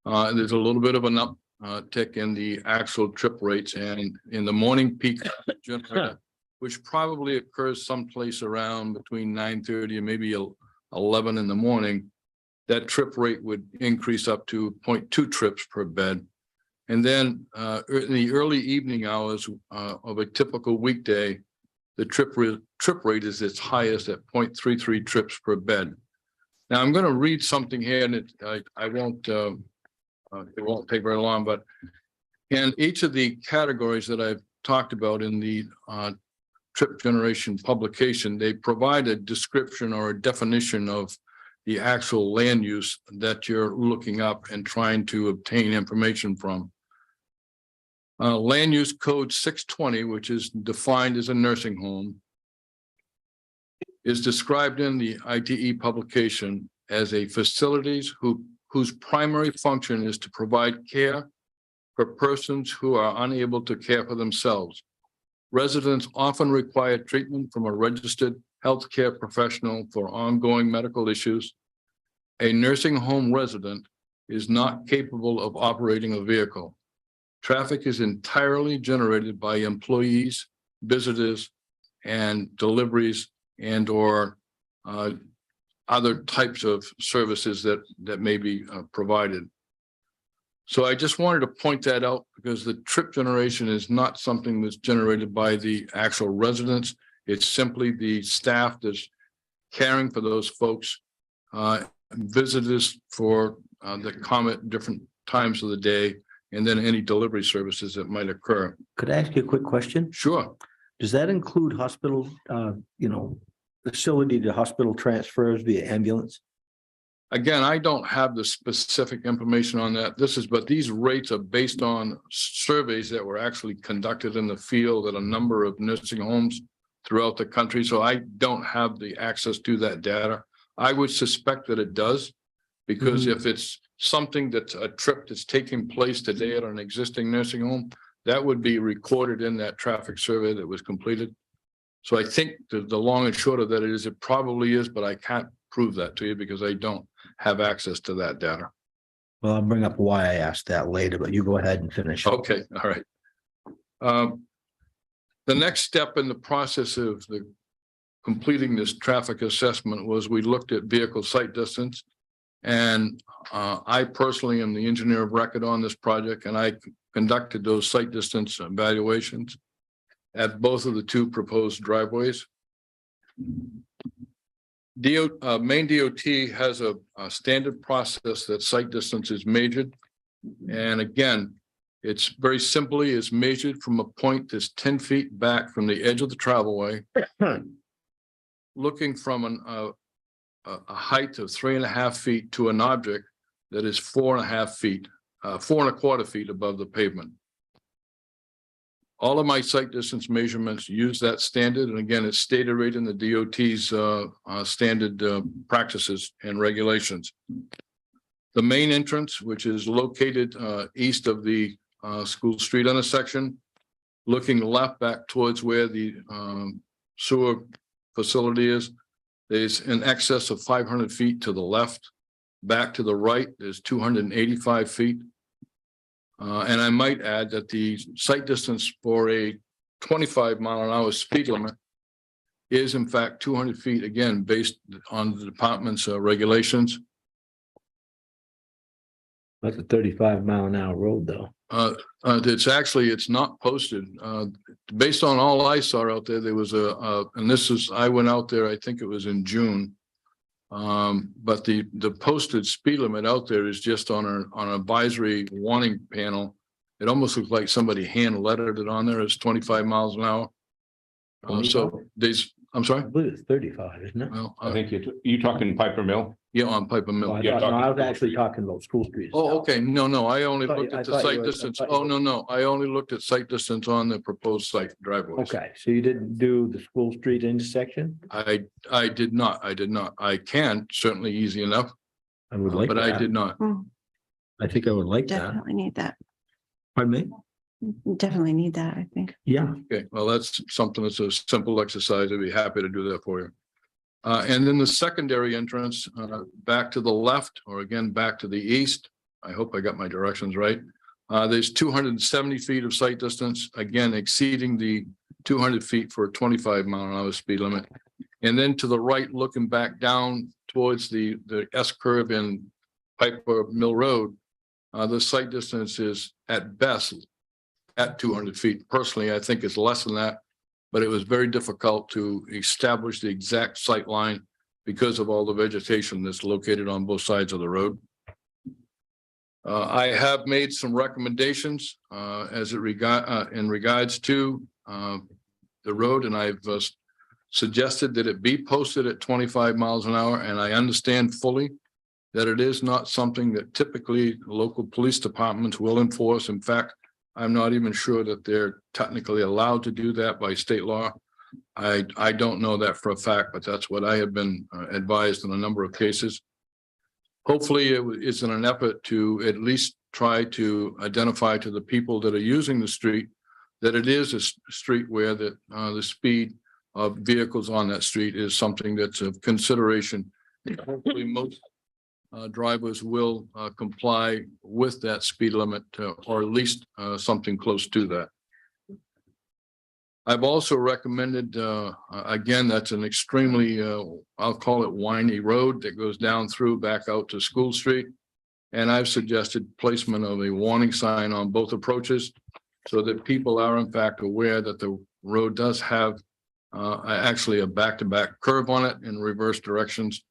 [SPEAKER 16] there's a little bit of an uptick in the actual trip rates, and in the morning peak generator, which probably occurs someplace around between 9:30 and maybe 11 in the morning, that trip rate would increase up to 0.2 trips per bed. And then in the early evening hours of a typical weekday, the trip rate is its highest at 0.33 trips per bed. Now, I'm going to read something here, and I won't, it won't take very long, but in each of the categories that I've talked about in the trip generation publication, they provide a description or a definition of the actual land use that you're looking up and trying to obtain information from. Land use code 620, which is defined as a nursing home, is described in the ITE publication as a facilities whose primary function is to provide care for persons who are unable to care for themselves. Residents often require treatment from a registered healthcare professional for ongoing medical issues. A nursing home resident is not capable of operating a vehicle. Traffic is entirely generated by employees, visitors, and deliveries and or other types of services that may be provided. So I just wanted to point that out because the trip generation is not something that's generated by the actual residents. It's simply the staff that's caring for those folks, visitors for that come at different times of the day, and then any delivery services that might occur.
[SPEAKER 2] Could I ask you a quick question?
[SPEAKER 16] Sure.
[SPEAKER 2] Does that include hospital, facility to hospital transfers via ambulance?
[SPEAKER 16] Again, I don't have the specific information on that. But these rates are based on surveys that were actually conducted in the field at a number of nursing homes throughout the country. So I don't have the access to that data. I would suspect that it does, because if it's something that's a trip that's taking place today at an existing nursing home, that would be recorded in that traffic survey that was completed. So I think the long and short of that is it probably is, but I can't prove that to you because I don't have access to that data.
[SPEAKER 2] Well, I'll bring up why I asked that later, but you go ahead and finish.
[SPEAKER 16] Okay, all right. The next step in the process of completing this traffic assessment was we looked at vehicle sight distance. And I personally am the engineer of record on this project, and I conducted those sight distance evaluations at both of the two proposed driveways. Maine DOT has a standard process that sight distance is measured. And again, it's very simply is measured from a point that's 10 feet back from the edge of the travelway, looking from a height of 3.5 feet to an object that is 4.5 feet, 4.25 feet above the pavement. All of my sight distance measurements use that standard. And again, it's stated right in the DOT's standard practices and regulations. The main entrance, which is located east of the School Street intersection, looking left back towards where the sewer facility is, there's in excess of 500 feet to the left. Back to the right, there's 285 feet. And I might add that the sight distance for a 25-mile-an-hour speed limit is in fact 200 feet, again, based on the department's regulations.
[SPEAKER 2] That's a 35-mile-an-hour road, though.
[SPEAKER 16] It's not posted. Based on all I saw out there, there was I went out there, I think it was in June. But the posted speed limit out there is just on an advisory warning panel. It almost looks like somebody hand lettered it on there as 25 miles an hour. I'm sorry?
[SPEAKER 2] I believe it's 35, isn't it?
[SPEAKER 16] Well,
[SPEAKER 4] I think you're talking Piper Mill.
[SPEAKER 16] Yeah, on Piper Mill.
[SPEAKER 2] I was actually talking about School Street.
[SPEAKER 16] Oh, okay. No, I only
[SPEAKER 2] I
[SPEAKER 16] looked at the
[SPEAKER 2] thought you
[SPEAKER 16] sight
[SPEAKER 2] were-
[SPEAKER 16] distance.
[SPEAKER 2] I thought you
[SPEAKER 16] No, I only looked at sight distance on the proposed site driveways.
[SPEAKER 2] Okay, so you didn't do the School Street intersection?
[SPEAKER 16] I did not. I can certainly easy enough,
[SPEAKER 2] I would like
[SPEAKER 16] but I
[SPEAKER 2] that.
[SPEAKER 16] did not.
[SPEAKER 2] I think I would like that.
[SPEAKER 17] Definitely need that.
[SPEAKER 2] Pardon me?
[SPEAKER 17] Definitely need that, I think.
[SPEAKER 2] Yeah.
[SPEAKER 16] Okay, well, that's something that's a simple exercise. I'd be happy to do that for you. And then the secondary entrance, back to the left, or again, back to the east. I hope I got my directions right. There's 270 feet of sight distance, again, exceeding the 200 feet for a 25-mile-an-hour speed limit. And then to the right, looking back down towards the S curve in Piper Mill Road, the site distance is at best at 200 feet. Personally, I think it's less than that, but it was very difficult to establish the exact sight line because of all the vegetation that's located on both sides of the road. I have made some recommendations in regards to the road, and I've suggested that it be posted at 25 miles an hour, and I understand fully that it is not something that typically local police departments will enforce. In fact, I'm not even sure that they're technically allowed to do that by state law. I don't know that for a fact, but that's what I have been advised in a number of cases. Hopefully it's in an effort to at least try to identify to the people that are using the street that it is a street where the speed of vehicles on that street is something that's of consideration. Hopefully most drivers will comply with that speed limit or at least something close to that. I've also recommended, again, that's an extremely, I'll call it windy road that goes down through back out to School Street. And I've suggested placement of a warning sign on both approaches so that people are in fact aware that the road does have actually a back-to-back curve on it in reverse directions,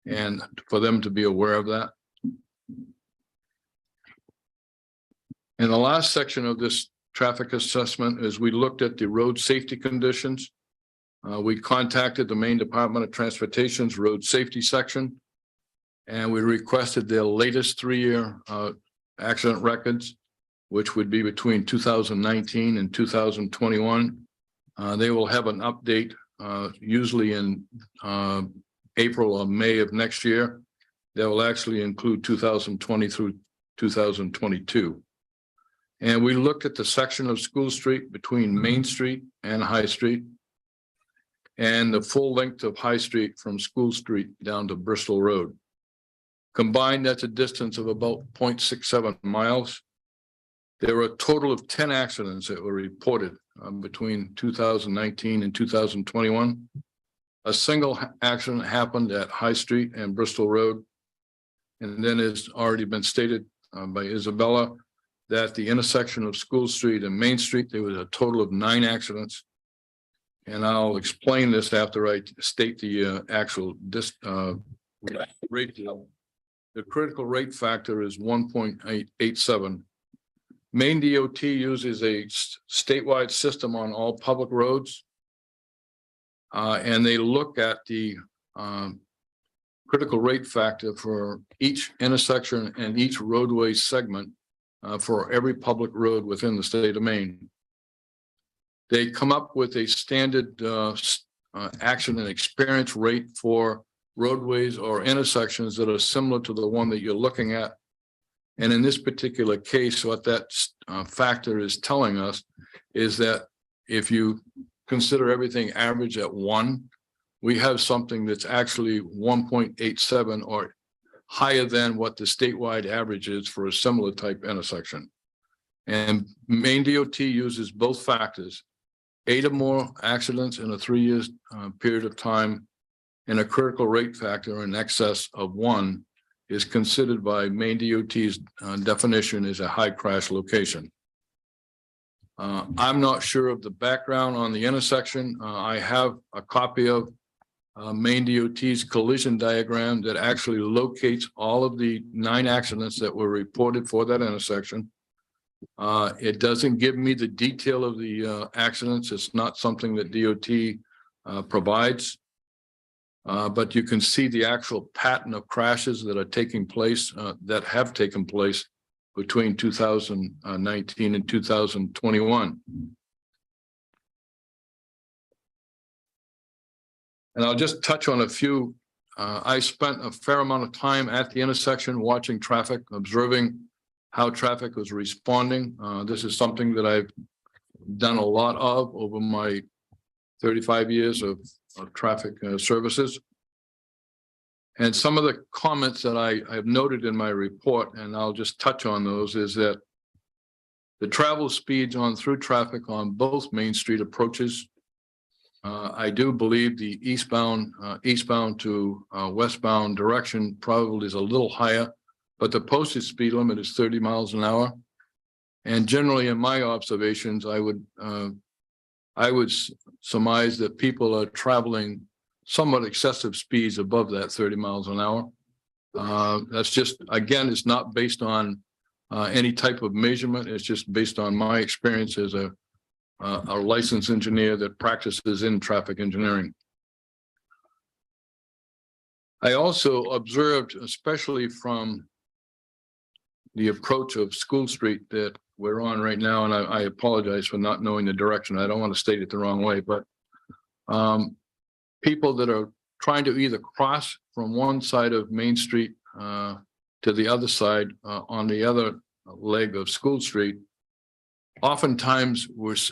[SPEAKER 16] and for them to be aware of that. In the last section of this traffic assessment, as we looked at the road safety conditions, we contacted the Maine Department of Transportation's road safety section, and we requested their latest 3-year accident records, which would be between 2019 and 2021. They will have an update usually in April or May of next year. That will actually include 2020 through 2022. And we looked at the section of School Street between Main Street and High Street, and the full length of High Street from School Street down to Bristol Road. Combined, that's a distance of about 0.67 miles. There were a total of 10 accidents that were reported between 2019 and 2021. A single accident happened at High Street and Bristol Road. And then it's already been stated by Isabella that the intersection of School Street and Main Street, there was a total of 9 accidents. And I'll explain this after I state the actual rate. The critical rate factor is 1.87. Maine DOT uses a statewide system on all public roads. And they look at the critical rate factor for each intersection and each roadway segment for every public road within the state of Maine. They come up with a standard action and experience rate for roadways or intersections that are similar to the one that you're looking at. And in this particular case, what that factor is telling us is that if you consider everything average at 1, we have something that's actually 1.87 or higher than what the statewide average is for a similar type intersection. And Maine DOT uses both factors, 8 or more accidents in a 3-year period of time, and a critical rate factor in excess of 1 is considered by Maine DOT's definition as a high crash location. I'm not sure of the background on the intersection. I have a copy of Maine DOT's collision diagram that actually locates all of the 9 accidents that were reported for that intersection. It doesn't give me the detail of the accidents. It's not something that DOT provides. But you can see the actual pattern of crashes that are taking place, that have taken place between 2019 and 2021. And I'll just touch on a few. I spent a fair amount of time at the intersection watching traffic, observing how traffic was responding. This is something that I've done a lot of over my 35 years of traffic services. And some of the comments that I have noted in my report, and I'll just touch on those, is that the travel speeds on through traffic on both Main Street approaches I do believe the eastbound to westbound direction probably is a little higher, but the posted speed limit is 30 miles an hour. And generally, in my observations, I would surmise that people are traveling somewhat excessive speeds above that 30 miles an hour. That's just, again, it's not based on any type of measurement. It's just based on my experience as a licensed engineer that practices in traffic engineering. I also observed, especially from the approach of School Street that we're on right now, and I apologize for not knowing the direction. I don't want to state it the wrong way, but people that are trying to either cross from one side of Main Street to the other side on the other leg of School Street, oftentimes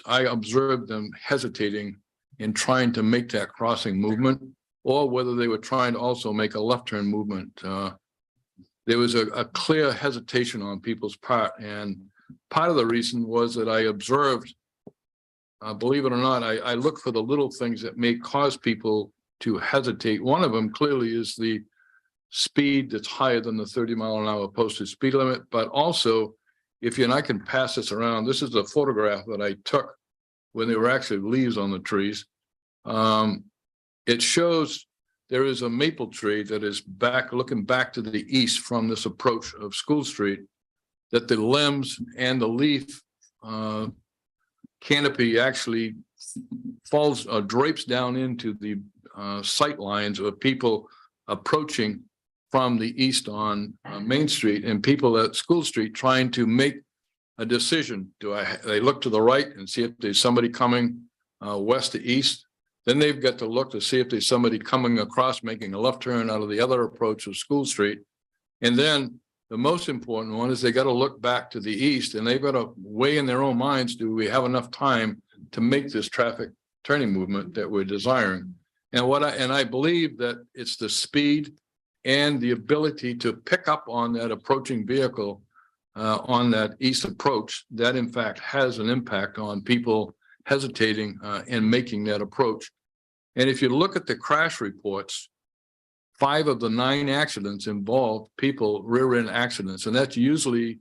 [SPEAKER 16] I observed them hesitating in trying to make that crossing movement, or whether they were trying to also make a left turn movement. There was a clear hesitation on people's part, and part of the reason was that I observed, believe it or not, I look for the little things that may cause people to hesitate. One of them clearly is the speed that's higher than the 30-mile-an-hour posted speed limit, but also, and I can pass this around, this is a photograph that I took when there were actually leaves on the trees. It shows there is a maple tree that is looking back to the east from this approach of School Street, that the limbs and the leaf canopy actually drapes down into the sight lines of people approaching from the east on Main Street, and people at School Street trying to make a decision. They look to the right and see if there's somebody coming west to east. Then they've got to look to see if there's somebody coming across, making a left turn out of the other approach of School Street. And then the most important one is they got to look back to the east, and they've got to weigh in their own minds, do we have enough time to make this traffic turning movement that we're desiring? And I believe that it's the speed and the ability to pick up on that approaching vehicle on that east approach that in fact has an impact on people hesitating in making that approach. And if you look at the crash reports, 5 of the 9 accidents involve people rear end accidents. And that's usually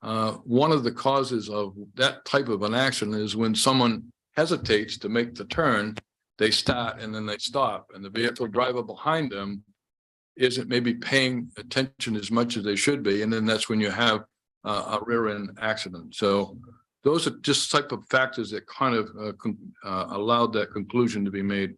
[SPEAKER 16] one of the causes of that type of an accident is when someone hesitates to make the turn, they start and then they stop, and the vehicle driver behind them isn't maybe paying attention as much as they should be. And then that's when you have a rear end accident. So those are just type of factors that kind of allowed that conclusion to be made.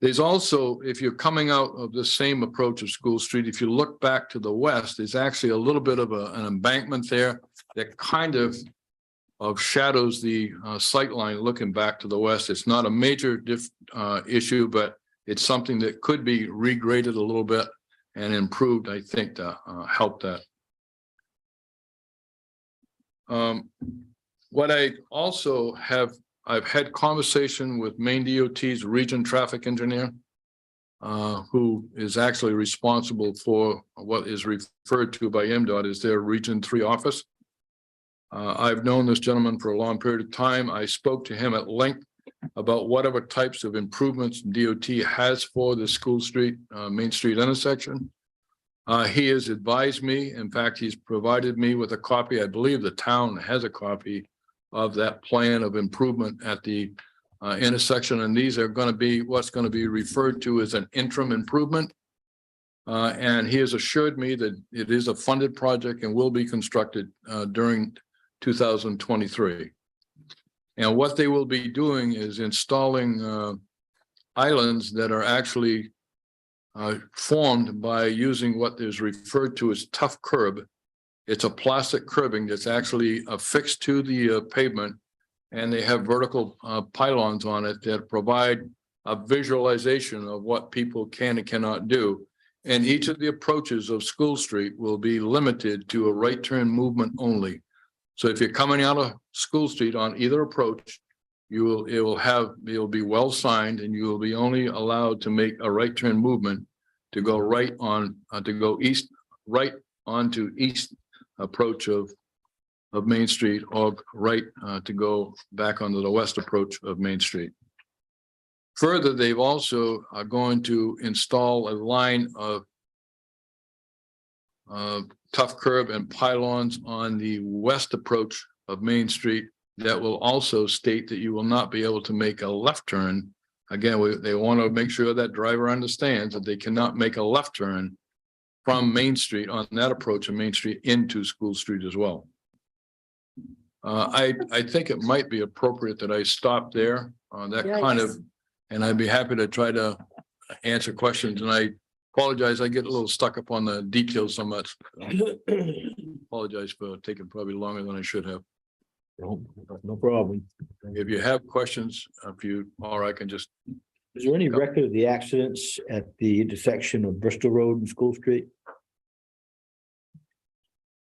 [SPEAKER 16] There's also, if you're coming out of the same approach of School Street, if you look back to the west, there's actually a little bit of an embankment there that kind of shadows the sight line looking back to the west. It's not a major issue, but it's something that could be regraded a little bit and improved, I think, to help that. What I also have, I've had conversation with Maine DOT's region traffic engineer, who is actually responsible for what is referred to by MDOT as their Region 3 office. I've known this gentleman for a long period of time. I spoke to him at length about whatever types of improvements DOT has for the School Street, Main Street intersection. He has advised me, in fact, he's provided me with a copy. I believe the town has a copy of that plan of improvement at the intersection. And these are going to be what's going to be referred to as an interim improvement. And he has assured me that it is a funded project and will be constructed during 2023. And what they will be doing is installing islands that are actually formed by using what is referred to as tough curb. It's a plastic curbing that's actually affixed to the pavement, and they have vertical pylons on it that provide a visualization of what people can and cannot do. And each of the approaches of School Street will be limited to a right turn movement only. So if you're coming out of School Street on either approach, it will be well signed, and you will be only allowed to make a right turn movement to go right on, to go east, right onto east approach of of Main Street or right to go back onto the west approach of Main Street. Further, they've also are going to install a line of tough curb and pylons on the west approach of Main Street that will also state that you will not be able to make a left turn. Again, they want to make sure that driver understands that they cannot make a left turn from Main Street on that approach of Main Street into School Street as well. I think it might be appropriate that I stop there on that kind of, and I'd be happy to try to answer questions. And I apologize, I get a little stuck up on the details so much. Apologize for taking probably longer than I should have.
[SPEAKER 2] No problem.
[SPEAKER 16] If you have questions, or I can just.
[SPEAKER 2] Is there any record of the accidents at the intersection of Bristol Road and School Street?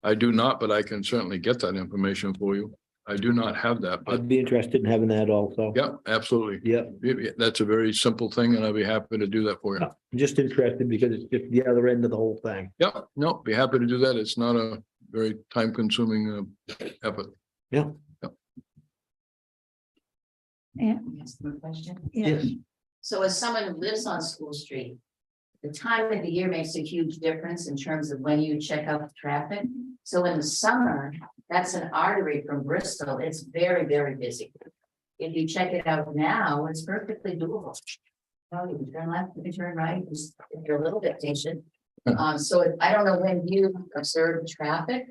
[SPEAKER 16] I do not, but I can certainly get that information for you. I do not have that, but
[SPEAKER 2] I'd be interested in having that also.
[SPEAKER 16] yeah, absolutely.
[SPEAKER 2] Yeah,
[SPEAKER 16] That's a very simple thing and I'd be happy to do that for you.
[SPEAKER 2] I'm just interested because it's just the other end of the whole thing.
[SPEAKER 16] Yeah, no, be happy to do that. It's not a very time consuming effort.
[SPEAKER 2] Yeah.
[SPEAKER 6] Yeah.
[SPEAKER 18] Ask them a question.
[SPEAKER 2] Yes.
[SPEAKER 18] So as someone who lives on School Street, the time of the year makes a huge difference in terms of when you check out the traffic. So in the summer, that's an artery from Bristol. It's very, very busy. If you check it out now, it's perfectly doable. No, you can turn left, you can turn right, just if you're a little bit patient. So I don't know when you observe traffic,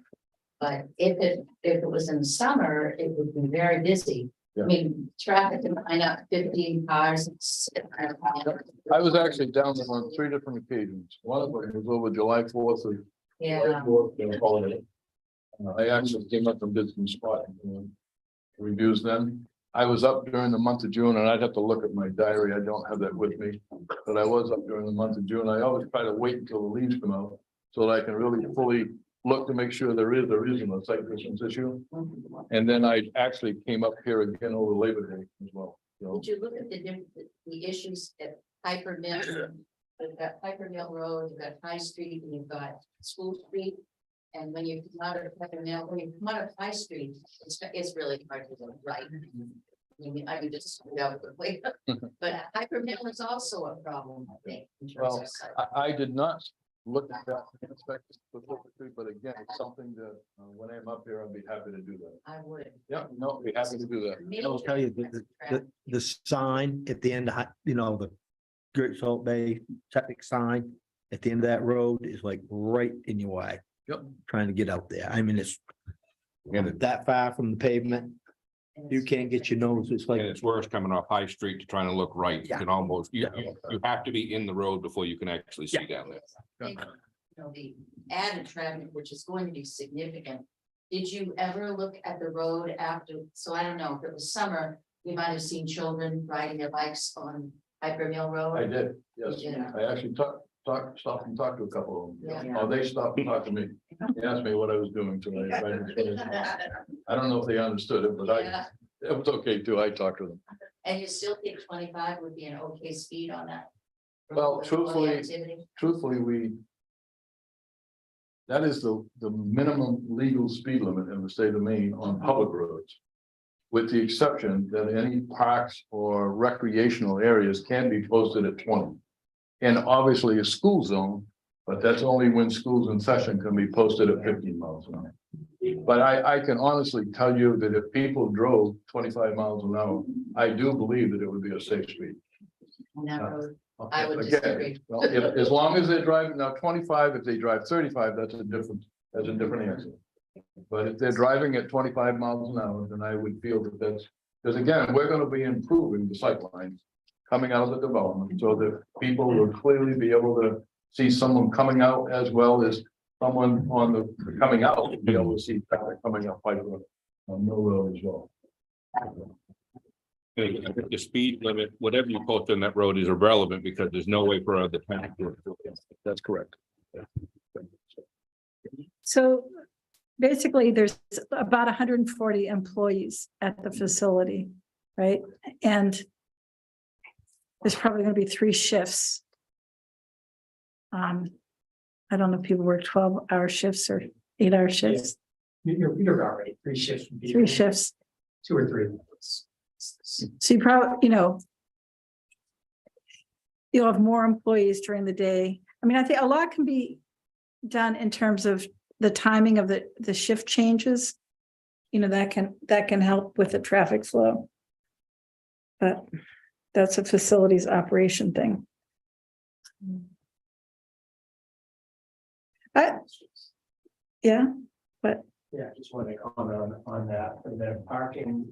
[SPEAKER 18] but if it was in the summer, it would be very busy. I mean, traffic can line up 15 cars.
[SPEAKER 16] I was actually down there on 3 different occasions. One of them was over July 4th.
[SPEAKER 18] Yeah.
[SPEAKER 16] I actually came up and did some spot reviews then. I was up during the month of June and I'd have to look at my diary. I don't have that with me. But I was up during the month of June. I always try to wait until the leaves come out so that I can really fully look to make sure there isn't a site distance issue. And then I actually came up here again over Labor Day as well. So
[SPEAKER 18] Did you look at the issues at Piper Mill? You've got Piper Mill Road, you've got High Street, and you've got School Street. And when you come out of Piper Mill, when you come out of High Street, it's really hard to go right. I can just go out quickly, but Piper Mill is also a problem, I think. In terms
[SPEAKER 16] well,
[SPEAKER 18] of site.
[SPEAKER 16] I did not look at that aspect specifically, but again, it's something that when I'm up here, I'd be happy to do that.
[SPEAKER 18] I would.
[SPEAKER 16] Yeah, no, be happy to do that.
[SPEAKER 2] I'll tell you, the sign at the end of, the Great Salt Bay septic sign at the end of that road is like right in your way.
[SPEAKER 16] Yep.
[SPEAKER 2] Trying to get out there. I mean, it's that far from the pavement. You can't get your nose. It's like,
[SPEAKER 4] And it's worse coming off High Street to trying to look right. You can almost, you have to be in the road before you can actually see down there.
[SPEAKER 18] You know, the added traffic, which is going to be significant. Did you ever look at the road after? So I don't know, if it was summer, you might have seen children riding their bikes on Piper Mill Road.
[SPEAKER 16] I did, yes.
[SPEAKER 18] Yeah.
[SPEAKER 16] I actually stopped and talked to a couple of them.
[SPEAKER 18] Yeah.
[SPEAKER 16] Oh, they stopped and talked to me. They asked me what I was doing tonight. I don't know if they understood it, but
[SPEAKER 18] Yeah.
[SPEAKER 16] it was okay too. I talked to them.
[SPEAKER 18] And you still think 25 would be an okay speed on that?
[SPEAKER 16] Well,
[SPEAKER 18] With all the
[SPEAKER 16] truthfully,
[SPEAKER 18] activity?
[SPEAKER 16] that is the minimum legal speed limit in the state of Maine on public roads. With the exception that any parks or recreational areas can be posted at 20. And obviously a school zone, but that's only when schools in session can be posted at 15 miles an hour. But I can honestly tell you that if people drove 25 miles an hour, I do believe that it would be a safe speed.
[SPEAKER 18] On that road, I would
[SPEAKER 16] Again,
[SPEAKER 18] disagree.
[SPEAKER 16] well, as long as they're driving now 25, if they drive 35, that's a different answer. But if they're driving at 25 miles an hour, then I would feel that that's, because again, we're gonna be improving the sight lines coming out of the development, so that people will clearly be able to see someone coming out as well as someone on the coming out, be able to see traffic coming up Piper on Mill Road as well.
[SPEAKER 4] The speed limit, whatever you post on that road is irrelevant because there's no way for the traffic.
[SPEAKER 2] that's correct.
[SPEAKER 6] So basically, there's about 140 employees at the facility, right? And there's probably going to be 3 shifts. I don't know if people work 12-hour shifts or 8-hour shifts.
[SPEAKER 15] You're already 3 shifts. would be
[SPEAKER 6] 3 shifts.
[SPEAKER 15] 2 or 3.
[SPEAKER 6] So you probably, you'll have more employees during the day. I mean, I think a lot can be done in terms of the timing of the shift changes. That can help with the traffic flow. But that's a facilities operation thing. Yeah, but
[SPEAKER 15] Yeah, just want to comment on that, and then parking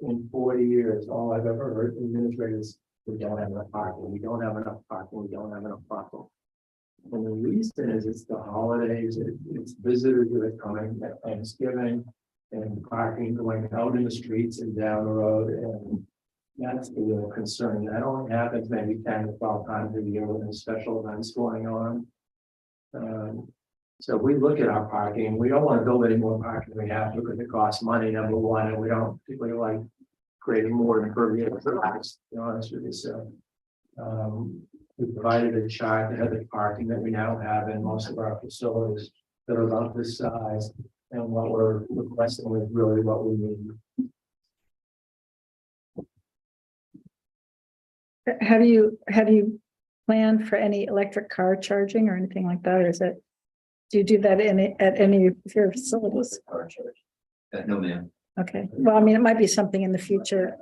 [SPEAKER 15] in 40 years, all I've ever heard from administrators, we don't have enough parking, we don't have enough parking, we don't have enough parking. And the reason is it's the holidays, it's visitors that are coming at Thanksgiving, and parking going out in the streets and down the road, and that's the real concern. That only happens maybe 10 to 12 times a year when there's special events going on. So we look at our parking, we don't want to build any more parking than we have to because it costs money, number one, and we don't particularly like creating more than impervious surface, to be honest with you, so. We provided a chart that had the parking that we now have in most of our facilities that are about this size, and what we're requesting is really what we need.
[SPEAKER 6] have you planned for any electric car charging or anything like that? Or do you do that at any of your facilities?
[SPEAKER 5] No, ma'am.
[SPEAKER 6] Okay, well, I mean, it might be something in the future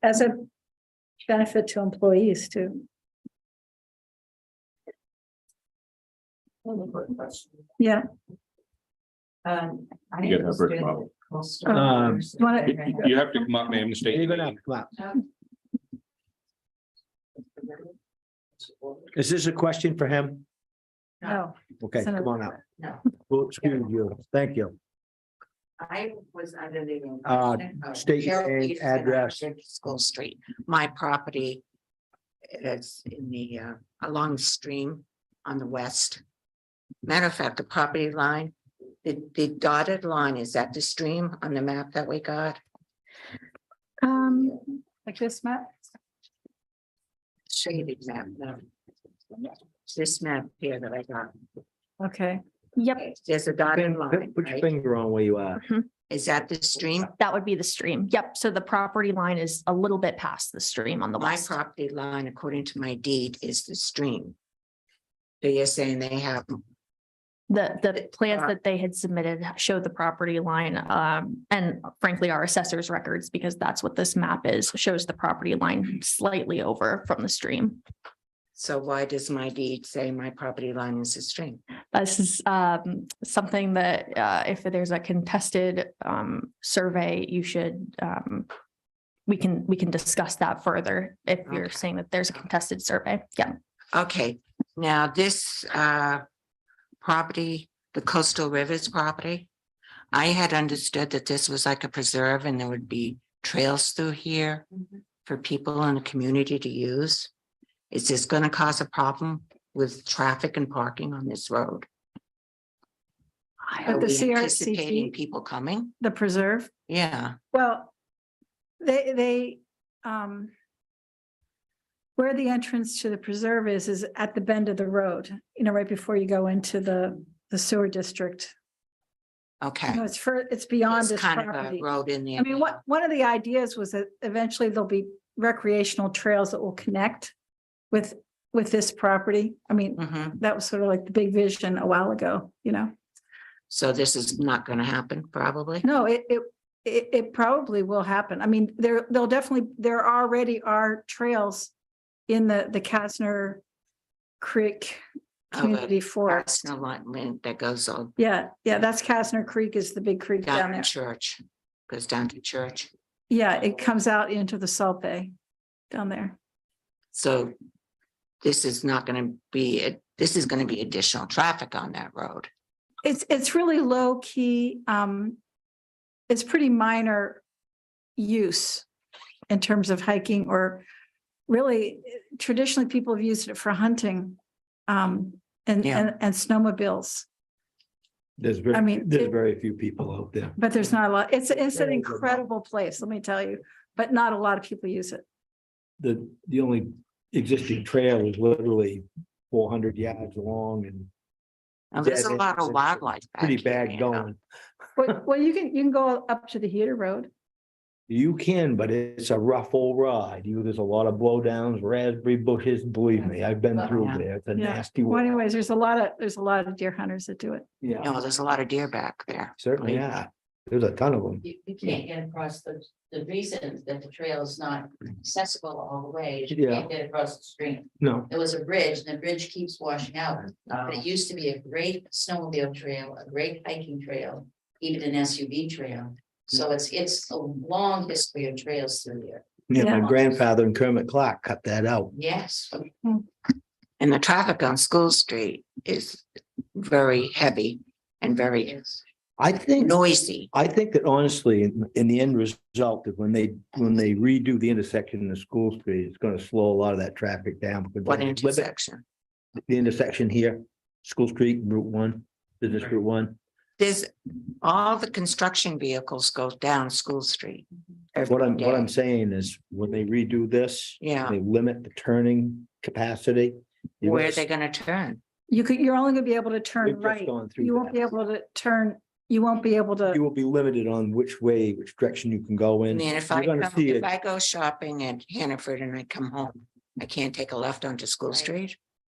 [SPEAKER 6] as a benefit to employees too. Yeah.
[SPEAKER 18] I
[SPEAKER 4] You gotta have Rick come up. You have to come up, ma'am, to state.
[SPEAKER 2] You're gonna have to come out. Is this a question for him?
[SPEAKER 6] No.
[SPEAKER 2] Okay,
[SPEAKER 6] Senator-
[SPEAKER 2] come on out.
[SPEAKER 18] No.
[SPEAKER 2] Well, excuse you. Thank you.
[SPEAKER 18] I was under the impression of
[SPEAKER 2] State your
[SPEAKER 18] Carol
[SPEAKER 2] name,
[SPEAKER 18] Peterson on
[SPEAKER 2] address.
[SPEAKER 18] School Street. My property is in the along the stream on the west. Matter of fact, the property line, the dotted line is at the stream on the map that we got.
[SPEAKER 6] Like this map?
[SPEAKER 18] Shaded map, no. This map here that I got.
[SPEAKER 6] Okay.
[SPEAKER 3] Yep,
[SPEAKER 18] There's a dotted line,
[SPEAKER 2] Put your
[SPEAKER 18] right?
[SPEAKER 2] finger on where you are.
[SPEAKER 18] Is that the stream?
[SPEAKER 3] that would be the stream. Yep, so the property line is a little bit past the stream on the
[SPEAKER 18] My
[SPEAKER 3] west.
[SPEAKER 18] property line, according to my deed, is the stream. So you're saying they have,
[SPEAKER 3] The plans that they had submitted showed the property line, and frankly, our assessor's records, because that's what this map is, shows the property line slightly over from the stream.
[SPEAKER 18] so why does my deed say my property line is the stream?
[SPEAKER 3] This is something that if there's a contested survey, you should we can discuss that further if you're
[SPEAKER 18] Okay.
[SPEAKER 3] saying that there's a contested survey. Yeah.
[SPEAKER 18] Okay, now this property, the Coastal Rivers property, I had understood that this was like a preserve and there would be trails through here for people in the community to use. Is this going to cause a problem with traffic and parking on this road? Are
[SPEAKER 6] But the
[SPEAKER 18] we
[SPEAKER 6] CRCC
[SPEAKER 18] anticipating people coming?
[SPEAKER 6] The preserve?
[SPEAKER 18] Yeah,
[SPEAKER 6] Well, they where the entrance to the preserve is at the bend of the road, right before you go into the sewer district.
[SPEAKER 18] okay.
[SPEAKER 6] It's beyond
[SPEAKER 18] It's
[SPEAKER 6] this
[SPEAKER 18] kind of a
[SPEAKER 6] property.
[SPEAKER 18] road in there.
[SPEAKER 6] I mean, one of the ideas was that eventually there'll be recreational trails that will connect with this property. I mean,
[SPEAKER 18] Mhm.
[SPEAKER 6] that was sort of like the big vision a while ago,
[SPEAKER 18] So this is not going to happen, probably?
[SPEAKER 6] No, it probably will happen. I mean, there already are trails in the Kastner Creek
[SPEAKER 18] Oh,
[SPEAKER 6] Community
[SPEAKER 18] the
[SPEAKER 6] Forest.
[SPEAKER 18] Arsenal alignment that goes on
[SPEAKER 6] Yeah, that's Kastner Creek is the big creek down
[SPEAKER 18] down
[SPEAKER 6] there.
[SPEAKER 18] to church, goes down to church.
[SPEAKER 6] Yeah, it comes out into the Salt Bay down there.
[SPEAKER 18] So this is not going to be, this is going to be additional traffic on that road.
[SPEAKER 6] It's really low key. It's pretty minor use in terms of hiking, or really traditionally people have used it for hunting and snowmobiles.
[SPEAKER 2] There's
[SPEAKER 6] I mean,
[SPEAKER 2] very few people out there.
[SPEAKER 6] But there's not a lot. It's an incredible place, let me tell you, but not a lot of people use it.
[SPEAKER 2] The only existing trail is literally 400 yards long and Now,
[SPEAKER 14] there's a lot of wildlife back
[SPEAKER 2] Pretty
[SPEAKER 14] here,
[SPEAKER 2] bad
[SPEAKER 14] you know.
[SPEAKER 2] going.
[SPEAKER 6] Well, you can go up to the heater road.
[SPEAKER 2] You can, but it's a rough old ride. There's a lot of blowdowns, raspberry bushes, believe me, I've been through
[SPEAKER 14] Yeah.
[SPEAKER 2] there. It's a
[SPEAKER 6] Yeah.
[SPEAKER 2] nasty
[SPEAKER 6] Well,
[SPEAKER 2] one.
[SPEAKER 6] anyways, there's a lot of deer hunters that do it.
[SPEAKER 2] Yeah,
[SPEAKER 14] No, there's a lot of deer back there.
[SPEAKER 2] certainly, yeah. There's a ton of them.
[SPEAKER 18] You can't get across the reason that the trail is not accessible all the way. is You
[SPEAKER 2] Yeah.
[SPEAKER 18] can't get across the stream.
[SPEAKER 2] No,
[SPEAKER 18] There was a bridge and the bridge keeps washing out. But it used to be a great snowmobile trail, a great hiking trail, even an SUV trail. So it's a long history of trails through there.
[SPEAKER 2] yeah,
[SPEAKER 6] Yeah.
[SPEAKER 2] my grandfather and Kermit Clark cut that out.
[SPEAKER 18] Yes.
[SPEAKER 14] And the traffic on School Street is very heavy and very
[SPEAKER 2] I think,
[SPEAKER 14] noisy.
[SPEAKER 2] I think that honestly, in the end result, that when they redo the intersection in the School Street, it's gonna slow a lot of that traffic down. because
[SPEAKER 14] What
[SPEAKER 2] they limit
[SPEAKER 14] intersection?
[SPEAKER 2] The intersection here, School Street, Route 1, Business Route 1.
[SPEAKER 14] There's, all the construction vehicles go down School Street.
[SPEAKER 2] What
[SPEAKER 14] every
[SPEAKER 2] I'm
[SPEAKER 14] day.
[SPEAKER 2] saying is, when they redo this.
[SPEAKER 14] Yeah.
[SPEAKER 2] They limit the turning capacity. you're
[SPEAKER 14] Where
[SPEAKER 2] gonna
[SPEAKER 14] are they gonna turn?
[SPEAKER 6] You're only gonna be able to turn
[SPEAKER 2] We've just
[SPEAKER 6] right.
[SPEAKER 2] gone through
[SPEAKER 6] You won't
[SPEAKER 2] that.
[SPEAKER 6] be able to turn, you won't be able
[SPEAKER 2] You
[SPEAKER 6] to,
[SPEAKER 2] will be limited on which direction you can go
[SPEAKER 14] I
[SPEAKER 2] in.
[SPEAKER 14] mean, if
[SPEAKER 2] You're
[SPEAKER 14] I
[SPEAKER 2] gonna
[SPEAKER 14] come,
[SPEAKER 2] see
[SPEAKER 14] if
[SPEAKER 2] it.
[SPEAKER 14] I go shopping at Hannaford and I come home, I can't take a left onto School Street.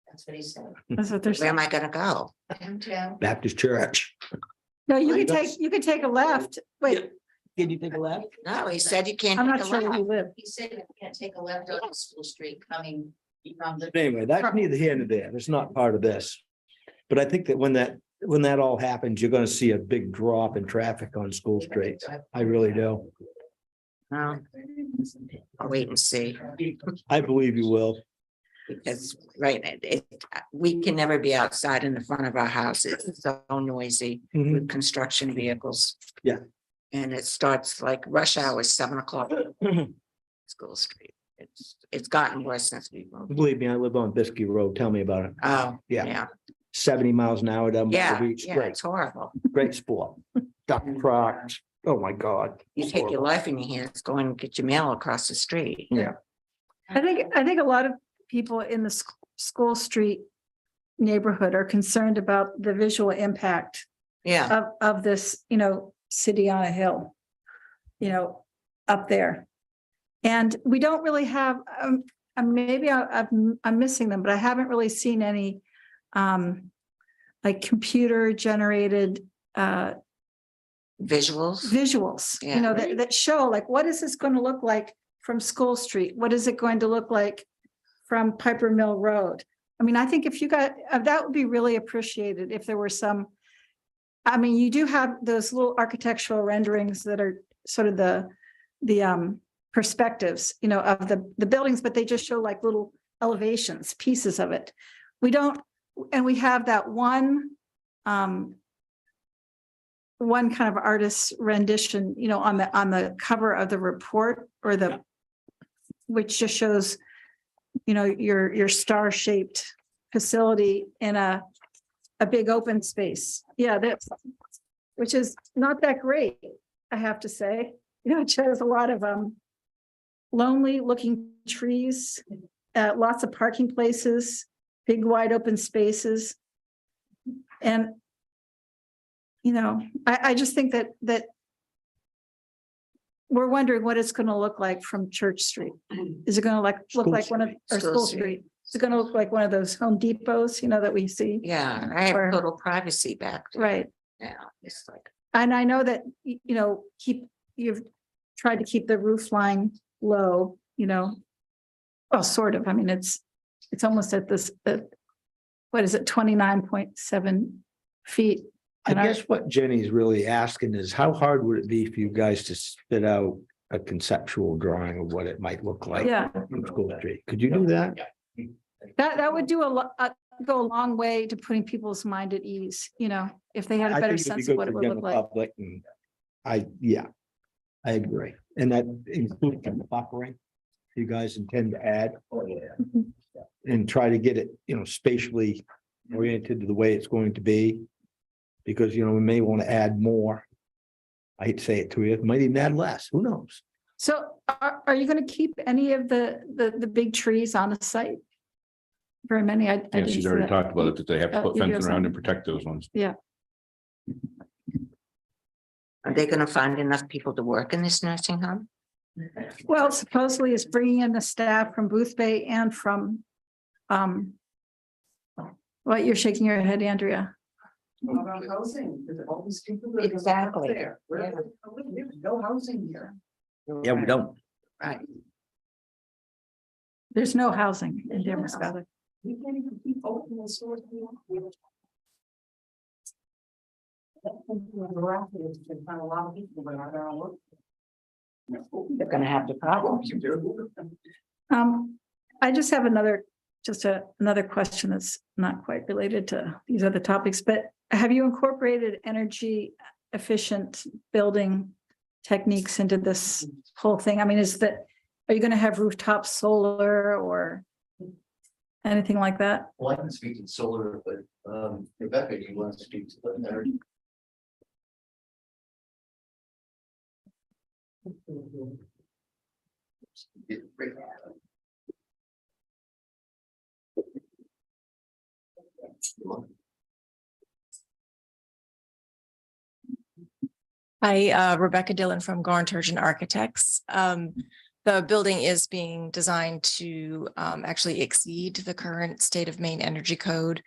[SPEAKER 18] That's what he said.
[SPEAKER 6] that's what they're
[SPEAKER 14] Where am
[SPEAKER 6] saying.
[SPEAKER 14] I gonna go?
[SPEAKER 18] Downtown.
[SPEAKER 2] Baptist Church.
[SPEAKER 6] No, you
[SPEAKER 2] I
[SPEAKER 6] can
[SPEAKER 2] don't-
[SPEAKER 6] you can take a left. Wait,
[SPEAKER 2] Can you take a left?
[SPEAKER 14] No, he said you can't
[SPEAKER 6] I'm
[SPEAKER 14] take
[SPEAKER 6] not
[SPEAKER 14] a
[SPEAKER 6] sure where
[SPEAKER 14] left.
[SPEAKER 6] you live.
[SPEAKER 18] He said you can't take a left on School Street coming from the.
[SPEAKER 2] Anyway, that's neither here nor there. It's not part of this. But I think that when that all happens, you're gonna see a big drop in traffic on School Street. I really do.
[SPEAKER 14] No. I'll wait and see,
[SPEAKER 2] I believe you will.
[SPEAKER 14] because, right, we can never be outside in the front of our house. It's so noisy
[SPEAKER 2] Mhm.
[SPEAKER 14] with construction vehicles.
[SPEAKER 2] Yeah.
[SPEAKER 14] And it starts like rush hour, 7 o'clock, School Street. It's gotten worse since we moved.
[SPEAKER 2] Believe me, I live on Biskie Road. Tell me about it.
[SPEAKER 14] Oh,
[SPEAKER 2] Yeah.
[SPEAKER 14] yeah,
[SPEAKER 2] 70 miles an hour down by
[SPEAKER 14] yeah,
[SPEAKER 2] the beach.
[SPEAKER 14] yeah,
[SPEAKER 2] Great,
[SPEAKER 14] it's horrible.
[SPEAKER 2] great sport. Duck trucks. Oh, my God.
[SPEAKER 14] You take your life in your hands, go and get your mail across the street.
[SPEAKER 2] Yeah.
[SPEAKER 6] I think a lot of people in the School Street neighborhood are concerned about the visual impact
[SPEAKER 14] Yeah,
[SPEAKER 6] of this, city on a hill, up there. And we don't really have, maybe I'm missing them, but I haven't really seen any like computer generated visuals,
[SPEAKER 14] Yeah.
[SPEAKER 6] that show like, what is this going to look like from School Street? What is it going to look like from Piper Mill Road? I mean, I think if you got, that would be really appreciated if there were some. I mean, you do have those little architectural renderings that are sort of the perspectives, of the buildings, but they just show like little elevations, pieces of it. We don't, and we have that one kind of artist's rendition, on the cover of the report or which just shows, your star-shaped facility in a big open space. Yeah, which is not that great, I have to say. It shows a lot of lonely looking trees, lots of parking places, big wide open spaces. And I just think that we're wondering what it's going to look like from Church Street. Is it going to look like one of, or
[SPEAKER 14] School
[SPEAKER 6] School
[SPEAKER 14] Street.
[SPEAKER 6] Street? Is it going to look like one of those Home Depots, that we see?
[SPEAKER 14] yeah, I have
[SPEAKER 6] Or-
[SPEAKER 14] total privacy back there.
[SPEAKER 6] Right.
[SPEAKER 14] Yeah, it's like,
[SPEAKER 6] And I know that, you've tried to keep the roof line low, well, sort of. I mean, it's almost at this, what is it, 29.7 feet?
[SPEAKER 2] I
[SPEAKER 6] And our-
[SPEAKER 2] guess what Jenny's really asking is, how hard would it be for you guys to spit out a conceptual drawing of what it might look like?
[SPEAKER 6] Yeah.
[SPEAKER 2] From School Street? Could you do that?
[SPEAKER 6] That would do go a long way to putting people's mind at ease, if they had a
[SPEAKER 2] I
[SPEAKER 6] better
[SPEAKER 2] think it'd be
[SPEAKER 6] sense of
[SPEAKER 2] good
[SPEAKER 6] what
[SPEAKER 2] for
[SPEAKER 6] it
[SPEAKER 2] the
[SPEAKER 6] would
[SPEAKER 2] general
[SPEAKER 6] look like.
[SPEAKER 2] public, and I agree. And that includes the buffering you guys intend to add. And try to get it, spatially oriented to the way it's going to be. Because, we may want to add more. I hate to say it to you, might even add less, who knows?
[SPEAKER 6] So are you going to keep any of the big trees on the site? very many. I
[SPEAKER 4] Yeah,
[SPEAKER 6] didn't
[SPEAKER 4] she's
[SPEAKER 6] see
[SPEAKER 4] already
[SPEAKER 6] that.
[SPEAKER 4] talked about it, that they have to
[SPEAKER 6] Oh,
[SPEAKER 4] put
[SPEAKER 6] you do
[SPEAKER 4] fencing around
[SPEAKER 6] something.
[SPEAKER 4] and protect those ones.
[SPEAKER 6] Yeah.
[SPEAKER 18] Are they gonna find enough people to work in this nursing home?
[SPEAKER 6] Well, supposedly it's bringing in the staff from Booth Bay and from, well, you're shaking your head, Andrea.
[SPEAKER 8] About housing, because all these people. that are
[SPEAKER 18] Exactly.
[SPEAKER 8] there, where- There's no housing here.
[SPEAKER 2] Yeah, we don't.
[SPEAKER 18] Right.
[SPEAKER 6] There's no housing in Damascus.
[SPEAKER 8] You can't even keep opening the stores.
[SPEAKER 18] They're gonna have the problem.
[SPEAKER 6] I just have another question that's not quite related to these other topics, but have you incorporated energy efficient building techniques into this whole thing? I mean, are you gonna have rooftop solar or anything like that?
[SPEAKER 1] Well, I can speak to solar, but Rebecca, you want to speak to the energy?
[SPEAKER 19] Hi, Rebecca Dillon from Gorin Turgeon Architects. The building is being designed to actually exceed the current state of Maine energy code.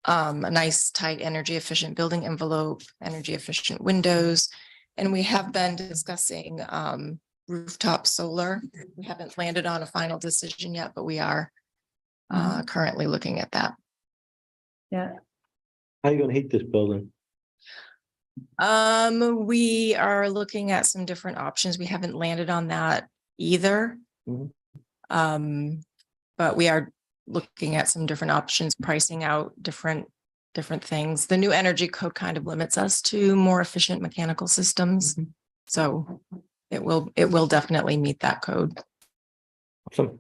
[SPEAKER 19] A nice, tight, energy efficient building envelope, energy efficient windows. And we have been discussing rooftop solar. We haven't landed on a final decision yet, but we are currently looking at that.
[SPEAKER 6] Yeah.
[SPEAKER 2] How are you gonna heat this building?
[SPEAKER 19] We are looking at some different options. We haven't landed on that either.
[SPEAKER 2] Mhm.
[SPEAKER 19] But we are looking at some different options, pricing out different things. The new energy code kind of limits us to more efficient mechanical systems. So it will definitely meet that code.
[SPEAKER 2] Awesome.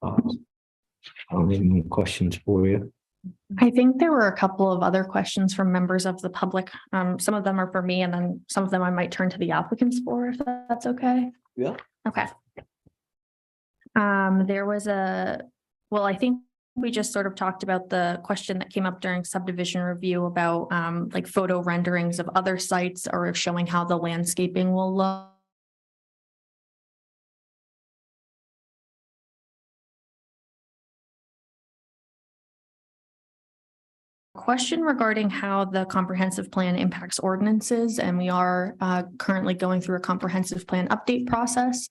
[SPEAKER 2] I don't have any questions for you.
[SPEAKER 3] I think there were a couple of other questions from members of the public. Some of them are for me and then some of them I might turn to the applicants for, if that's okay.
[SPEAKER 2] Yeah.
[SPEAKER 3] Okay. There was I think we just sort of talked about the question that came up during subdivision review about like photo renderings of other sites or showing how the landscaping will look. Question regarding how the comprehensive plan impacts ordinances, and we are currently going through a comprehensive plan update process.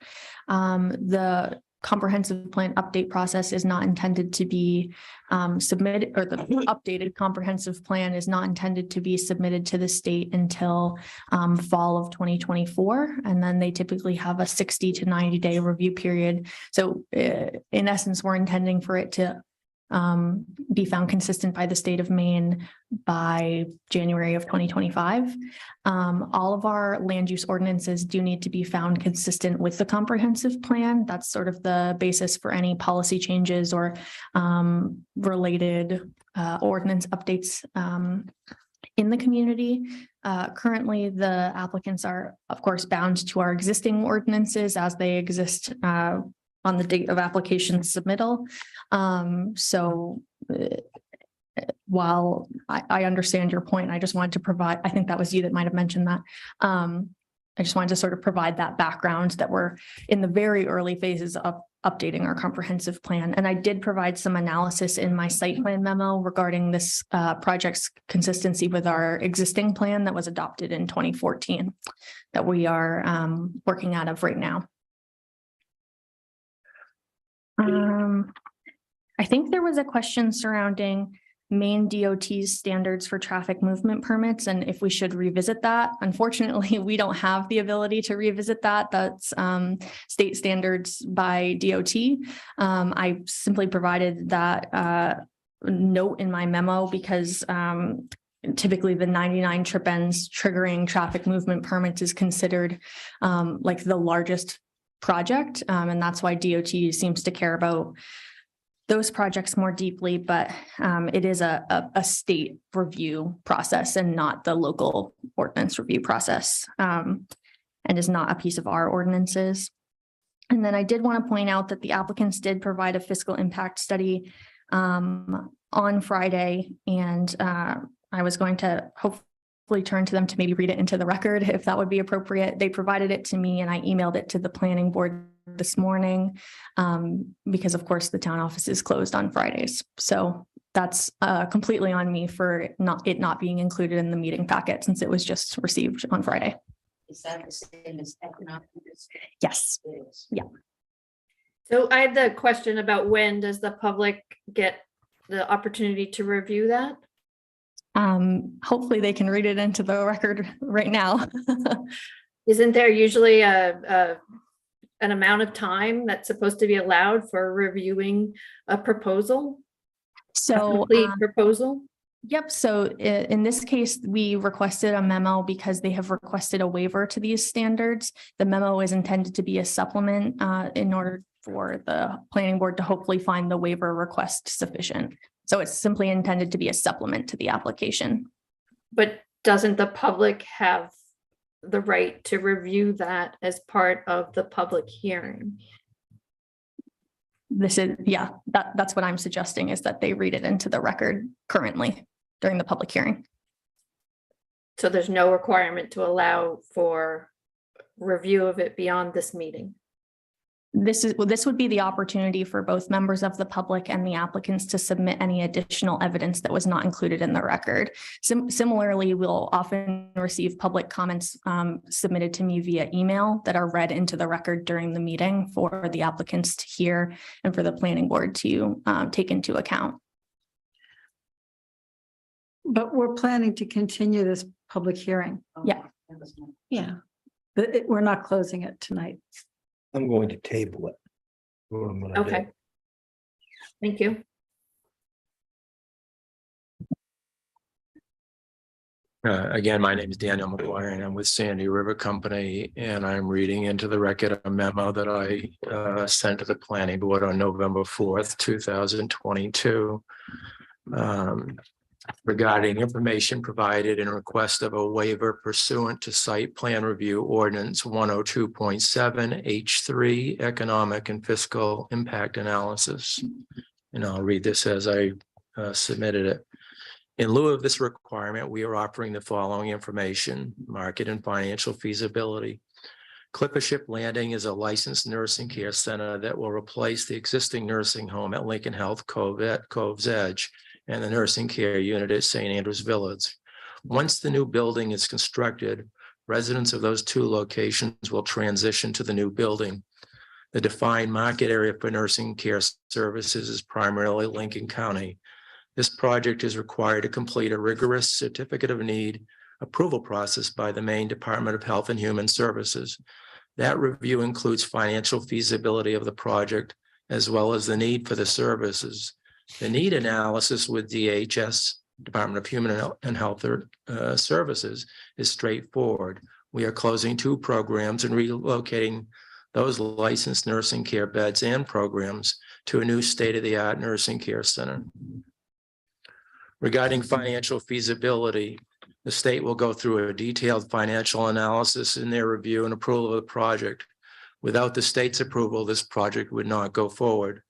[SPEAKER 3] The comprehensive plan update process is not intended to be submitted, or the updated comprehensive plan is not intended to be submitted to the state until fall of 2024. And then they typically have a 60 to 90 day review period. So in essence, we're intending for it to be found consistent by the state of Maine by January of 2025. All of our land use ordinances do need to be found consistent with the comprehensive plan. That's sort of the basis for any policy changes or related ordinance updates in the community. Currently, the applicants are, of course, bound to our existing ordinances as they exist on the date of application submittal. While I understand your point, I just wanted to provide, I think that was you that might have mentioned that. I just wanted to sort of provide that background that we're in the very early phases of updating our comprehensive plan. And I did provide some analysis in my site plan memo regarding this project's consistency with our existing plan that was adopted in 2014 that we are working out of right now. I think there was a question surrounding Maine DOT's standards for traffic movement permits and if we should revisit that. Unfortunately, we don't have the ability to revisit that. That's state standards by DOT. I simply provided that note in my memo because typically the 99 trip ends triggering traffic movement permits is considered like the largest project. And that's why DOT seems to care about those projects more deeply, but it is a state review process and not the local ordinance review process, and is not a piece of our ordinances. And then I did want to point out that the applicants did provide a fiscal impact study on Friday, and I was going to hopefully turn to them to maybe read it into the record if that would be appropriate. They provided it to me and I emailed it to the planning board this morning because of course the town office is closed on Fridays. So that's completely on me for it not being included in the meeting packet since it was just received on Friday.
[SPEAKER 18] Is that the same as economic?
[SPEAKER 3] Yes. Yeah.
[SPEAKER 10] So I had the question about when does the public get the opportunity to review that?
[SPEAKER 3] Hopefully they can read it into the record right now.
[SPEAKER 10] Isn't there usually an amount of time that's supposed to be allowed for reviewing a proposal?
[SPEAKER 3] So
[SPEAKER 10] Complete proposal?
[SPEAKER 3] Yep. So in this case, we requested a memo because they have requested a waiver to these standards. The memo is intended to be a supplement in order for the planning board to hopefully find the waiver request sufficient. So it's simply intended to be a supplement to the application.
[SPEAKER 10] But doesn't the public have the right to review that as part of the public hearing?
[SPEAKER 3] This is, yeah, that's what I'm suggesting is that they read it into the record currently during the public hearing.
[SPEAKER 10] So there's no requirement to allow for review of it beyond this meeting.
[SPEAKER 3] This would be the opportunity for both members of the public and the applicants to submit any additional evidence that was not included in the record. Similarly, we'll often receive public comments submitted to me via email that are read into the record during the meeting for the applicants to hear and for the planning board to take into account.
[SPEAKER 6] But we're planning to continue this public hearing.
[SPEAKER 3] Yeah.
[SPEAKER 6] Yeah. But we're not closing it tonight.
[SPEAKER 2] I'm going to table it. What I'm gonna do.
[SPEAKER 10] Okay. Thank you.
[SPEAKER 12] Again, my name is Daniel McGuire and I'm with Sandy River Company, and I'm reading into the record a memo that I sent to the planning board on November 4th, 2022. Regarding information provided in request of a waiver pursuant to site plan review ordinance 102.7 H3 economic and fiscal impact analysis. And I'll read this as I submitted it. In lieu of this requirement, we are offering the following information: market and financial feasibility. Clippership Landing is a licensed nursing care center that will replace the existing nursing home at Lincoln Health Cove's Edge and the nursing care unit at St. Andrews Village. Once the new building is constructed, residents of those two locations will transition to the new building. The defined market area for nursing care services is primarily Lincoln County. This project is required to complete a rigorous certificate of need approval process by the Maine Department of Health and Human Services. That review includes financial feasibility of the project, as well as the need for the services. The need analysis with DHS, Department of Human and Health Services, is straightforward. We are closing 2 programs and relocating those licensed nursing care beds and programs to a new state-of-the-art nursing care center. Regarding financial feasibility, the state will go through a detailed financial analysis in their review and approval of the project. Without the state's approval, this project would not go forward.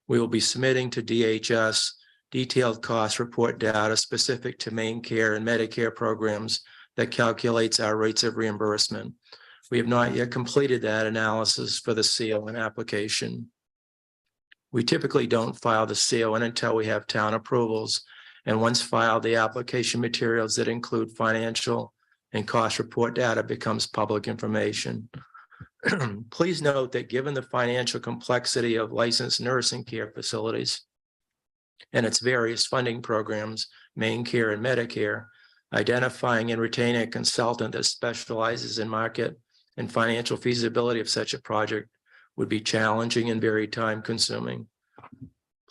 [SPEAKER 12] We will be submitting to DHS detailed cost report data specific to Maine Care and Medicare programs that calculates our rates of reimbursement. We have not yet completed that analysis for the CON application. We typically don't file the CON until we have town approvals, and once filed, the application materials that include financial and cost report data becomes public information. Please note that given the financial complexity of licensed nursing care facilities and its various funding programs, Maine Care and Medicare, identifying and retaining a consultant that specializes in market and financial feasibility of such a project would be challenging and very time consuming.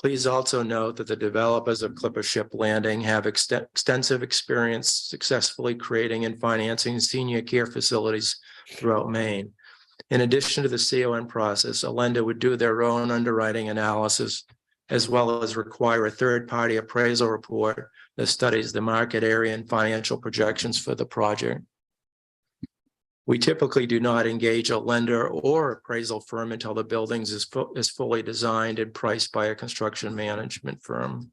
[SPEAKER 12] Please also note that the developers of Clippership Landing have extensive experience successfully creating and financing senior care facilities throughout Maine. In addition to the CON process, a lender would do their own underwriting analysis, as well as require a third-party appraisal report that studies the market area and financial projections for the project. We typically do not engage a lender or appraisal firm until the buildings is fully designed and priced by a construction management firm.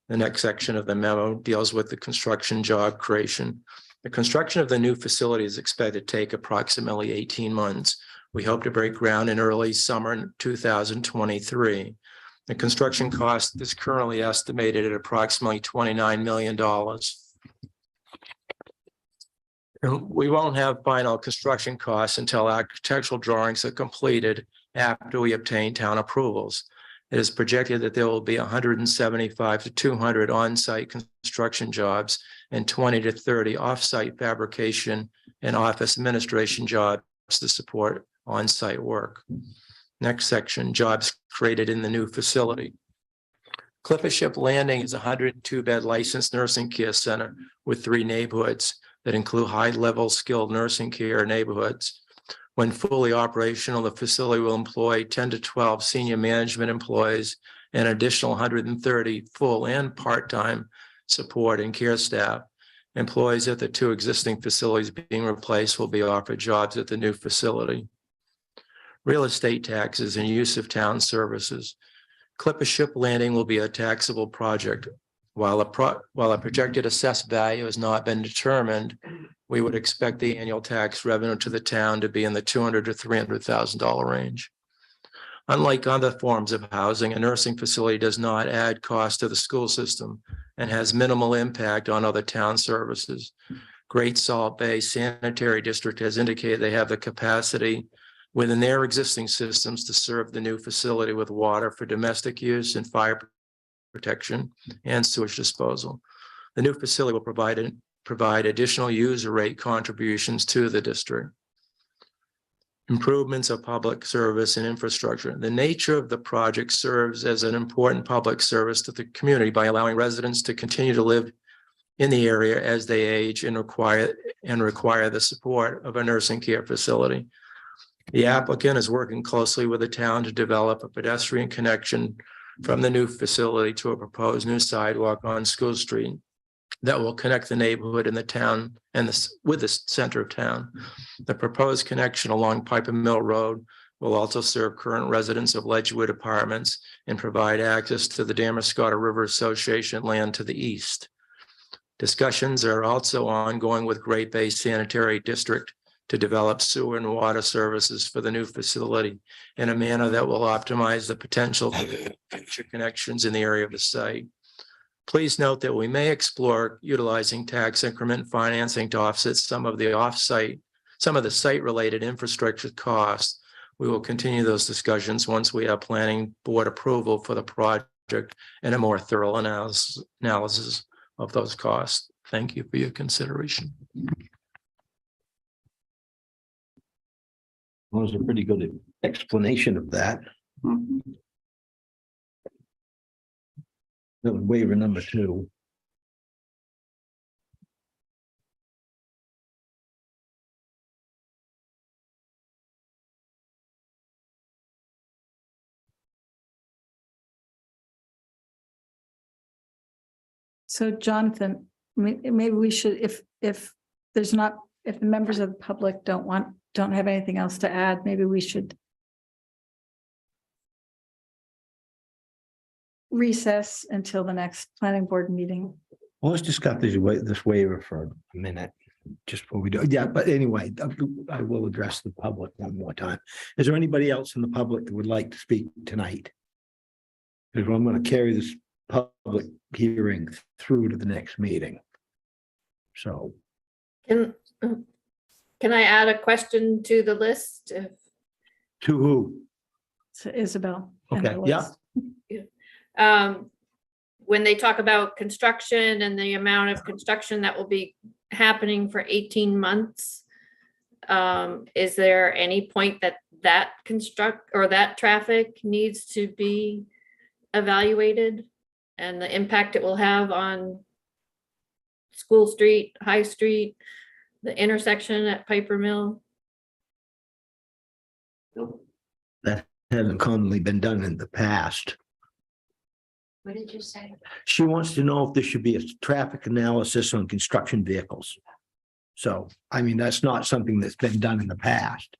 [SPEAKER 12] The next section of the memo deals with the construction job creation. The construction of the new facility is expected to take approximately 18 months. We hope to break ground in early summer 2023. The construction cost is currently estimated at approximately $29 million. And we won't have final construction costs until architectural drawings are completed after we obtain town approvals. It is projected that there will be 175 to 200 on-site construction jobs and 20 to 30 off-site fabrication and office administration jobs to support on-site work. Next section, jobs created in the new facility. Clifford Ship Landing is a 102-bed licensed nursing care center with 3 neighborhoods that include high-level skilled nursing care neighborhoods. When fully operational, the facility will employ 10 to 12 senior management employees and additional 130 full and part-time support and care staff. Employees at the 2 existing facilities being replaced will be offered jobs at the new facility. Real estate taxes and use of town services. Clipper Ship Landing will be a taxable project. While a projected assessed value has not been determined, we would expect the annual tax revenue to the town to be in the $200,000 to $300,000 range. Unlike other forms of housing, a nursing facility does not add cost to the school system and has minimal impact on other town services. Great Salt Bay Sanitary District has indicated they have the capacity within their existing systems to serve the new facility with water for domestic use and fire protection and sewage disposal. The new facility will provide additional user rate contributions to the district. Improvements of public service and infrastructure. The nature of the project serves as an important public service to the community by allowing residents to continue to live in the area as they age and require the support of a nursing care facility. The applicant is working closely with the town to develop a pedestrian connection from the new facility to a proposed new sidewalk on School Street that will connect the neighborhood in the town and with the center of town. The proposed connection along Piper Mill Road will also serve current residents of Ledgewood Apartments and provide access to the Damascotta River Association land to the east. Discussions are also ongoing with Great Bay Sanitary District to develop sewer and water services for the new facility in a manner that will optimize the potential for future connections in the area of the site. Please note that we may explore utilizing tax increment financing to offset some of the site-related infrastructure costs. We will continue those discussions once we have planning board approval for the project and a more thorough analysis of those costs. Thank you for your consideration.
[SPEAKER 2] That was a pretty good explanation of that. That was waiver number 2.
[SPEAKER 6] So Jonathan, maybe we should, if there's not, if the members of the public don't have anything else to add, maybe we should recess until the next planning board meeting.
[SPEAKER 2] Well, let's discuss this waiver for a minute, just before we do. Yeah, but anyway, I will address the public one more time. Is there anybody else in the public that would like to speak tonight? Because I'm going to carry this public hearing through to the next meeting. So.
[SPEAKER 10] Can I add a question to the list?
[SPEAKER 2] To who?
[SPEAKER 6] So Isabel.
[SPEAKER 2] Okay, yeah.
[SPEAKER 10] When they talk about construction and the amount of construction that will be happening for 18 months, is there any point that traffic needs to be evaluated and the impact it will have on School Street, High Street, the intersection at Piper Mill?
[SPEAKER 2] That hasn't commonly been done in the past.
[SPEAKER 18] What did you say?
[SPEAKER 2] She wants to know if there should be a traffic analysis on construction vehicles. So, I mean, that's not something that's been done in the past.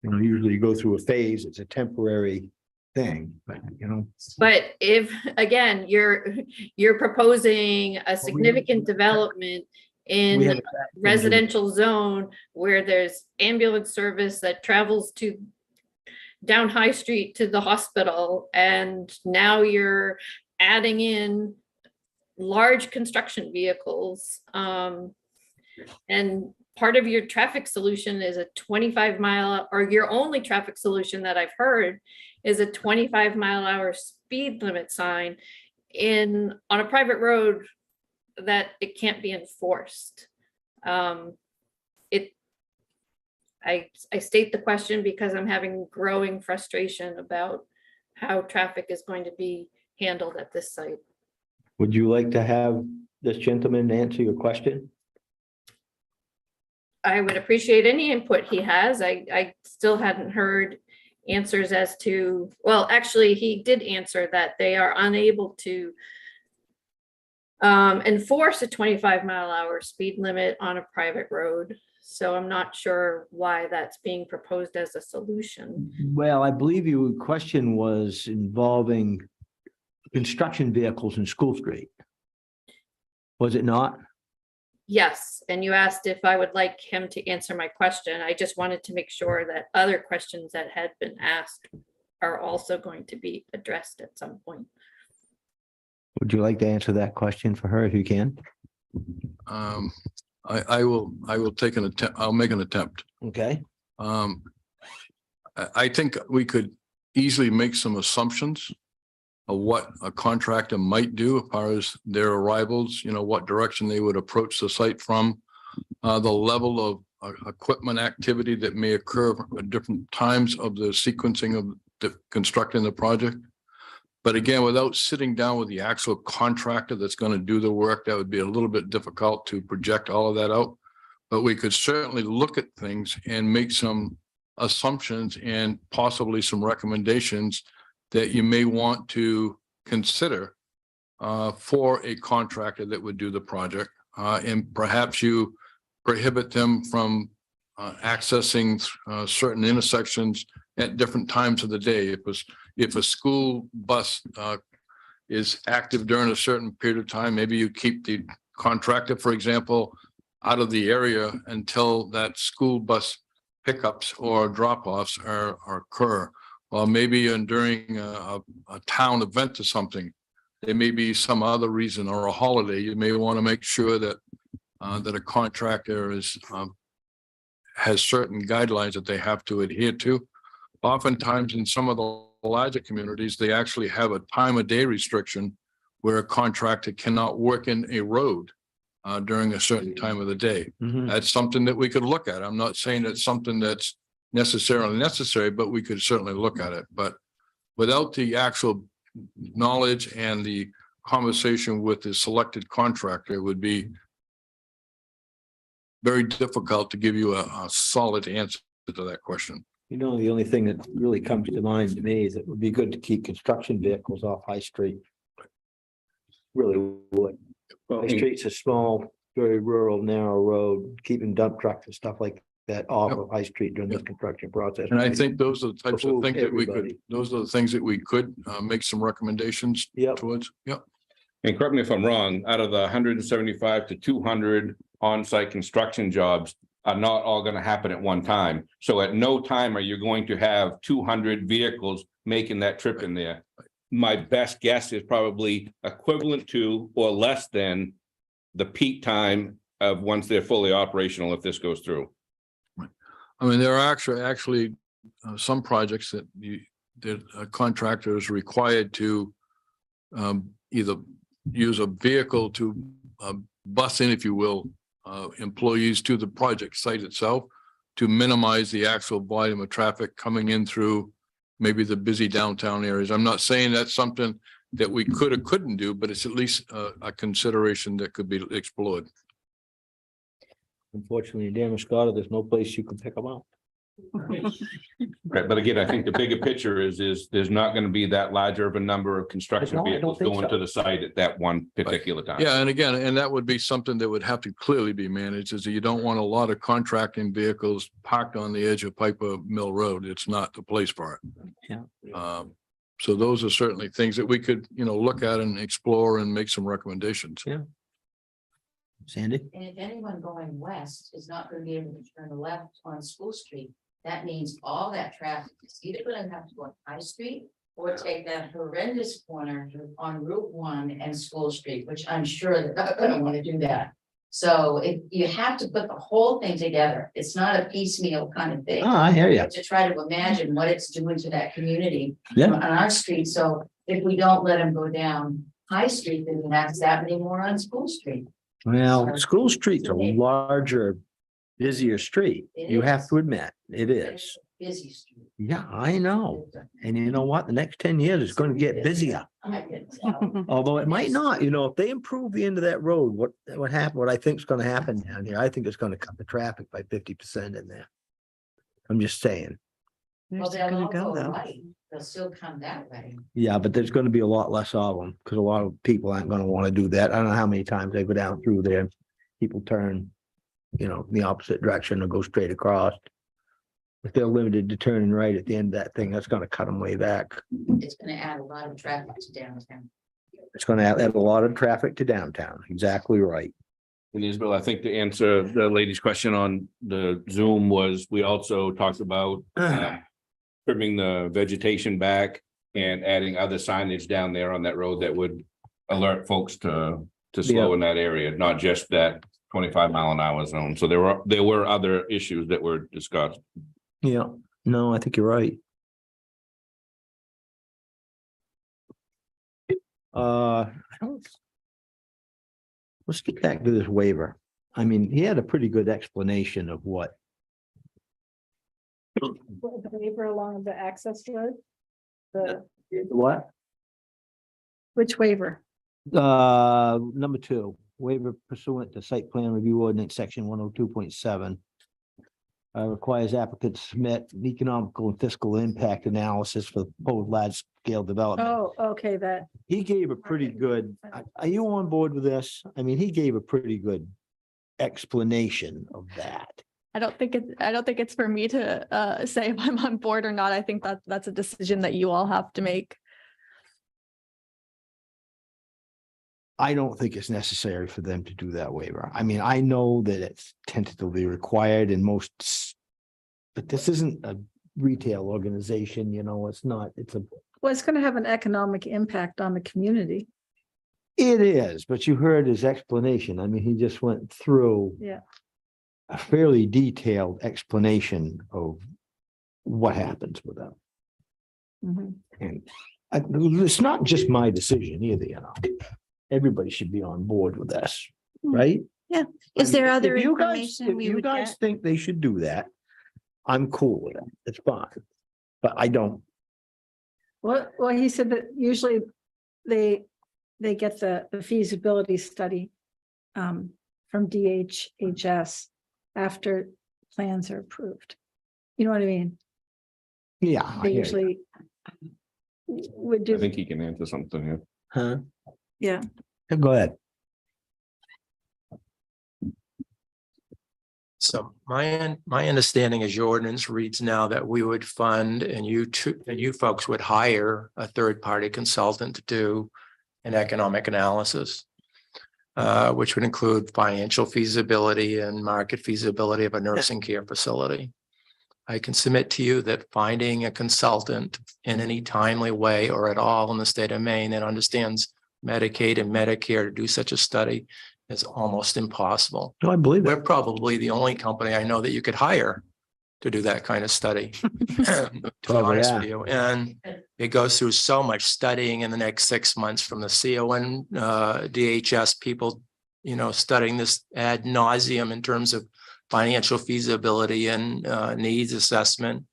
[SPEAKER 2] You know, usually you go through a phase, it's a temporary thing, but you know.
[SPEAKER 10] But if, again, you're proposing a significant development
[SPEAKER 2] We
[SPEAKER 10] in
[SPEAKER 2] have-
[SPEAKER 10] residential zone where there's ambulance service that travels to down High Street to the hospital, and now you're adding in large construction vehicles. And part of your traffic solution is a 25-mile, or your only traffic solution that I've heard is a 25-mile-an-hour speed limit sign on a private road that it can't be enforced. I state the question because I'm having growing frustration about how traffic is going to be handled at this site.
[SPEAKER 2] Would you like to have this gentleman answer your question?
[SPEAKER 10] I would appreciate any input he has. I still hadn't heard answers as to, well, actually, he did answer that they are unable to enforce a 25-mile-an-hour speed limit on a private road. So I'm not sure why that's being proposed as a solution.
[SPEAKER 2] Well, I believe your question was involving construction vehicles in School Street. Was it not?
[SPEAKER 10] Yes, and you asked if I would like him to answer my question. I just wanted to make sure that other questions that had been asked are also going to be addressed at some point.
[SPEAKER 2] Would you like to answer that question for her if you can?
[SPEAKER 16] I will take an attempt. I'll make an attempt.
[SPEAKER 2] Okay.
[SPEAKER 16] I think we could easily make some assumptions of what a contractor might do as far as their arrivals, you know, what direction they would approach the site from, the level of equipment activity that may occur at different times of the sequencing of constructing the project. But again, without sitting down with the actual contractor that's going to do the work, that would be a little bit difficult to project all of that out. But we could certainly look at things and make some assumptions and possibly some recommendations that you may want to consider for a contractor that would do the project. And perhaps you prohibit them from accessing certain intersections at different times of the day. If a school bus is active during a certain period of time, maybe you keep the contractor, for example, out of the area until that school bus pickups or drop-offs occur. Or maybe during a town event or something, there may be some other reason or a holiday. You may want to make sure that that a contractor has certain guidelines that they have to adhere to. Oftentimes in some of the larger communities, they actually have a time of day restriction where a contractor cannot work in a road during a certain time of the day. That's something that we could look at. I'm not saying it's something that's necessarily necessary, but we could certainly look at it. But without the actual knowledge and the conversation with the selected contractor, it would be very difficult to give you a solid answer to that question.
[SPEAKER 2] You know, the only thing that really comes to mind to me is it would be good to keep construction vehicles off High Street. Really would. High Street's a small, very rural, narrow road, keeping dump trucks and stuff like that off of High Street during this construction process.
[SPEAKER 16] And I think those are the types of things that we could,
[SPEAKER 2] Everybody.
[SPEAKER 16] those are the things that we could make some recommendations towards. Yep.
[SPEAKER 4] And correct me if I'm wrong, out of the 175 to 200 on-site construction jobs are not all going to happen at one time. So at no time are you going to have 200 vehicles making that trip in there. My best guess is probably equivalent to or less than the peak time of once they're fully operational if this goes through.
[SPEAKER 16] I mean, there are actually some projects that a contractor is required to either use a vehicle to bus in, if you will, employees to the project site itself to minimize the actual volume of traffic coming in through maybe the busy downtown areas. I'm not saying that's something that we could or couldn't do, but it's at least a consideration that could be explored.
[SPEAKER 2] Unfortunately, in Damascotta, there's no place you can pick them up.
[SPEAKER 4] Right, but again, I think the bigger picture is there's not gonna be that larger of a number of construction
[SPEAKER 2] No, I don't
[SPEAKER 4] vehicles
[SPEAKER 2] think
[SPEAKER 4] going
[SPEAKER 2] so.
[SPEAKER 4] to the site at that one particular time.
[SPEAKER 16] Yeah, and again, and that would be something that would have to clearly be managed, is that you don't want a lot of contracting vehicles parked on the edge of Piper Mill Road. It's not the place for it.
[SPEAKER 2] Yeah.
[SPEAKER 16] So those are certainly things that we could, look at and explore and make some recommendations.
[SPEAKER 2] Yeah. Sandy?
[SPEAKER 18] And if anyone going west is not gonna be able to turn left on School Street, that means all that traffic is either gonna have to go on High Street or take that horrendous corner on Route 1 and School Street, which I'm sure they're not gonna wanna do that. So if you have to put the whole thing together, it's not a piecemeal kind of thing.
[SPEAKER 2] Oh, I hear you.
[SPEAKER 18] To try to imagine what it's doing to that community
[SPEAKER 2] Yeah.
[SPEAKER 18] on our street. So if we don't let them go down High Street, then that's that many more on School Street.
[SPEAKER 2] Well, School Street's a larger, busier street.
[SPEAKER 18] It
[SPEAKER 2] You have
[SPEAKER 18] is.
[SPEAKER 2] to admit, it is.
[SPEAKER 18] Busy street.
[SPEAKER 2] Yeah, I know. And you know what? The next 10 years is going to get busier.
[SPEAKER 18] I can tell.
[SPEAKER 2] Although it might not, if they improve the end of that road, what happened, what I think is going to happen down here, I think it's going to cut the traffic by 50% in there. I'm just saying.
[SPEAKER 18] Well,
[SPEAKER 17] Where's it
[SPEAKER 18] they'll
[SPEAKER 17] gonna
[SPEAKER 18] all
[SPEAKER 17] go
[SPEAKER 18] go
[SPEAKER 17] though?
[SPEAKER 18] right. They'll still come that way.
[SPEAKER 2] Yeah, but there's going to be a lot less of them because a lot of people aren't going to want to do that. I don't know how many times they go down through there. People turn, the opposite direction or go straight across. If they're limited to turning right at the end of that thing, that's going to cut them way back.
[SPEAKER 18] It's gonna add a lot of traffic to downtown.
[SPEAKER 2] It's going to add a lot of traffic to downtown. Exactly right.
[SPEAKER 4] And Isabel, I think to answer the lady's question on the Zoom was, we also talked about trimming the vegetation back and adding other signage down there on that road that would alert folks to slow in that area, not just that 25-mile-an-hour zone. So there were other issues that were discussed.
[SPEAKER 2] Yeah, no, I think you're right. I don't. Let's get back to this waiver. I mean, he had a pretty good explanation of what.
[SPEAKER 6] The waiver along the access road?
[SPEAKER 2] What?
[SPEAKER 6] Which waiver?
[SPEAKER 2] Number 2, waiver pursuant to site plan review ordinance section 102.7. Requires applicants to submit an economical and fiscal impact analysis for proposed large scale development.
[SPEAKER 6] Oh, okay, that,
[SPEAKER 2] He gave a pretty good, are you on board with this? I mean, he gave a pretty good explanation of that.
[SPEAKER 3] I don't think it's for me to say if I'm on board or not. I think that's a decision that you all have to make.
[SPEAKER 2] I don't think it's necessary for them to do that waiver. I mean, I know that it's tentatively required in most, but this isn't a retail organization, it's not,
[SPEAKER 6] well, it's gonna have an economic impact on the community.
[SPEAKER 2] it is, but you heard his explanation. I mean, he just went through
[SPEAKER 6] Yeah.
[SPEAKER 2] a fairly detailed explanation of what happens with them.
[SPEAKER 6] Mhm.
[SPEAKER 2] And it's not just my decision either, Everybody should be on board with this, right?
[SPEAKER 17] Yeah.
[SPEAKER 2] I
[SPEAKER 17] Is there
[SPEAKER 2] mean,
[SPEAKER 17] other
[SPEAKER 2] if you guys-
[SPEAKER 17] information we
[SPEAKER 2] If you
[SPEAKER 17] would
[SPEAKER 2] guys
[SPEAKER 17] get?
[SPEAKER 2] think they should do that, I'm cool with it. It's fine. But I don't.
[SPEAKER 6] Well, he said that usually they get the feasibility study from DHHS after plans are approved. You know what I mean?
[SPEAKER 2] Yeah. I
[SPEAKER 6] They
[SPEAKER 2] hear you.
[SPEAKER 6] usually would
[SPEAKER 4] I
[SPEAKER 6] do,
[SPEAKER 4] think he can answer something here.
[SPEAKER 2] Huh?
[SPEAKER 6] yeah.
[SPEAKER 2] Go ahead.
[SPEAKER 12] So my understanding is your ordinance reads now that we would fund and you folks would hire a third-party consultant to do an economic analysis, which would include financial feasibility and market feasibility of a nursing care facility. I can submit to you that finding a consultant in any timely way or at all in the state of Maine that understands Medicaid and Medicare to do such a study is almost impossible.
[SPEAKER 2] No, I believe
[SPEAKER 12] We're probably the only company I know that you could hire to do that kind of study. To be
[SPEAKER 2] Probably,
[SPEAKER 12] honest
[SPEAKER 2] yeah.
[SPEAKER 12] with you, and it goes through so much studying in the next 6 months from the CON, DHS people, studying this ad nauseum in terms of financial feasibility and needs assessment.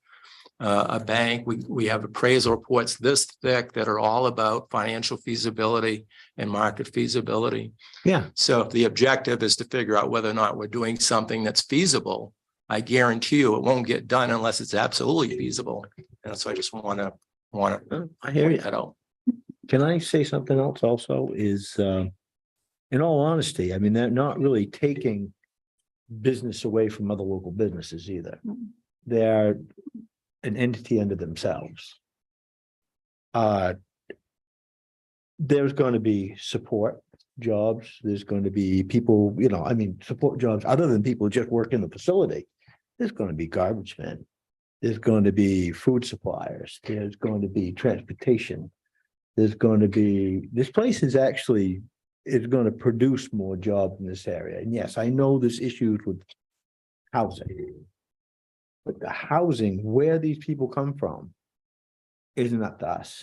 [SPEAKER 12] A bank, we have appraisal reports this thick that are all about financial feasibility and market feasibility.
[SPEAKER 2] Yeah.
[SPEAKER 12] So if the objective is to figure out whether or not we're doing something that's feasible I guarantee you it won't get done unless it's absolutely feasible. And so I just want to
[SPEAKER 2] I hear you.
[SPEAKER 12] that out.
[SPEAKER 2] Can I say something else also is, in all honesty, I mean, they're not really taking business away from other local businesses either. They're an entity unto themselves. There's going to be support jobs. There's going to be people, you know, I mean, support jobs other than people who just work in the facility. There's going to be garbage men. There's going to be food suppliers. There's going to be transportation. There's going to be, this place is actually, is going to produce more jobs in this area. And yes, I know there's issues with housing. But the housing, where these people come from, isn't up to us.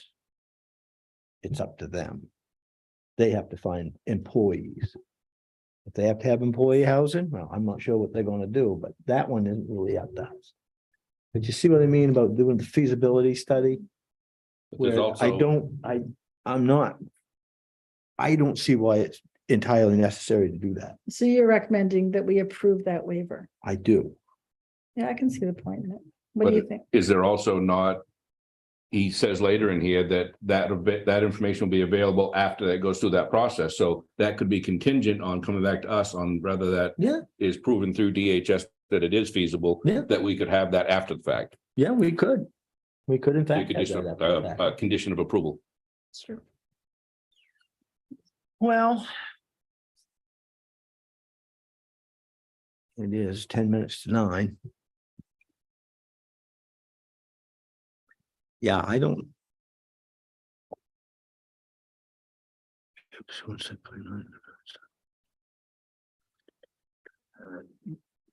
[SPEAKER 2] It's up to them. They have to find employees. If they have to have employee housing, well, I'm not sure what they're gonna do, but that one isn't really up to us. But you see what I mean about doing the feasibility study?
[SPEAKER 4] There's
[SPEAKER 2] Where
[SPEAKER 4] also-
[SPEAKER 2] I don't see why it's entirely necessary to do that.
[SPEAKER 6] So you're recommending that we approve that waiver?
[SPEAKER 2] I do.
[SPEAKER 6] Yeah, I can see the point in it. What do you think?
[SPEAKER 4] Is there also not? He says later in here that information will be available after that goes through that process. So that could be contingent on coming back to us on whether that
[SPEAKER 2] Yeah.
[SPEAKER 4] is proven through DHS that it is feasible,
[SPEAKER 2] Yeah.
[SPEAKER 4] that we could have that after the fact.
[SPEAKER 2] Yeah, we could. We could in
[SPEAKER 4] You
[SPEAKER 2] fact.
[SPEAKER 4] could
[SPEAKER 2] have
[SPEAKER 4] just
[SPEAKER 2] that after the fact.
[SPEAKER 4] a condition of approval.
[SPEAKER 6] It's true.
[SPEAKER 2] Well. It is 10 minutes to 9. Yeah, I don't. Oops, one second.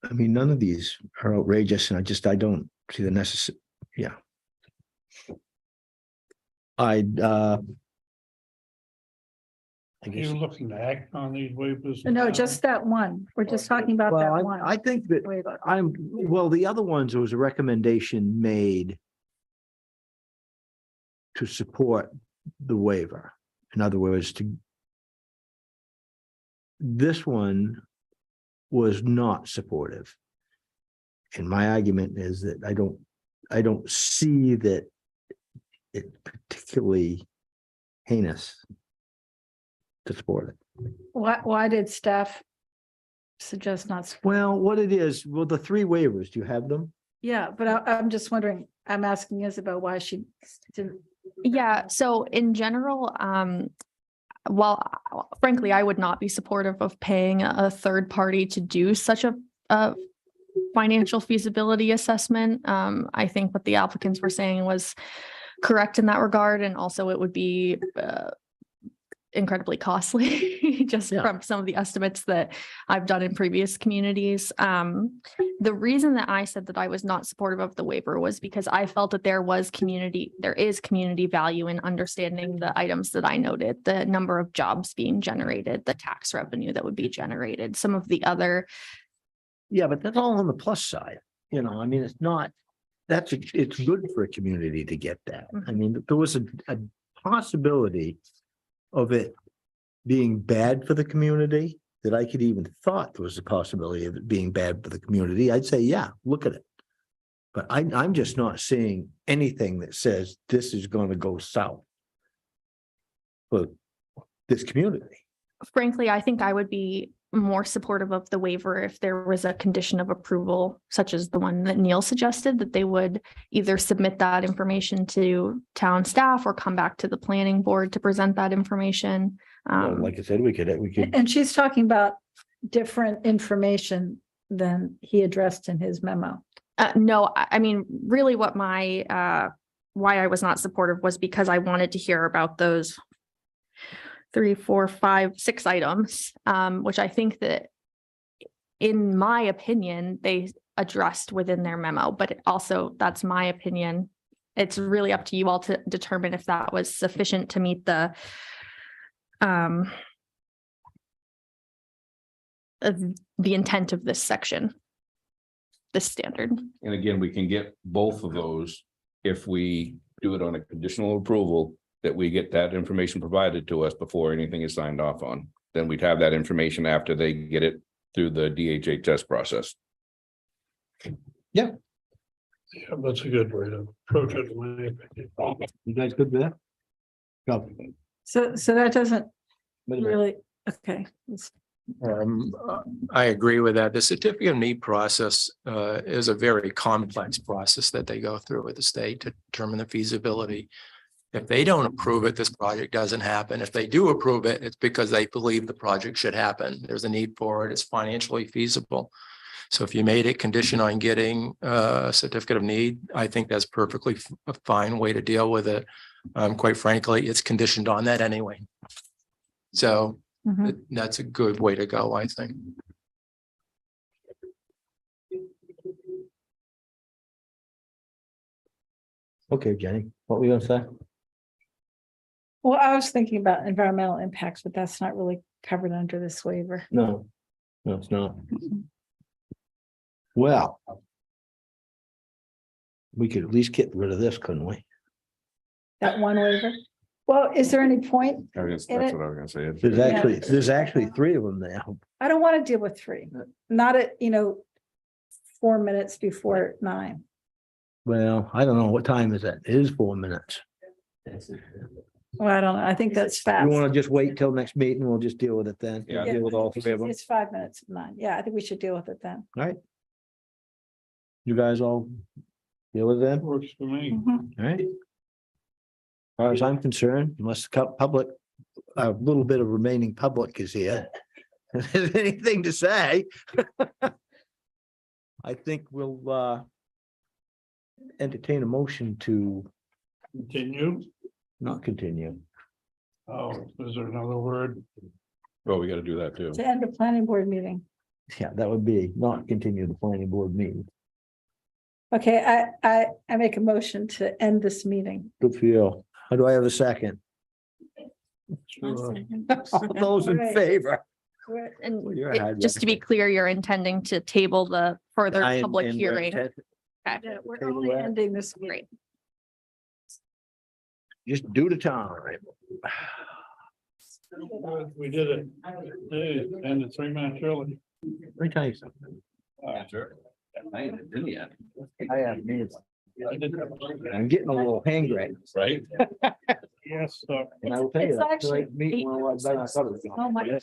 [SPEAKER 2] I mean, none of these are outrageous and I don't see the necessary, yeah. I
[SPEAKER 7] Are
[SPEAKER 2] guess.
[SPEAKER 7] you looking to act on these waivers?
[SPEAKER 6] No, just that one. We're just talking about
[SPEAKER 2] Well,
[SPEAKER 6] that one.
[SPEAKER 2] I think that
[SPEAKER 6] waiver.
[SPEAKER 2] well, the other ones, there was a recommendation made to support the waiver. In other words, this one was not supportive. And my argument is that I don't see that it's particularly heinous to support it.
[SPEAKER 6] Why did staff suggest not?
[SPEAKER 2] Well, what it is, well, the 3 waivers, do you have them?
[SPEAKER 6] Yeah, but I'm just wondering, I'm asking Isabel why she didn't.
[SPEAKER 3] Yeah, so in general, well, frankly, I would not be supportive of paying a third party to do such a financial feasibility assessment. I think what the applicants were saying was correct in that regard, and also it would be incredibly costly just from some of the estimates that I've done in previous communities. The reason that I said that I was not supportive of the waiver was because I felt that there is community value in understanding the items that I noted, the number of jobs being generated, the tax revenue that would be generated, some of the other.
[SPEAKER 2] Yeah, but that's all on the plus side, you know, I mean, it's not, it's good for a community to get that. I mean, there was a possibility of it being bad for the community that I could even thought there was a possibility of it being bad for the community. I'd say, yeah, look at it. But I'm just not seeing anything that says this is going to go south for this community.
[SPEAKER 3] Frankly, I think I would be more supportive of the waiver if there was a condition of approval, such as the one that Neil suggested, that they would either submit that information to town staff or come back to the planning board to present that information.
[SPEAKER 2] Well, like I said, we could.
[SPEAKER 6] And she's talking about different information than he addressed in his memo.
[SPEAKER 3] No, I mean, really what my, why I was not supportive was because I wanted to hear about those 3, 4, 5, 6 items, which I think that, in my opinion, they addressed within their memo, but also that's my opinion. It's really up to you all to determine if that was sufficient to meet the intent of this section, this standard.
[SPEAKER 4] And again, we can get both of those if we do it on a conditional approval, that we get that information provided to us before anything is signed off on. Then we'd have that information after they get it through the DHHS process.
[SPEAKER 7] Yeah, that's a good way to approach it. in my opinion.
[SPEAKER 2] You guys good with that? Go.
[SPEAKER 6] So that doesn't
[SPEAKER 2] Wait a minute.
[SPEAKER 6] really, okay.
[SPEAKER 12] I agree with that. The certificate of need process is a very complex process that they go through with the state to determine the feasibility. If they don't approve it, this project doesn't happen. If they do approve it, it's because they believe the project should happen. There's a need for it. It's financially feasible. So if you made it condition on getting a certificate of need, I think that's perfectly a fine way to deal with it. Quite frankly, it's conditioned on that anyway. So that's a good way to go, I think.
[SPEAKER 2] Okay, Jenny, what were you gonna say?
[SPEAKER 6] Well, I was thinking about environmental impacts, but that's not really covered under this waiver.
[SPEAKER 2] No, it's not. Well. We could at least get rid of this, couldn't we?
[SPEAKER 6] That one waiver. Well, is there any point?
[SPEAKER 20] That's
[SPEAKER 6] in it?
[SPEAKER 20] what I was gonna say.
[SPEAKER 2] There's actually three of them there.
[SPEAKER 6] I don't want to deal with three, not at, 4 minutes before 9.
[SPEAKER 2] Well, I don't know. What time is it? It is 4 minutes.
[SPEAKER 6] Well, I don't know. I think that's
[SPEAKER 2] You
[SPEAKER 6] fast.
[SPEAKER 2] want to just wait till next meeting? We'll just deal with it then.
[SPEAKER 20] Yeah.
[SPEAKER 2] Deal with all three of them.
[SPEAKER 6] It's 5 minutes of 9. Yeah, I think we should deal with it then.
[SPEAKER 2] All right. You guys all deal with them?
[SPEAKER 7] Works for me.
[SPEAKER 6] Mhm.
[SPEAKER 2] All right. As far as I'm concerned, unless the public, a little bit of remaining public is here. If there's anything to say. I think we'll entertain a motion to
[SPEAKER 7] Continue.
[SPEAKER 2] not continue.
[SPEAKER 7] Oh, is there another word?
[SPEAKER 16] Well, we gotta do that too.
[SPEAKER 6] To end the planning board meeting.
[SPEAKER 2] Yeah, that would be not continue the planning board meeting.
[SPEAKER 6] Okay, I make a motion to end this meeting.
[SPEAKER 2] Good for you. How do I have a second?
[SPEAKER 7] Sure.
[SPEAKER 2] All those in
[SPEAKER 6] Right.
[SPEAKER 2] favor?
[SPEAKER 3] And
[SPEAKER 2] Well, you're
[SPEAKER 3] it-
[SPEAKER 2] ahead,
[SPEAKER 3] just to be clear, you're intending to table the further
[SPEAKER 2] I
[SPEAKER 3] public
[SPEAKER 2] am-
[SPEAKER 3] hearing.
[SPEAKER 2] Ted,
[SPEAKER 3] Okay.
[SPEAKER 6] Yeah, we're
[SPEAKER 2] Table
[SPEAKER 6] only
[SPEAKER 2] that.
[SPEAKER 6] ending this meeting.
[SPEAKER 2] Just do the time.
[SPEAKER 7] We did it. Hey, and it's 3 minutes early.
[SPEAKER 2] Let me tell you something. I have needs. I'm getting a little hangry.
[SPEAKER 16] Right?
[SPEAKER 7] Yes, sir.
[SPEAKER 2] And I will tell you
[SPEAKER 6] It's
[SPEAKER 2] that.
[SPEAKER 6] actually
[SPEAKER 2] tonight's meeting, well, I thought it was-
[SPEAKER 6] Oh, my.